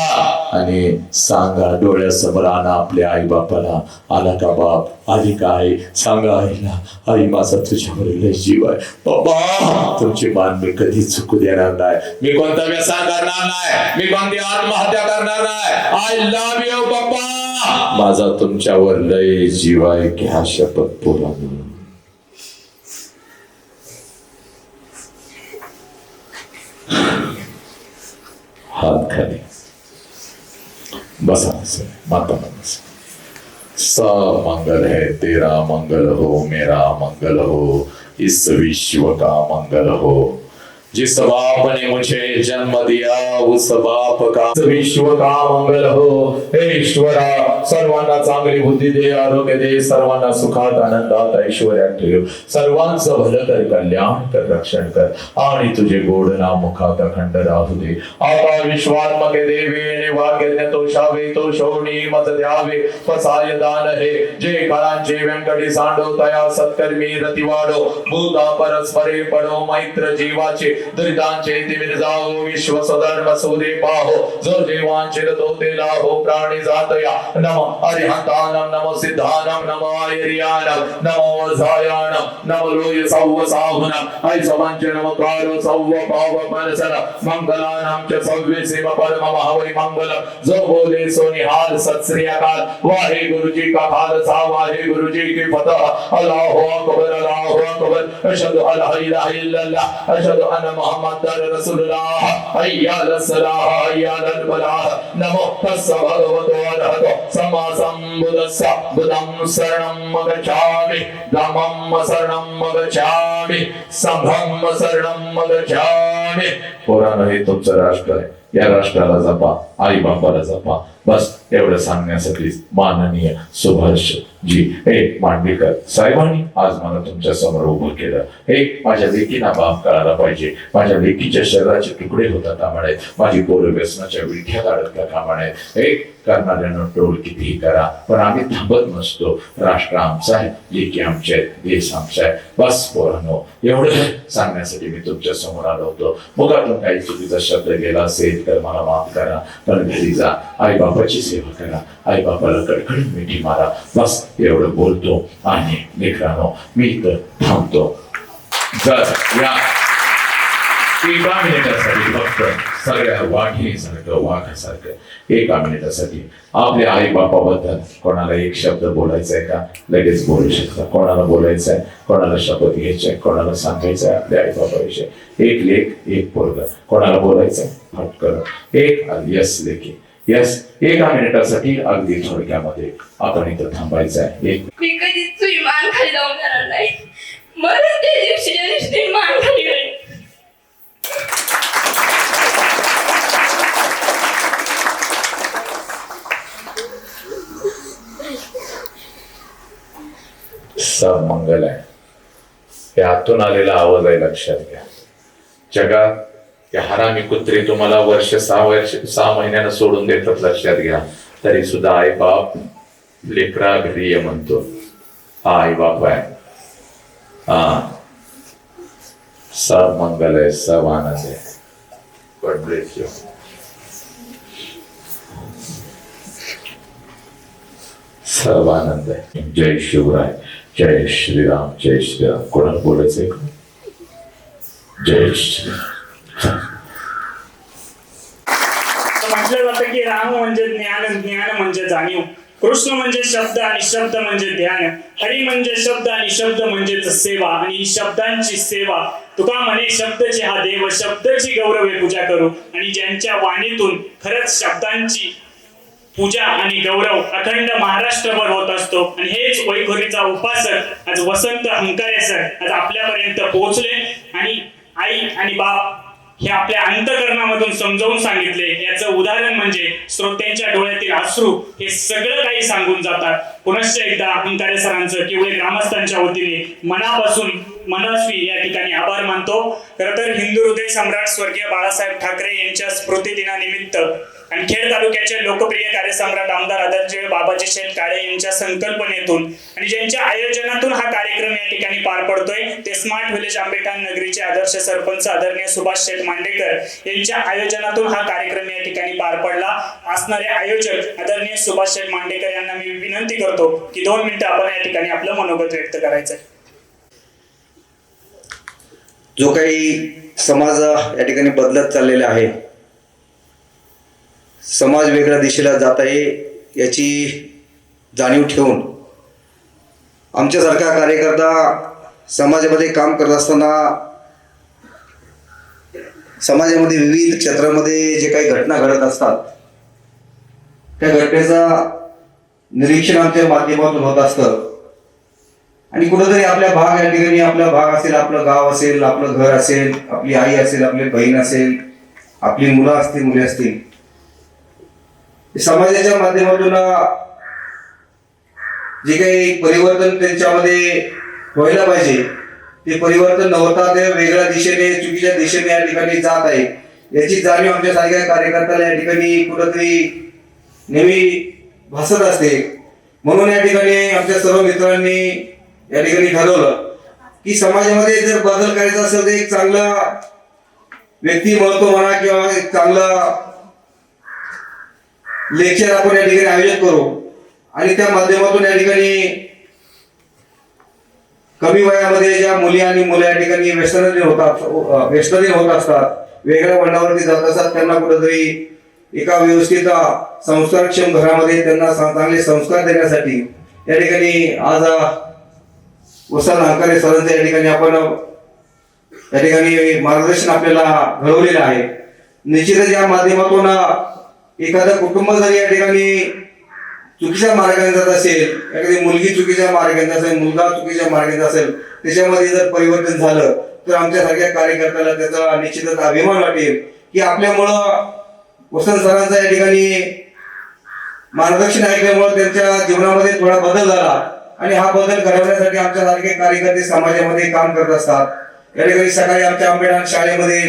आणि सांगा, डोळ्यासमोर आणा आपल्या आई बापाला. आला का बाप, आली का आई? सांगा आईला, आई माझा तुझ्यावर लय जीव आहे बाबा, तुमची मान मी कधी चुकू देणार नाही, मी कोणता व्यसन करणार नाही, मी कोणती आत्महत्या करणार नाही. आय लव्ह यू बाबा, माझा तुमच्यावर लय जीव आहे. घ्या शपथ पोरांनो. हात खाली बसा, माता बसा. सब मंगल है तेरा मंगल हो, मेरा मंगल हो, इस विश्व का मंगल हो. जिस बाप ने मुझे जन्म दिया उस बाप का विश्व का मंगल हो. हे ईश्वरा, सर्वांना चांगली बुद्धी दे, आरोग्य दे, सर्वांना सुखात आनंदात ऐश्वर्यात ठेव, सर्वांचं भलं कर, कल्याण कर, रक्षण कर आणि तुझे गोड नाम मुखात अखंड राहू दे. आता विश्वात्मके देवे निवाग्य तोषावे, तो शोणी मत द्यावे, पसाय दान हे जे काळांचे व्यंकटी सांडो, तया सत्कर्मी रती वाढो, भूता परस्परे पडो, मैत्र जीवाचे दरिद्रांचे तिमिरजाओ, विश्व स्वधर्म सूर्य पाहो, जो देवांचे तो ते लाहो, प्राणी जातया. नमो अरिहंतानम, नमो सिद्धानम, नमो आयर्यानम, नमो वजायानम, नमो लोय सव्व साहुनम, ऐ सवंच नमो कारो सव्व पाव मनसन, मंगलानाम च सव्वे सेव परम महावै मंगलम. जो बोले सो निहाल, सत श्री अकाल. वाहे गुरु जी का खालसा, वाहे गुरु जी की फतह. अल्लाहु अकबर, अल्लाहु अकबर. अशहदु अल्ला इलाहा इल्लल्लाह, अशहदु अन्ना मुहम्मदर रसूलुल्लाह. हय्या अलस्सलाह, हय्या अलल फलाह. नमो तस्स भगवतो अरहतो सम्मा सम्बुद्धस्स. बुद्धं शरणं गच्छामि, धम्मं शरणं गच्छामि, संघं शरणं गच्छामि. पोरांनो, हे तुमचं राष्ट्र आहे, या राष्ट्राला जपा, आई बापाला जपा. बस एवढं सांगण्यासाठी माननीय सुभाष जी मांडवीकर साहेबांनी आज मला तुमच्या समोर उभं केलं. हे माझ्या लेकीना बाप कळायला पाहिजे, माझ्या लेकीच्या शरीराचे तुकडे होता कामा नयेत, माझी पोरं व्यसनाच्या विळख्यात अडकता कामा नयेत. हे करणाऱ्यानं टोल कितीही करा, पण आम्ही थांबत नसतो. राष्ट्र आमचं आहे, लेकी आमचे आहेत, देश आमचा आहे. बस पोरांनो, एवढं सांगण्यासाठी मी तुमच्या समोर आलो होतो. मुखातून काही चुकीचा शब्द गेला असेल तर मला माफ करा, पण घरी जा, आई बापाची सेवा करा, आई बापाला कडकडून मिठी मारा. बस एवढं बोलतो आणि लेकरांनो मी इथं थांबतो. जर या एका मिनिटासाठी फक्त सगळ्या वाघिणीसारखं वाघासारखं एका मिनिटासाठी आपल्या आई बापाबद्दल कोणाला एक शब्द बोलायचा आहे का? लगेच बोलू शकता. कोणाला बोलायचं आहे, कोणाला शपथ घ्यायची आहे, कोणाला सांगायचं आहे आपल्या आई बापाविषयी? एक लेख एक पोरग, कोणाला बोलायचं आहे? फटकन एक यस लेखी यस. एका मिनिटासाठी अगदी थोडक्यामध्ये आपण इथं थांबायचं आहे. एक मी कधीच तुझी मान खाली लावून देणार नाही. मला त्या दिवशी मान खाली होईल. सब मंगल आहे. हे आतून आलेला आवाज आहे, लक्षात घ्या. जगात ते हरामी कुत्रे तुम्हाला 6 महिन्यानं सोडून देतात, लक्षात घ्या. तरी सुद्धा आई बाप लेकरा घरी ये म्हणतो. हा आई बाप आहे. हा, सब मंगल आहे, सब आनंद आहे. God bless you. सब आनंद आहे. जय शिवराय, जय श्रीराम, जय श्रीराम. कोणाला बोलायचंय? जय श्रीराम. म्हटलं जातं की राम म्हणजे ज्ञान, ज्ञान म्हणजे जाणीव, कृष्ण म्हणजे शब्द आणि शब्द म्हणजे ध्यान, हरी म्हणजे शब्द आणि शब्द म्हणजेच सेवा, आणि ही शब्दांची सेवा तुका म्हणे शब्दची हा देव, शब्दाची गौरवे पूजा करू. आणि ज्यांच्या वाणीतून खरंच शब्दांची पूजा आणि गौरव अखंड महाराष्ट्रभर होत असतो. आणि हेच वैखुरीचा उपासक आज वसंत हंकारे सर आज आपल्यापर्यंत पोहोचले. आणि आई आणि बाप हे आपल्या अंतकरणामधून समजावून सांगितले. याचं उदाहरण म्हणजे श्रोत्यांच्या डोळ्यातील अश्रू हे सगळं काही सांगून जातात. पुनश्च एकदा हंकारे सरांचं किंवा ग्रामस्थांच्या वतीने मनापासून मनस्वी या ठिकाणी आभार मानतो. खरं तर हिंदू हृदय सम्राट स्वर्गीय बाळासाहेब ठाकरे यांच्या स्मृती दिनानिमित्त आणि खेड तालुक्याचे लोकप्रिय कार्यसम्राट आमदार आदरणीय बाबाजी शेठ काळे यांच्या संकल्पनेतून आणि ज्यांच्या आयोजनातून हा कार्यक्रम या ठिकाणी पार पडतोय ते स्मार्ट विलेज आंबेठाण नगरीचे आदर्श सरपंच आदरणीय सुभाष शेठ मांडेकर यांच्या आयोजनातून हा कार्यक्रम या ठिकाणी पार पडला. असणारे आयोजक आदरणीय सुभाष शेठ मांडेकर यांना मी विनंती करतो की 2 मिनिटं आपण या ठिकाणी आपलं मनोगत व्यक्त करायचं आहे. जो काही समाज या ठिकाणी बदलत चाललेला आहे, समाज वेगळ्या दिशेला जात आहे याची जाणीव ठेवून आमच्यासारखा कार्यकर्ता समाजामध्ये काम करत असताना समाजामध्ये विविध क्षेत्रामध्ये जे काही घटना घडत असतात त्या घटनेचा निरीक्षण आमच्या माध्यमातून होत असतं. आणि कुठंतरी आपल्या भाग या ठिकाणी आपला भाग असेल, आपलं गाव असेल, आपलं घर असेल, आपली आई असेल, आपली बहीण असेल, आपली मुलं असतील, मुली असतील, समाजाच्या माध्यमातून जे काही परिवर्तन त्यांच्यामध्ये व्हायला पाहिजे ते परिवर्तन न होता ते वेगळ्या दिशेने, चुकीच्या दिशेने या ठिकाणी जात आहे याची जाणीव आमच्या सारख्या कार्यकर्त्याला या ठिकाणी कुठंतरी नेहमी भासत असते. म्हणून या ठिकाणी आमच्या सर्व मित्रांनी या ठिकाणी ठरवलं की समाजामध्ये जर बदल करायचा असेल तर एक चांगला व्यक्तिमत्व म्हणा किंवा एक चांगला लेक्चर आपण या ठिकाणी आयोजित करू आणि त्या माध्यमातून या ठिकाणी कमी वयामध्ये ज्या मुली आणि मुलं या ठिकाणी व्यसनाधीन होत असतात, वेगळ्या वळणावरती जात असतात, त्यांना कुठेतरी एका व्यवस्थित संस्कारक्षम घरामध्ये त्यांना चांगले संस्कार देण्यासाठी या ठिकाणी आज वसंत हंकारे सरांचं या ठिकाणी आपण या ठिकाणी मार्गदर्शन आपल्याला घडवलेलं आहे. निश्चितच या माध्यमातून एखादं कुटुंब जर या ठिकाणी चुकीच्या मार्गाने जात असेल, एखादी मुलगी चुकीच्या मार्गाने असेल, मुलगा चुकीच्या मार्गाने असेल, त्याच्यामध्ये जर परिवर्तन झालं तर आमच्या सारख्या कार्यकर्त्याला त्याचा निश्चितच अभिमान वाटेल की आपल्यामुळं वसंत सरांचा या ठिकाणी मार्गदर्शन ऐकल्यामुळे त्यांच्या जीवनामध्ये थोडा बदल झाला. आणि हा बदल घडवण्यासाठी आमच्या सारखे कार्यकर्ते समाजामध्ये काम करत असतात. या ठिकाणी सकाळी आमच्या आंबेठाण शाळेमध्ये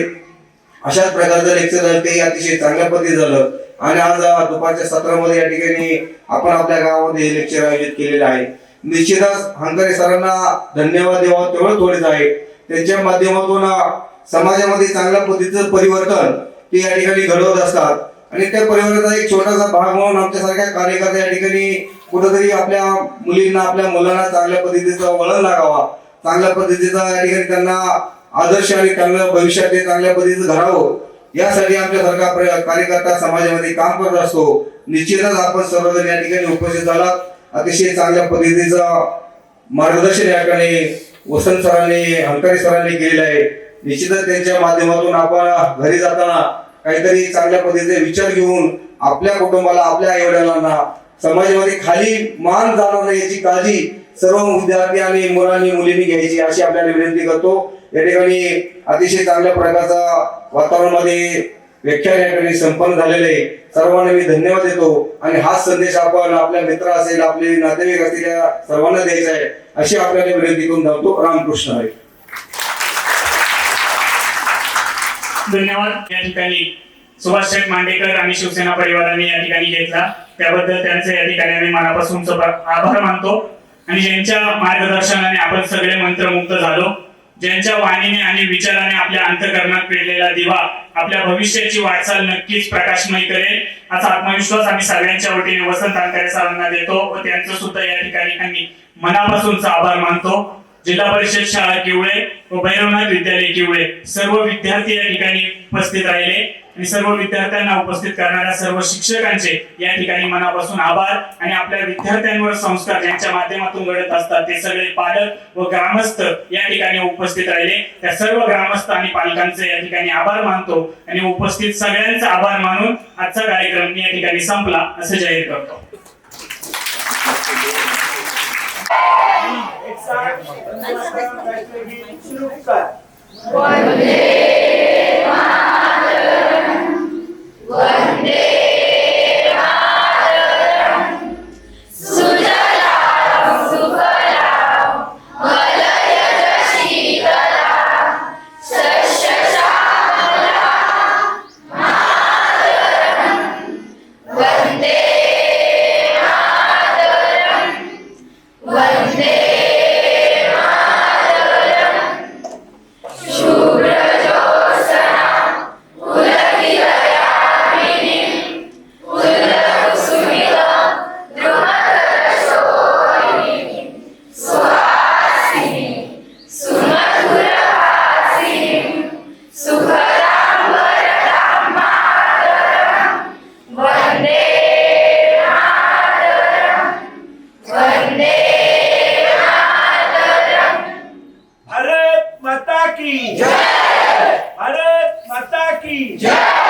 अशाच प्रकारचं लेक्चर झालं, ते अतिशय चांगल्या पद्धतीने झालं. आणि आज दुपारच्या सत्रामध्ये या ठिकाणी आपण आपल्या गावामध्ये हे लेक्चर आयोजित केलेलं आहे. निश्चितच हंकारे सरांना धन्यवाद द्यावा तेवढं थोडेच आहे. त्यांच्या माध्यमातून समाजामध्ये चांगल्या पद्धतीचं परिवर्तन ते या ठिकाणी घडवत असतात. आणि त्या परिवर्तनाचा एक छोटासा भाग म्हणून आमच्या सारख्या कार्यकर्ते या ठिकाणी कुठेतरी आपल्या मुलींना आपल्या मुलांना चांगल्या पद्धतीचं वळण लागावा, चांगल्या पद्धतीचा या ठिकाणी त्यांना आदर्श आणि चांगल्या भविष्यात ते चांगल्या पद्धतीचं घडावं, यासाठी आमच्यासारखा कार्यकर्ता समाजामध्ये काम करत असतो. निश्चितच आपण सर्वजण या ठिकाणी उपस्थित झालात. अतिशय चांगल्या पद्धतीचं मार्गदर्शन या ठिकाणी वसंत सरांनी, हंकारी सरांनी केलेलं आहे. निश्चितच त्यांच्या माध्यमातून आपण घरी जाताना काहीतरी चांगल्या पद्धतीचे विचार घेऊन आपल्या कुटुंबाला, आपल्या आई वडिलांना समाजामध्ये खाली मान जाणार नाही याची काळजी सर्व विद्यार्थी आणि मुलांनी मुलींनी घ्यायची अशी आपल्याला विनंती करतो. या ठिकाणी अतिशय चांगल्या प्रकारचा वातावरणामध्ये व्याख्यान या ठिकाणी संपन्न झालेले आहे. सर्वांना मी धन्यवाद देतो आणि हाच संदेश आपण आपल्या मित्र असेल, आपले नातेवाईक असतील, या सर्वांना द्यायचा आहे अशी आपल्याला विनंती करून धावतो. रामकृष्ण हरी. धन्यवाद. या ठिकाणी सुभाष शेठ मांडेकर आणि शिवसेना परिवाराने या ठिकाणी घेतला, त्याबद्दल त्यांचे या ठिकाणी आम्ही मनापासून आभार मानतो. आणि ज्यांच्या मार्गदर्शनाने आपण सगळे मंत्रमुग्ध झालो, ज्यांच्या वाणीने आणि विचाराने आपल्या अंतःकरणात पेरलेला दिवा आपल्या भविष्याची वाटचाल नक्कीच प्रकाशमय करेल असा आत्मविश्वास आम्ही सगळ्यांच्या वतीने वसंत अंकारे सरांना देतो व त्यांचं सुद्धा या ठिकाणी आम्ही मनापासूनचा आभार मानतो. जिल्हा परिषद शाळा किवळे व भैरवनाथ विद्यालय किवळे सर्व विद्यार्थी या ठिकाणी उपस्थित राहिले आणि सर्व विद्यार्थ्यांना उपस्थित करणाऱ्या सर्व शिक्षकांचे या ठिकाणी मनापासून आभार. आणि आपल्या विद्यार्थ्यांवर संस्कार ज्यांच्या माध्यमातून घडत असतात ते सगळे पालक व ग्रामस्थ या ठिकाणी उपस्थित राहिले, त्या सर्व ग्रामस्थ आणि पालकांचे या ठिकाणी आभार मानतो आणि उपस्थित सगळ्यांचा आभार मानून आजचा कार्यक्रम या ठिकाणी संपला असं जाहीर करतो. भारत माता की जय.